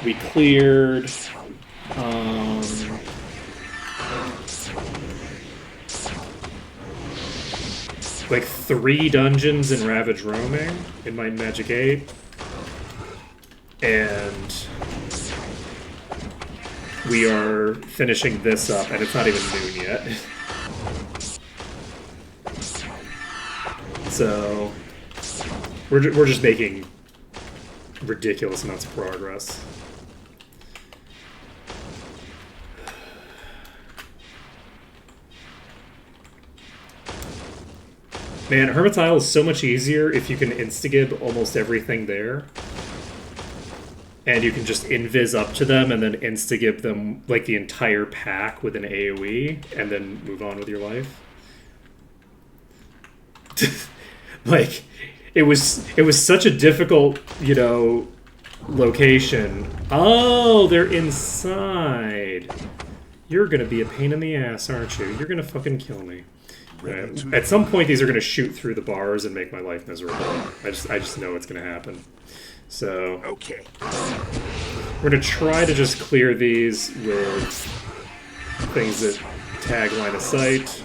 We cleared like 3 dungeons in Ravage Roaming in my Magic 8. And we are finishing this up, and it's not even noon yet. So we're just making ridiculous amounts of progress. Man, Hermit's Isle is so much easier if you can insta-gib almost everything there. And you can just invis up to them and then insta-gib them like the entire pack with an AoE and then move on with your life. Like, it was such a difficult, you know, location. Oh, they're inside. You're gonna be a pain in the ass, aren't you? You're gonna fucking kill me. Right. At some point, these are gonna shoot through the bars and make my life miserable. I just know it's gonna happen. So Okay. we're gonna try to just clear these with things that tag line of sight.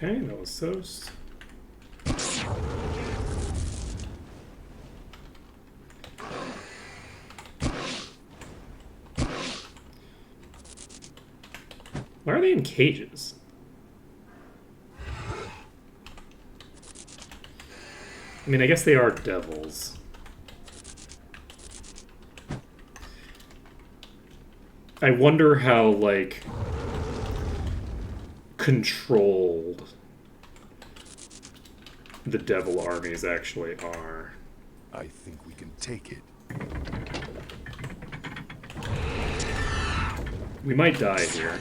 Okay, that was Soast. Why are they in cages? I mean, I guess they are devils. I wonder how, like, controlled the devil armies actually are. I think we can take it. We might die here.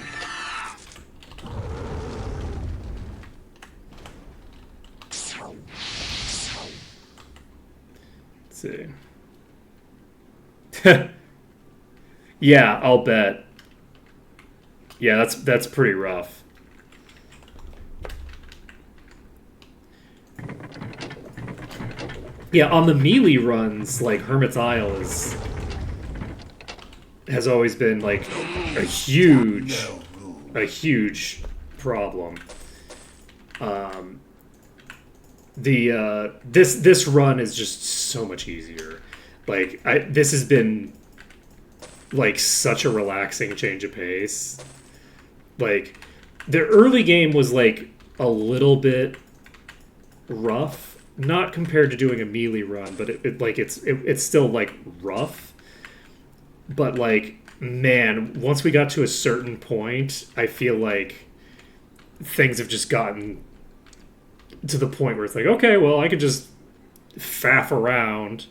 Let's see. Yeah, I'll bet. Yeah, that's pretty rough. Yeah, on the melee runs, like, Hermit's Isle has always been, like, a huge problem. This run is just so much easier. Like, this has been, like, such a relaxing change of pace. Like, the early game was, like, a little bit rough. Not compared to doing a melee run, but it's still, like, rough. But, like, man, once we got to a certain point, I feel like things have just gotten to the point where it's like, okay, well, I could just faff around.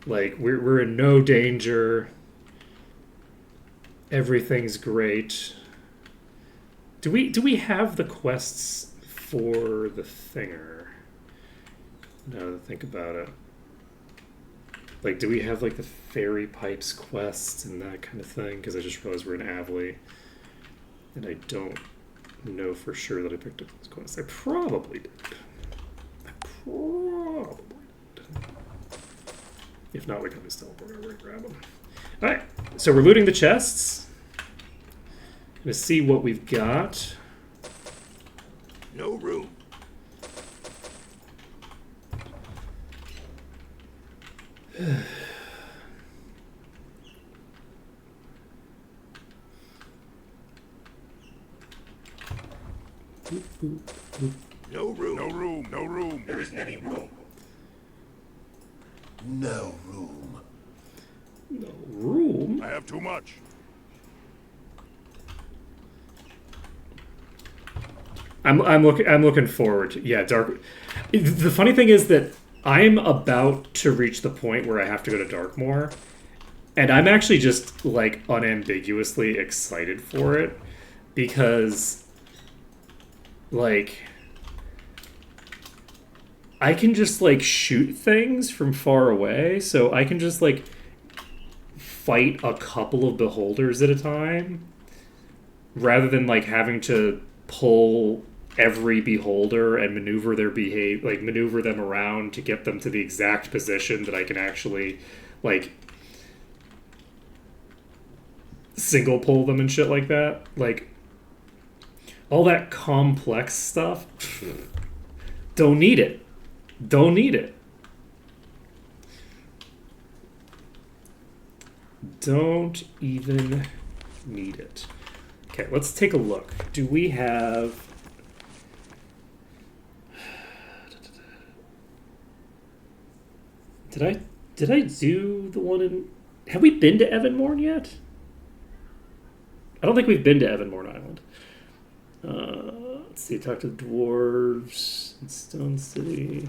Like, we're in no danger. Everything's great. Do we have the quests for the Thinger? Now to think about it. Like, do we have, like, the fairy pipes quests and that kind of thing? Because I just realized we're in Avlee. And I don't know for sure that I picked up those quests. I probably did. If not, we can just teleport over and grab them. Alright, so we're looting the chests. Gonna see what we've got. No room. No room. No room. No room. There isn't any room. No room. No room? I have too much. I'm looking forward to, yeah, Dark. The funny thing is that I'm about to reach the point where I have to go to Darkmoor, and I'm actually just, like, unambiguously excited for it, because, like, I can just, like, shoot things from far away, so I can just, like, fight a couple of beholders at a time, rather than, like, having to pull every beholder and maneuver their maneuver them around to get them to the exact position that I can actually like single pull them and shit like that. Like all that complex stuff. Don't need it. Don't need it. Don't even need it. Okay, let's take a look. Do we have... Did I do the one in... Have we been to Evanmorn yet? I don't think we've been to Evanmorn Island. Let's see, talk to the dwarves in Stone City.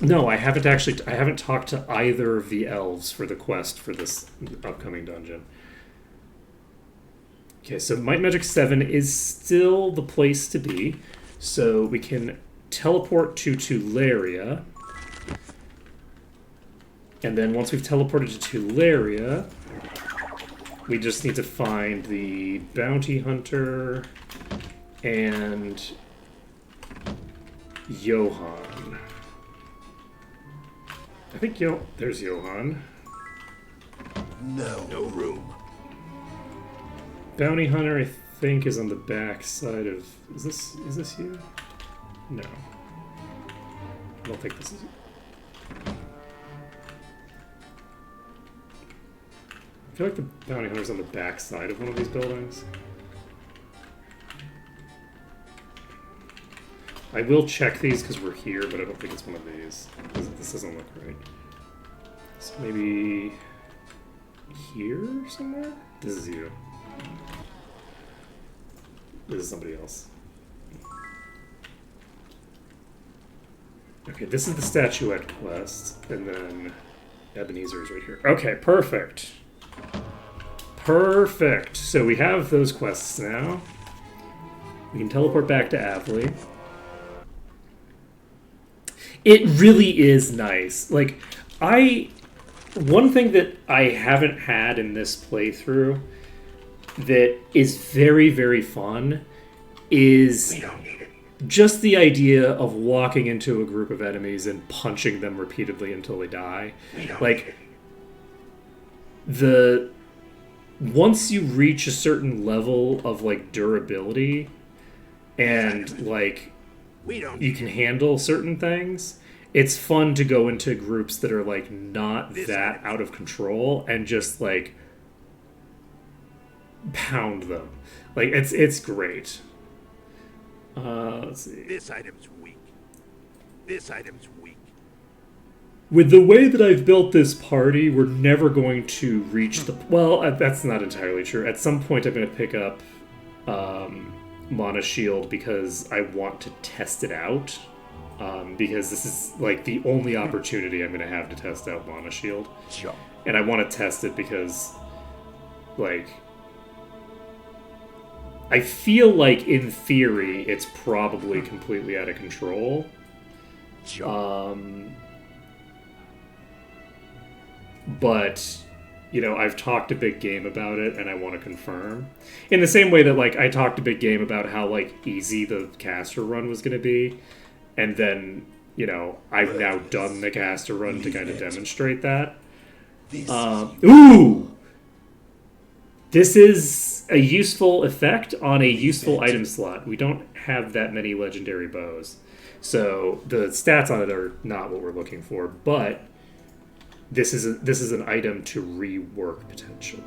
No, I haven't talked to either of the elves for the quest for this upcoming dungeon. Okay, so Might Magic 7 is still the place to be. So we can teleport to Tularia. And then once we've teleported to Tularia, we just need to find the bounty hunter and Johann. I think there's Johann. No room. Bounty hunter, I think, is on the back side of. Is this you? No. I don't think this is you. I feel like the bounty hunter's on the back side of one of these buildings. I will check these because we're here, but I don't think it's one of these. This doesn't look right. So maybe here somewhere? This is you. This is somebody else. Okay, this is the statuette quest, and then Ebenezer is right here. Okay, perfect. Perfect. So we have those quests now. We can teleport back to Avlee. It really is nice. Like, one thing that I haven't had in this playthrough that is very, very fun is just the idea of walking into a group of enemies and punching them repeatedly until they die. Like, once you reach a certain level of, like, durability and, like, you can handle certain things, it's fun to go into groups that are, like, not that out of control and just, like, pound them. Like, it's great. Let's see. This item's weak. This item's weak. With the way that I've built this party, we're never going to reach the... Well, that's not entirely true. At some point, I'm going to pick up Mana Shield because I want to test it out. Because this is, like, the only opportunity I'm going to have to test out Mana Shield. And I want to test it because, like... I feel like, in theory, it's probably completely out of control. But, you know, I've talked a big game about it, and I want to confirm. In the same way that, like, I talked a big game about how, like, easy the caster run was going to be. And then, you know, I've now done the caster run to kind of demonstrate that. Ooh! This is a useful effect on a useful item slot. We don't have that many legendary bows. So the stats on it are not what we're looking for, but this is an item to rework potential.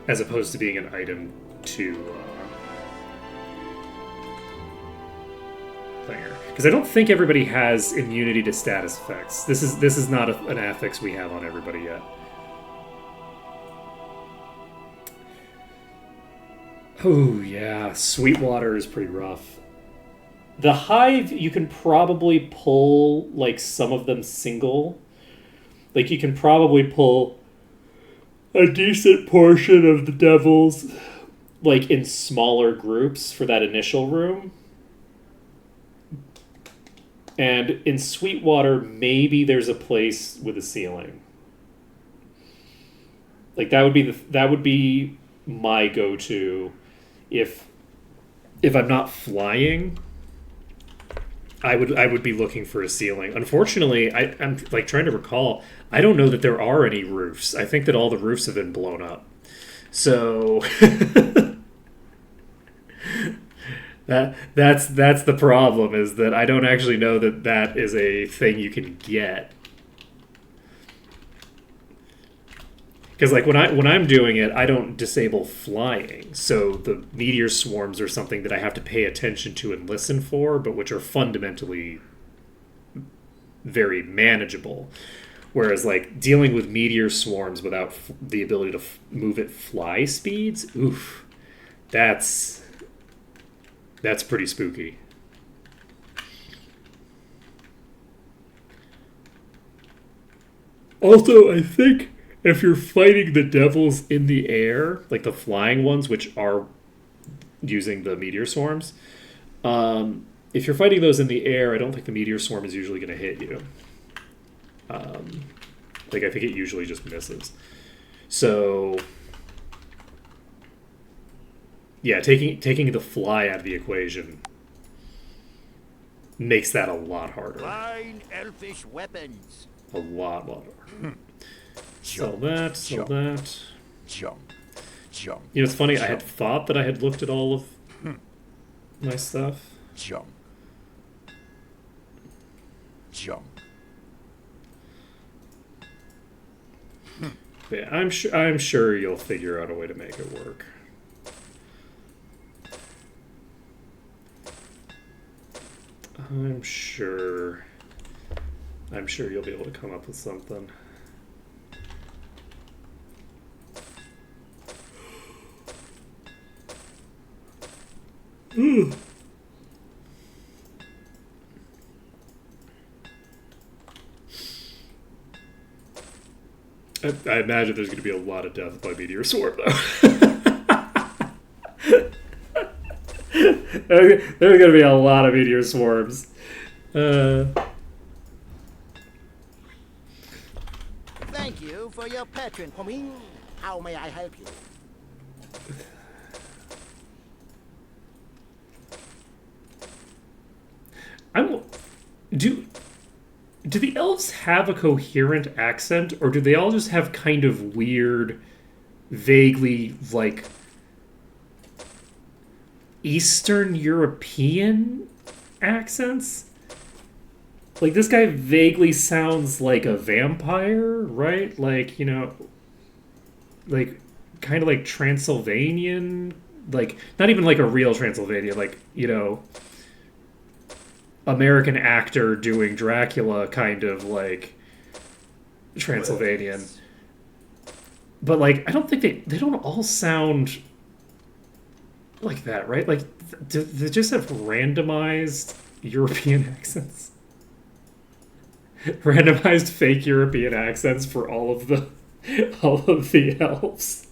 As opposed to being an item to player. Because I don't think everybody has immunity to status effects. This is not an affix we have on everybody yet. Oh yeah, Sweetwater is pretty rough. The Hive, you can probably pull, like, some of them single. Like, you can probably pull a decent portion of the devils, like, in smaller groups for that initial room. And in Sweetwater, maybe there's a place with a ceiling. Like that would be my go-to if I'm not flying. I would be looking for a ceiling. Unfortunately, I'm like trying to recall. I don't know that there are any roofs. I think that all the roofs have been blown up. So that's the problem, is that I don't actually know that that is a thing you can get. Because like when I'm doing it, I don't disable flying, so the meteor swarms are something that I have to pay attention to and listen for, but which are fundamentally very manageable. Whereas like dealing with meteor swarms without the ability to move at fly speeds, oof, that's pretty spooky. Also, I think if you're fighting the devils in the air, like the flying ones, which are using the meteor swarms, if you're fighting those in the air, I don't think the meteor swarm is usually going to hit you. Like, I think it usually just misses. So, yeah, taking the fly out of the equation makes that a lot harder. Fine elfish weapons. A lot harder. Sell Jump, that, sell jump, that. jump, jump. You know, it's funny, I jump, had thought that I had looked at all of my stuff. jump, jump. But yeah, I'm sure you'll figure out a way to make it work. I'm sure you'll be able to come up with something. I imagine there's going to be a lot of death by meteor swarm, though. There's going to be a lot of meteor swarms. Thank you for your patron. How may I help you? Do the elves have a coherent accent, or do they all just have kind of weird, vaguely like Eastern European accents? Like, this guy vaguely sounds like a vampire, right? Like, you know, like kind of like Transylvanian, like not even like a real Transylvania, like, you know, American actor doing Dracula kind of like Transylvanian. But like, I don't think they don't all sound like that, right? Like, they just have randomized European accents. Randomized fake European accents for all of the elves.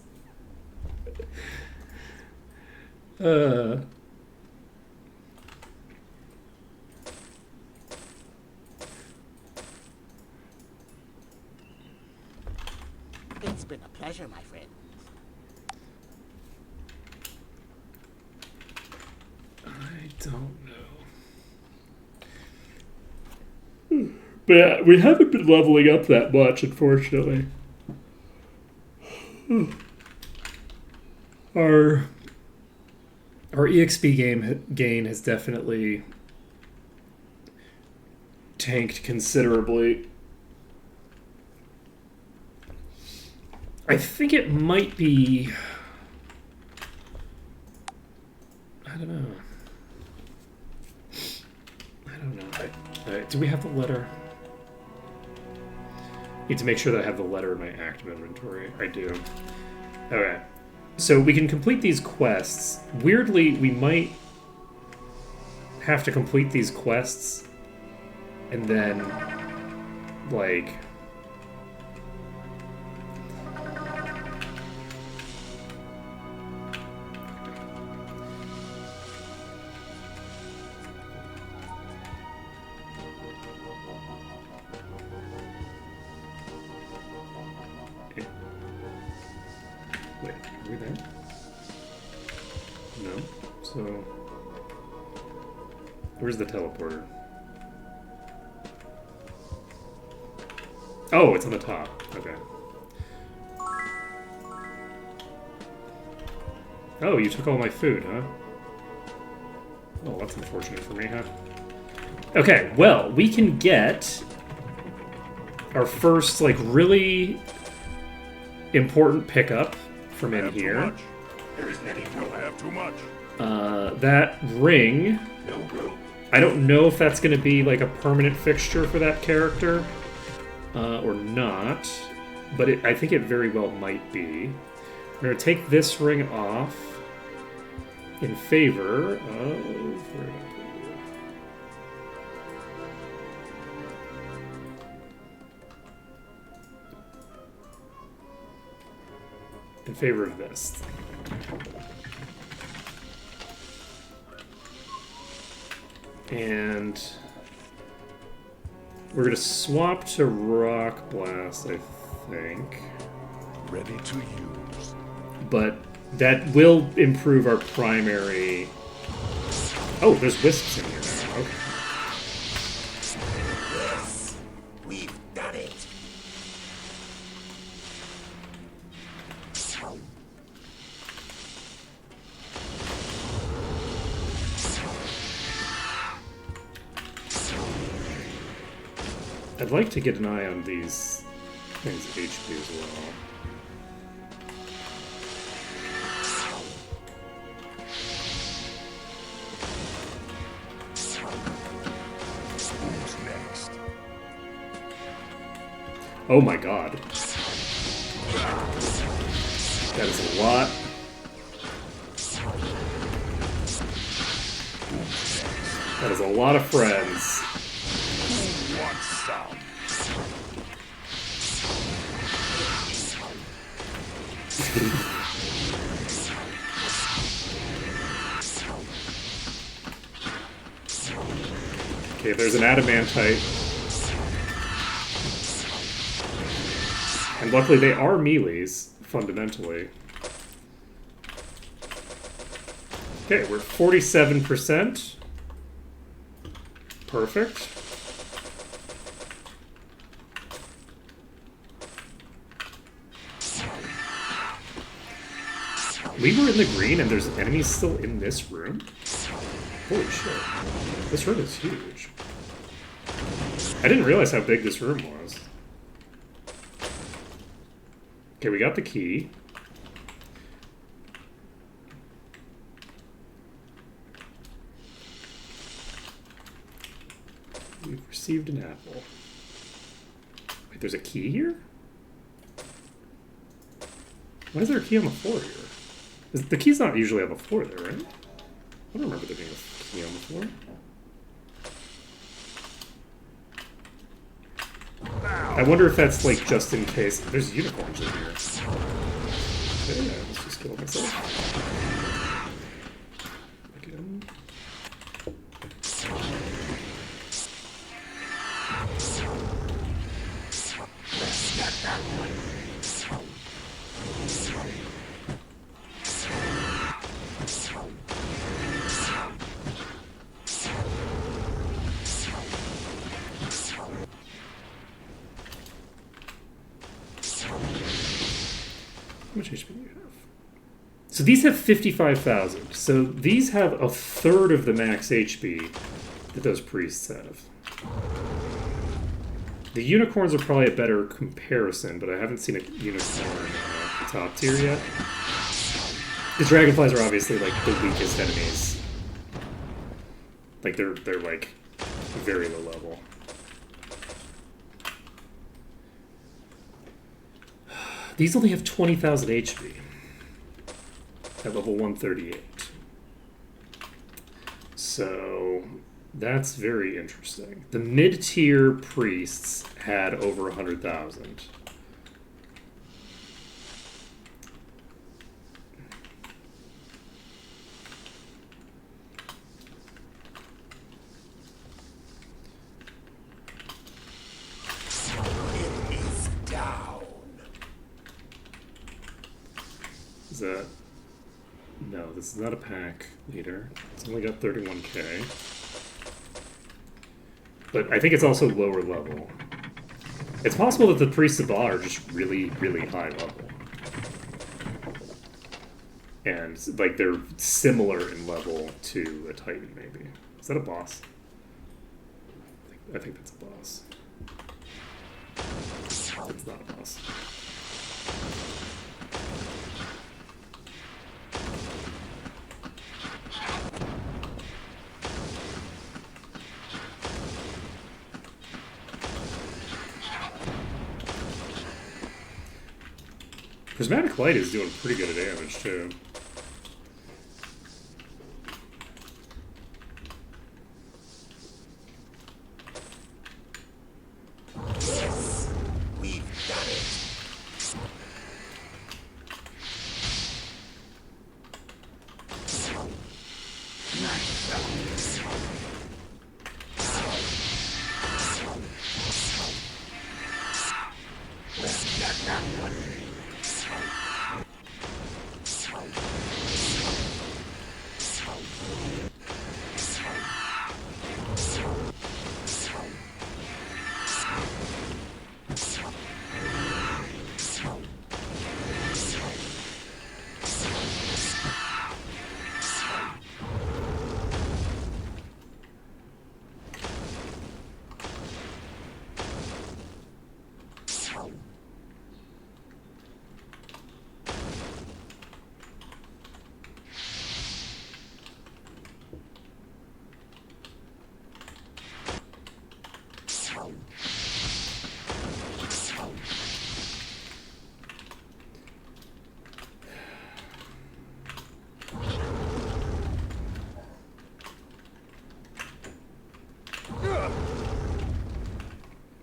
It's been a pleasure, my friend. I don't know. But yeah, we haven't been leveling up that much, unfortunately. Our EXP gain has definitely tanked considerably. I think it might be... I don't know. Do we have the letter? Need to make sure that I have the letter in my active inventory. I do. Okay. So we can complete these quests. Weirdly, we might have to complete these quests and then, like... No. So, where's the teleporter? Oh, it's on the top. Okay. Oh, you took all my food, huh? Oh, that's unfortunate for me, huh? Okay, well, we can get our first, like, really important pickup from in here. There isn't any You'll have too much. That ring, no room. I don't know if that's going to be, like, a permanent fixture for that character or not, but I think it very well might be. We're going to take this ring off in favor of... Where did I put it? In favor of this. And we're going to swap to Rock Blast, I think. Ready to use. But that will improve our primary... Oh, there's wisps in here now. Okay. Yes, we've done it. I'd like to get an eye on these things' HP as well. Who's next? Oh my god. That is a lot. That is a lot of friends. Who wants some? Okay, there's an adamantite. And luckily they are melees, fundamentally. Okay, we're 47%. Perfect. We were in the green and there's enemies still in this room? Holy shit. This room is huge. I didn't realize how big this room was. Okay, we got the key. We've received an apple. Wait, there's a key here? Why is there a key on the floor here? The key's not usually on the floor there, right? I don't remember there being a key on the floor. I wonder if that's like just in case. There's unicorns in here. Okay, I almost just killed myself. Again. How much HP do you have? So these have 55,000. So these have a third of the max HP that those priests have. The unicorns are probably a better comparison, but I haven't seen a unicorn top tier yet. Because dragonflies are obviously like the weakest enemies. Like they're like very low level. These only have 20,000 HP at level 138. So that's very interesting. The mid-tier priests had over 100,000. It is down. Is that No, this is not a pack leader. It's only got 31k. But I think it's also lower level. It's possible that the Priests of Ba are just really, really high level. And, like, they're similar in level to a Titan, maybe. Is that a boss? I think that's a boss. It's not a boss. Prismatic Light is doing pretty good damage, too. We've done it.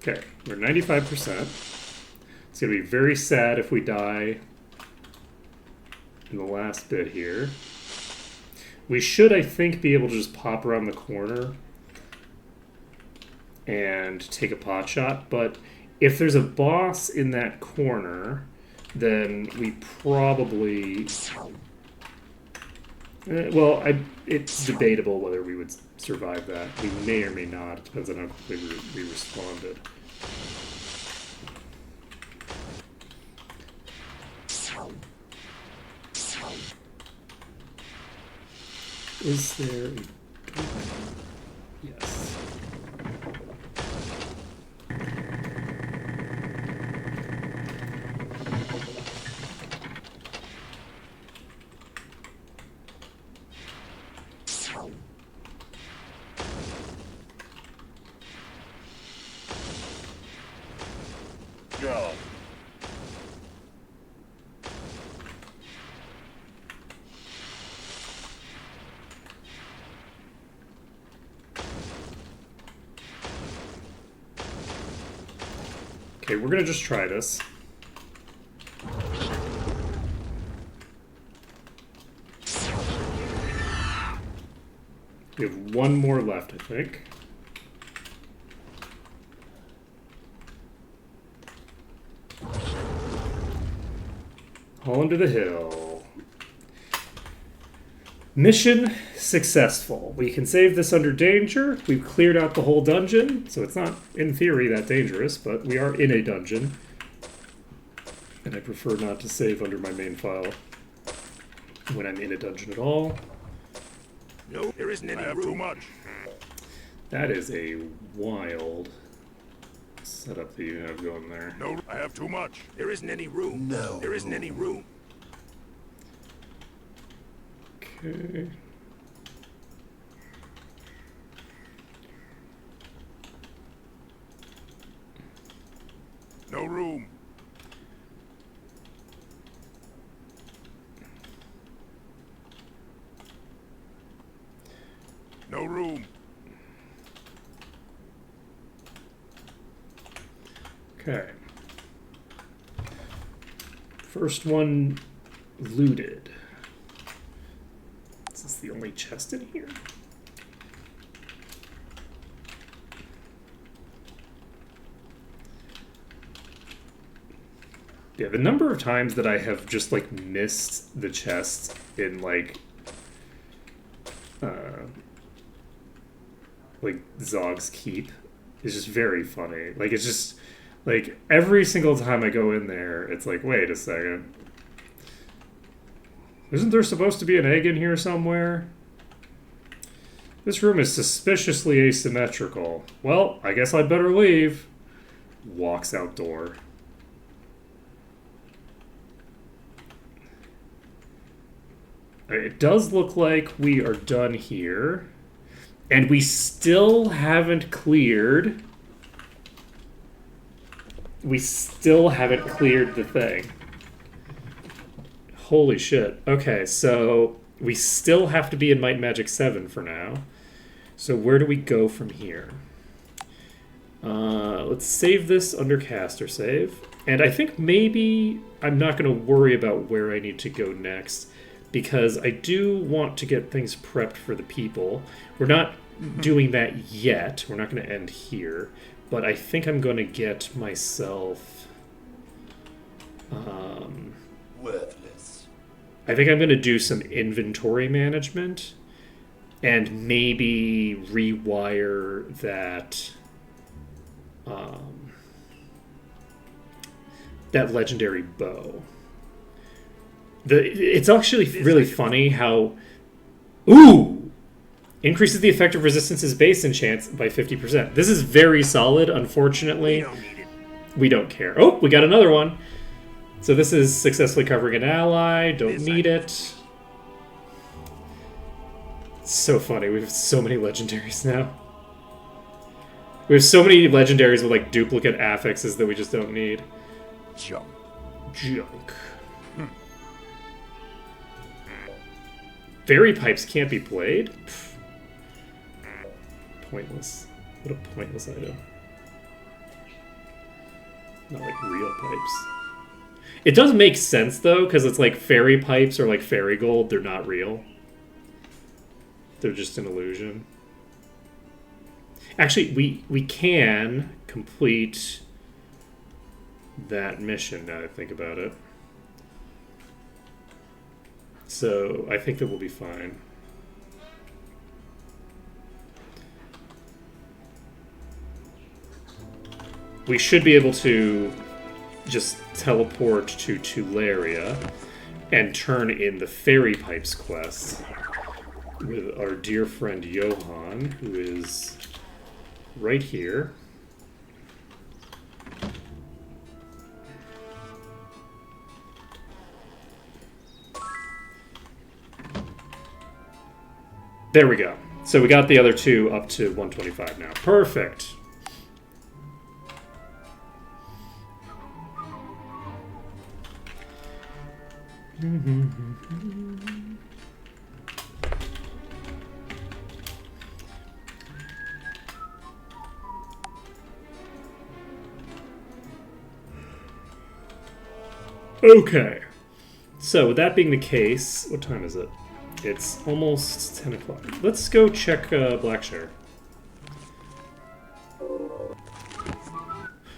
Okay, we're 95%. It's going to be very sad if we die in the last bit here. We should, I think, be able to just pop around the corner and take a pot shot, but if there's a boss in that corner, then we probably... well, it's debatable whether we would survive that. We may or may not. It depends on how quickly we responded. Is there a door? Yes. Go. Okay, we're gonna just try this. We have one more left, I think. All under the hill. Mission successful. We can save this under danger. We've cleared out the whole dungeon, so it's not, in theory, that dangerous, but we are in a dungeon. And I prefer not to save under my main file when I'm in a dungeon at all. No, there isn't any I have room. too much. That is a wild setup that you have going there. No, I have too much. There isn't any room. No. There isn't any room. Okay. No room. No room. Okay. First one looted. Is this the only chest in here? Yeah, the number of times that I have just like missed the chest in like Zog's Keep is just very funny. Like it's just like every single time I go in there, it's like, wait a second. Isn't there supposed to be an egg in here somewhere? This room is suspiciously asymmetrical. Well, I guess I'd better leave. Walks out door. It does look like we are done here. And we still haven't cleared... We still haven't cleared the thing. Holy shit. Okay, so we still have to be in Might and Magic 7 for now. So where do we go from here? Let's save this under caster save. And I think maybe I'm not going to worry about where I need to go next, because I do want to get things prepped for the people. We're not doing that yet. We're not going to end here. But I think I'm going to get myself... Worthless. I think I'm going to do some inventory management and maybe rewire that that legendary bow. It's actually really funny how... Ooh! Increases the effective resistance's base enchants by 50%. This is very solid, unfortunately. We don't need it. We don't care. Oh, we got another one. So this is successfully covering an ally. Don't This need it. It's so funny. We have so many legendaries now. We have so many legendaries with like duplicate affixes that we just don't need. Jump. Junk. Fairy pipes can't be played? Pfft. Pointless. What a pointless item. Not like real pipes. It does make sense though, because it's like fairy pipes or like fairy gold. They're not real. They're just an illusion. Actually, we can complete that mission now that I think about it. So I think that we'll be fine. We should be able to just teleport to Tuleria and turn in the Fairy Pipes quest with our dear friend Johan, who is right here. There we go. So we got the other two up to 125 now. Perfect. Okay. So with that being the case, what time is it? It's almost 10 o'clock. Let's go check Blackshire.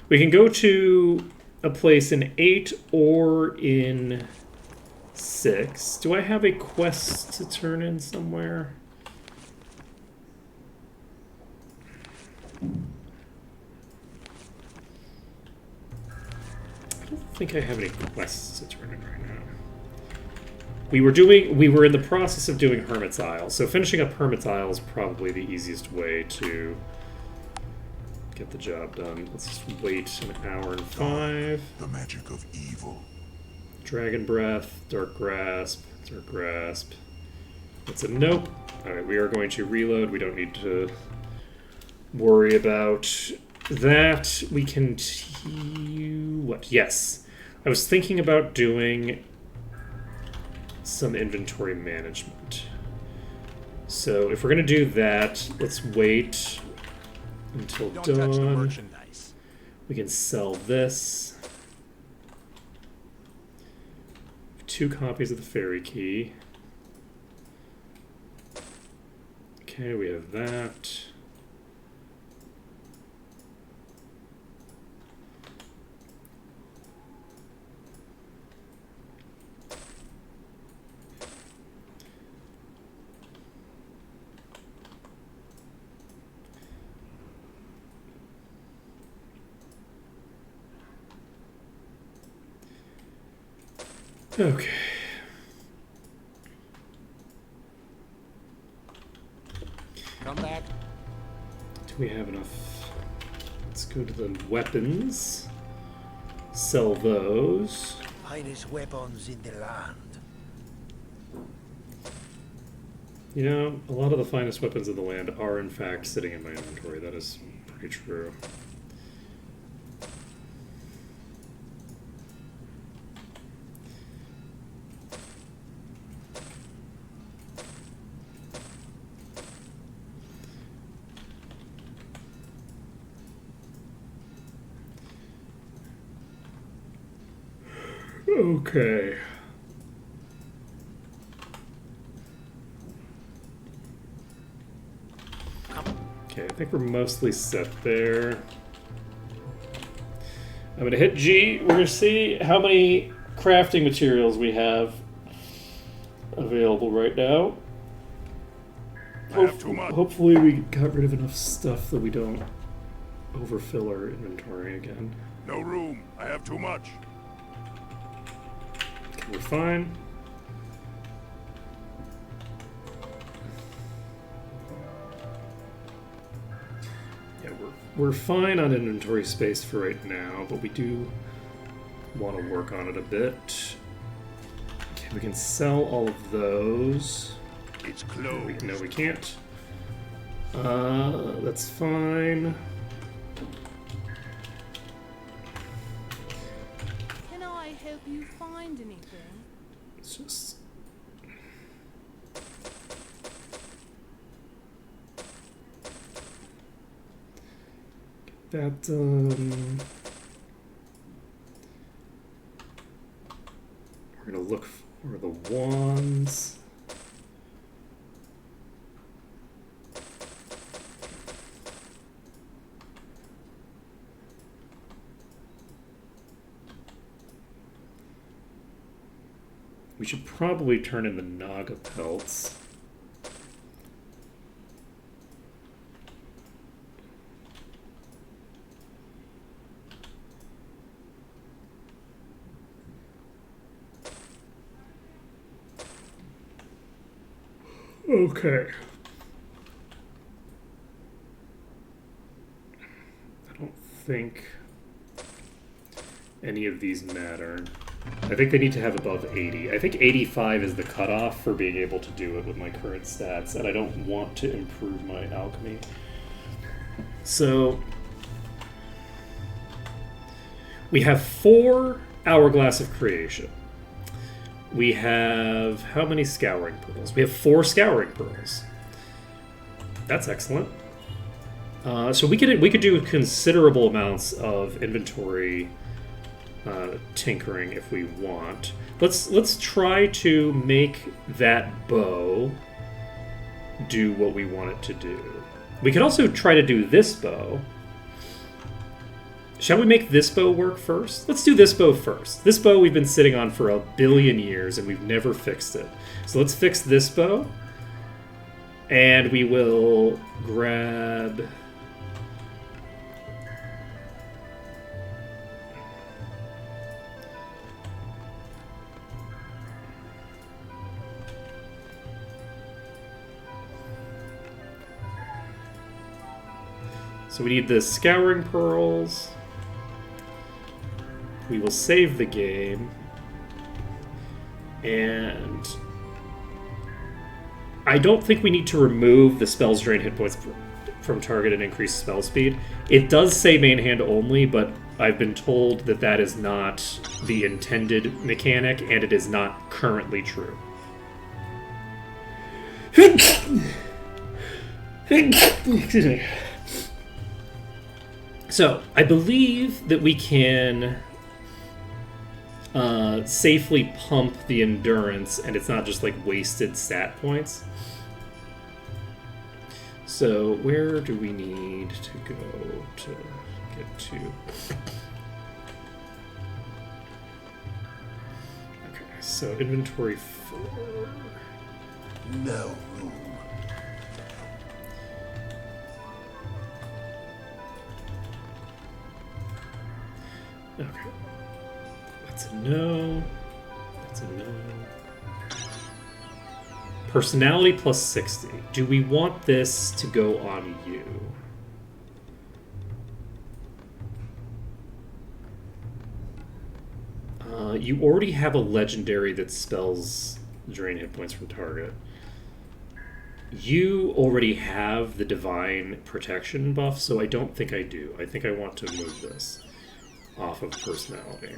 We can go to a place in 8 or in 6. Do I have a quest to turn in somewhere? I don't think I have any quests to turn in right now. We were in the process of doing Hermit's Isle, so finishing up Hermit's Isle is probably the easiest way to get the job done. Let's just wait an hour and 5. The magic of evil. Dragon Breath, Dark Grasp, Dark Grasp. That's a nope. Alright, we are going to reload. We don't need to worry about that. We can what? Yes. I was thinking about doing some inventory management. So if we're going to do that, let's wait until Don't touch the dawn. merchandise. We can sell this. 2 copies of the fairy key. Okay, we have that. Okay. Come back. Do we have enough? Let's go to the weapons. Sell those. Finest weapons in the land. You know, a lot of the finest weapons in the land are in fact sitting in my inventory. That is pretty true. Okay. Okay, I think we're mostly set there. I'm gonna hit G. We're gonna see how many crafting materials we have available right now. I have too much. Hopefully we got rid of enough stuff that we don't overfill our inventory again. No room. I have too much. Okay, we're fine. Yeah, we're fine on inventory space for right now, but we do want to work on it a bit. Okay, we can sell all of those. It's closed. No, we can't. That's fine. Can I help you find anything? It's just... Get that done. We're gonna look for the wands. We should probably turn in the Naga pelts. Okay. I don't think any of these matter. I think they need to have above 80. I think 85 is the cutoff for being able to do it with my current stats, and I don't want to improve my alchemy. So, we have 4 Hourglass of Creation. We have how many Scouring Pearls? We have 4 Scouring Pearls. That's excellent. So we could do considerable amounts of inventory tinkering if we want. Let's try to make that bow do what we want it to do. We could also try to do this bow. Shall we make this bow work first? Let's do this bow first. This bow we've been sitting on for 1 billion years and we've never fixed it. So let's fix this bow. And we will grab... So we need the Scouring Pearls. We will save the game. And I don't think we need to remove the spells drain hit points from target and increase spell speed. It does say main hand only, but I've been told that that is not the intended mechanic, and it is not currently true. Excuse me. So, I believe that we can safely pump the endurance, and it's not just like wasted stat points. So, where do we need to go to get to? Okay, so inventory 4. No room. Okay. That's a no. That's a no. Personality plus 60. Do we want this to go on you? You already have a legendary that spells drain hit points from target. You already have the divine protection buff, so I don't think I do. I think I want to move this off of personality.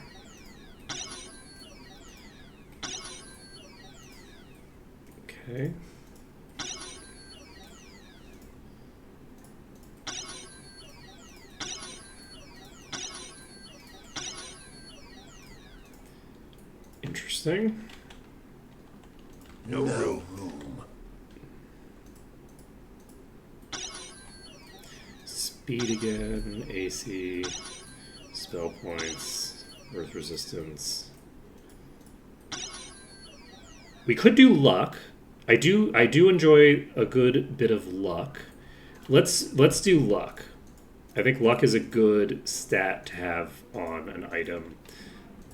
Okay. Interesting. No room. Speed again, AC, spell points, earth resistance. We could do luck. I do enjoy a good bit of luck. Let's do luck. I think luck is a good stat to have on an item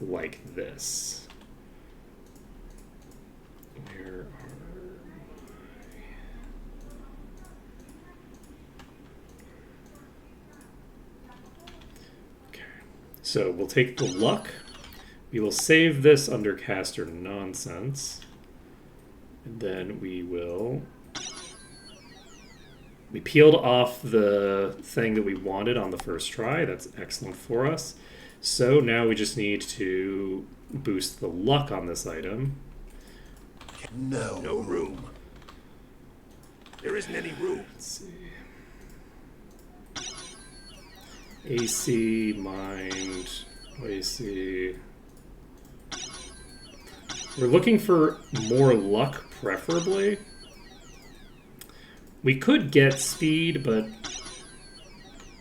like this. Where are Okay. So we'll take the luck. We will save this under caster nonsense. And then we peeled off the thing that we wanted on the first try. That's excellent for us. So now we just need to boost the luck on this item. No room. There isn't any room. Let's see. AC, mind, AC. We're looking for more luck, preferably. We could get speed, but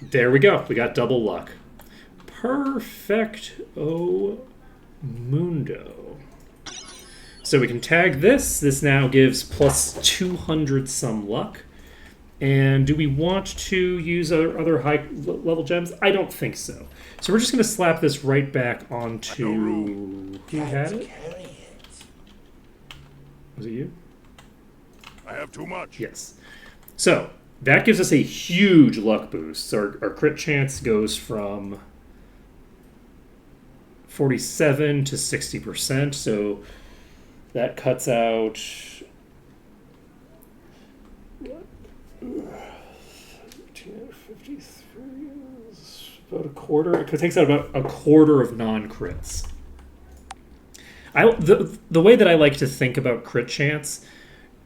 there we go. We got double luck. Perfecto mundo. So we can tag this. This now gives plus 200 some luck. And do we want to use other high level gems? I don't think so. So we're just going to slap this right back onto... Who had it? Was it you? I have too much. Yes. So that gives us a huge luck boost. So our crit chance goes from 47 to 60%. So that cuts out 53, about a quarter. It takes out about a quarter of non-crits. The way that I like to think about crit chance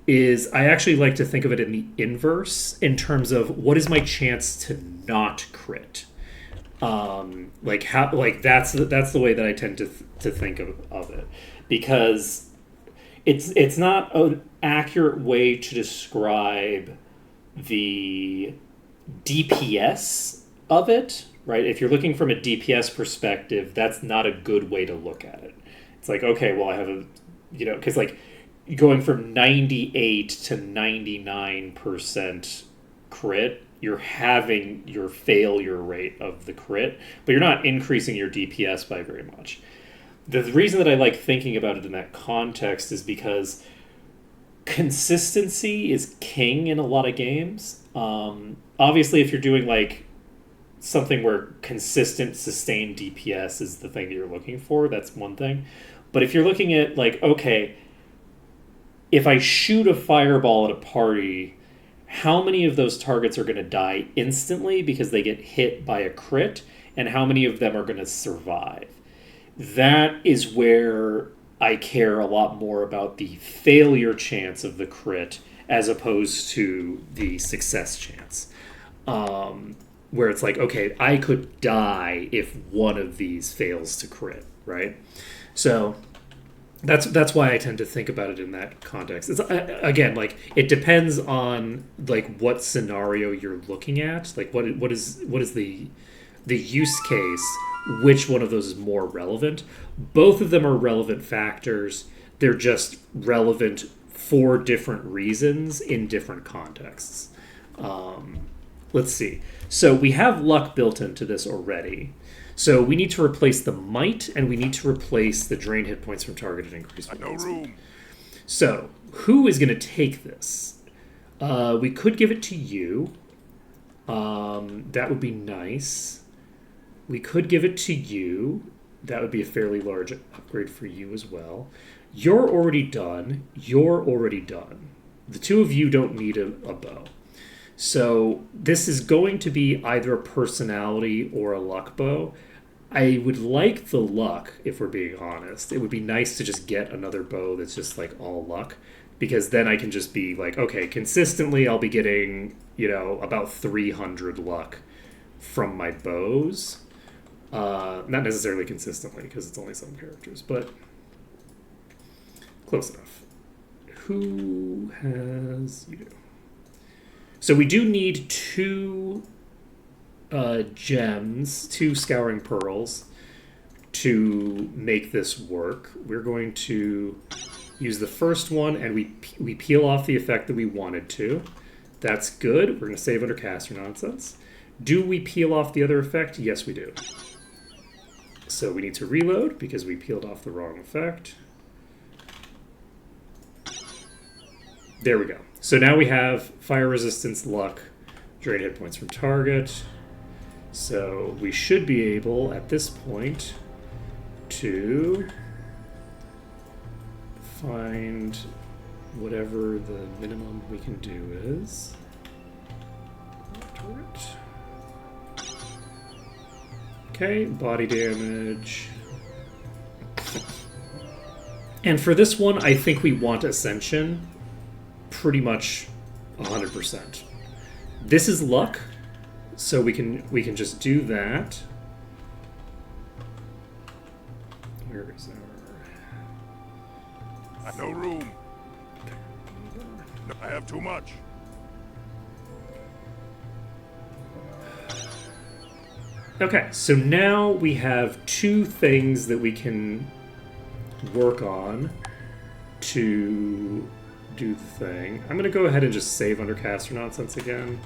is I actually like to think of it in the inverse in terms of what is my chance to not crit. That's the way that I tend to think of it, because it's not an accurate way to describe the DPS of it, right? If you're looking from a DPS perspective, that's not a good way to look at it. It's like, okay, well, I have a, because like going from 98 to 99% crit, you're having your failure rate of the crit, but you're not increasing your DPS by very much. The reason that I like thinking about it in that context is because consistency is king in a lot of games. Obviously, if you're doing like something where consistent, sustained DPS is the thing that you're looking for, that's one thing. But if you're looking at like, okay, if I shoot a fireball at a party, how many of those targets are going to die instantly because they get hit by a crit, and how many of them are going to survive? That is where I care a lot more about the failure chance of the crit as opposed to the success chance. Where it's like, okay, I could die if one of these fails to crit, right? So that's why I tend to think about it in that context. It's again, like, it depends on like what scenario you're looking at, like what is the use case, which one of those is more relevant. Both of them are relevant factors. They're just relevant for different reasons in different contexts. Let's see. So we have luck built into this already. So we need to replace the might, and we need to replace the drain hit points from targeted increased No weapon speed. room. So, who is going to take this? We could give it to you. That would be nice. We could give it to you. That would be a fairly large upgrade for you as well. You're already done. You're already done. The two of you don't need a bow. So this is going to be either a personality or a luck bow. I would like the luck, if we're being honest. It would be nice to just get another bow that's just like all luck, because then I can just be like, okay, consistently I'll be getting, about 300 luck from my bows. Not necessarily consistently, because it's only some characters, but close enough. Who has... you do. So we do need 2 gems, 2 scouring pearls to make this work. We're going to use the first one, and we peel off the effect that we wanted to. That's good. We're going to save under caster nonsense. Do we peel off the other effect? Yes, we do. So we need to reload because we peeled off the wrong effect. There we go. So now we have fire resistance, luck, drain hit points from target. So we should be able, at this point, to find whatever the minimum we can do is. Target. Okay, body damage. And for this one, I think we want Ascension pretty much 100%. This is luck, so we can just do that. Where is our... No room. I have too much. Okay, so now we have 2 things that we can work on to do the thing. I'm going to go ahead and just save under caster nonsense again.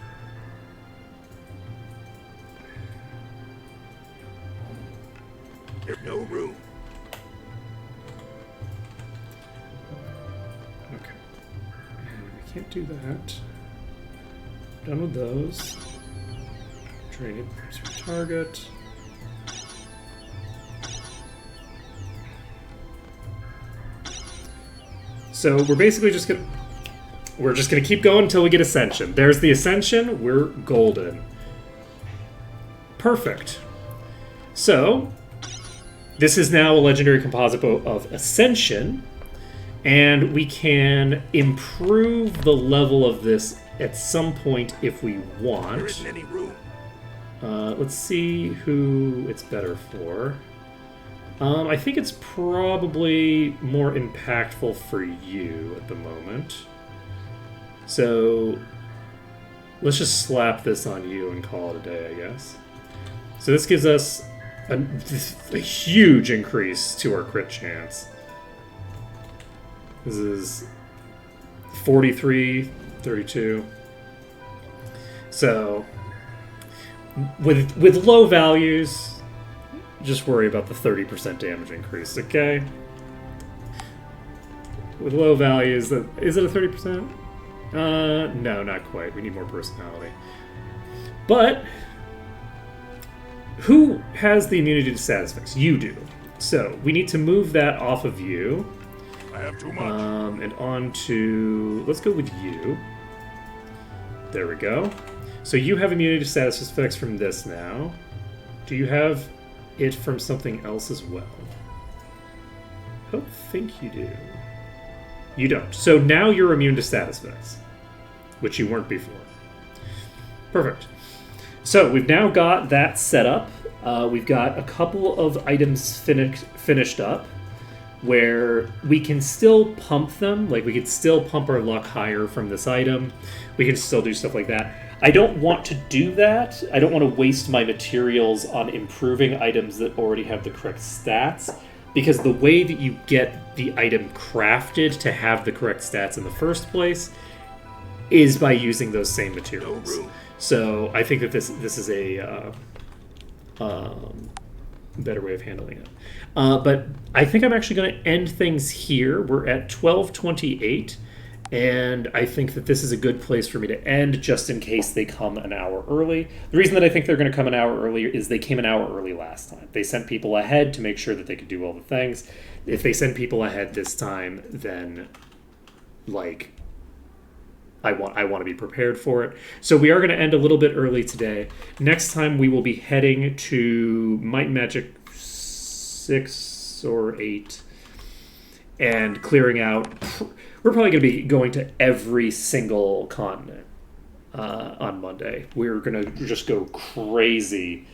There's no room. Okay. And I can't do that. Done with those. Drain it from target. So we're basically just gonna keep going until we get Ascension. There's the Ascension. We're golden. Perfect. So this is now a legendary composite bow of Ascension, and we can improve the level of this at some point if we want. There isn't any room. Let's see who it's better for. I think it's probably more impactful for you at the moment. So let's just slap this on you and call it a day, I guess. So this gives us a huge increase to our crit chance. This is 43, 32. So with low values, just worry about the 30% damage increase, okay? With low values, is it a 30%? No, not quite. We need more personality. But who has the immunity to status effects? You do. So we need to move that off of you. I have too much. And on to... let's go with you. There we go. So you have immunity to status effects from this now. Do you have it from something else as well? I don't think you do. You don't. So now you're immune to status effects, which you weren't before. Perfect. So we've now got that set up. We've got a couple of items finished up where we can still pump them. Like, we could still pump our luck higher from this item. We can still do stuff like that. I don't want to do that. I don't want to waste my materials on improving items that already have the correct stats, because the way that you get the item crafted to have the correct stats in the first place is by using those same materials. So I think that this is a better way of handling it. But I think I'm actually going to end things here. We're at 12:28, and I think that this is a good place for me to end, just in case they come an hour early. The reason that I think they're going to come an hour earlier is they came an hour early last time. They sent people ahead to make sure that they could do all the things. If they send people ahead this time, then like I want to be prepared for it. So we are going to end a little bit early today. Next time we will be heading to Might and Magic 6 or 8 and clearing out. We're probably going to be going to every single continent on Monday. We're going to just go crazy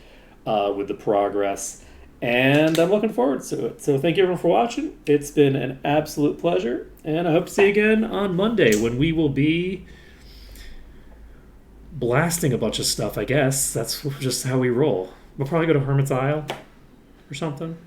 with the progress, and I'm looking forward to it. So thank you everyone for watching. It's been an absolute pleasure, and I hope to see you again on Monday when we will be blasting a bunch of stuff, I guess. That's just how we roll. We'll probably go to Hermit's Isle or something.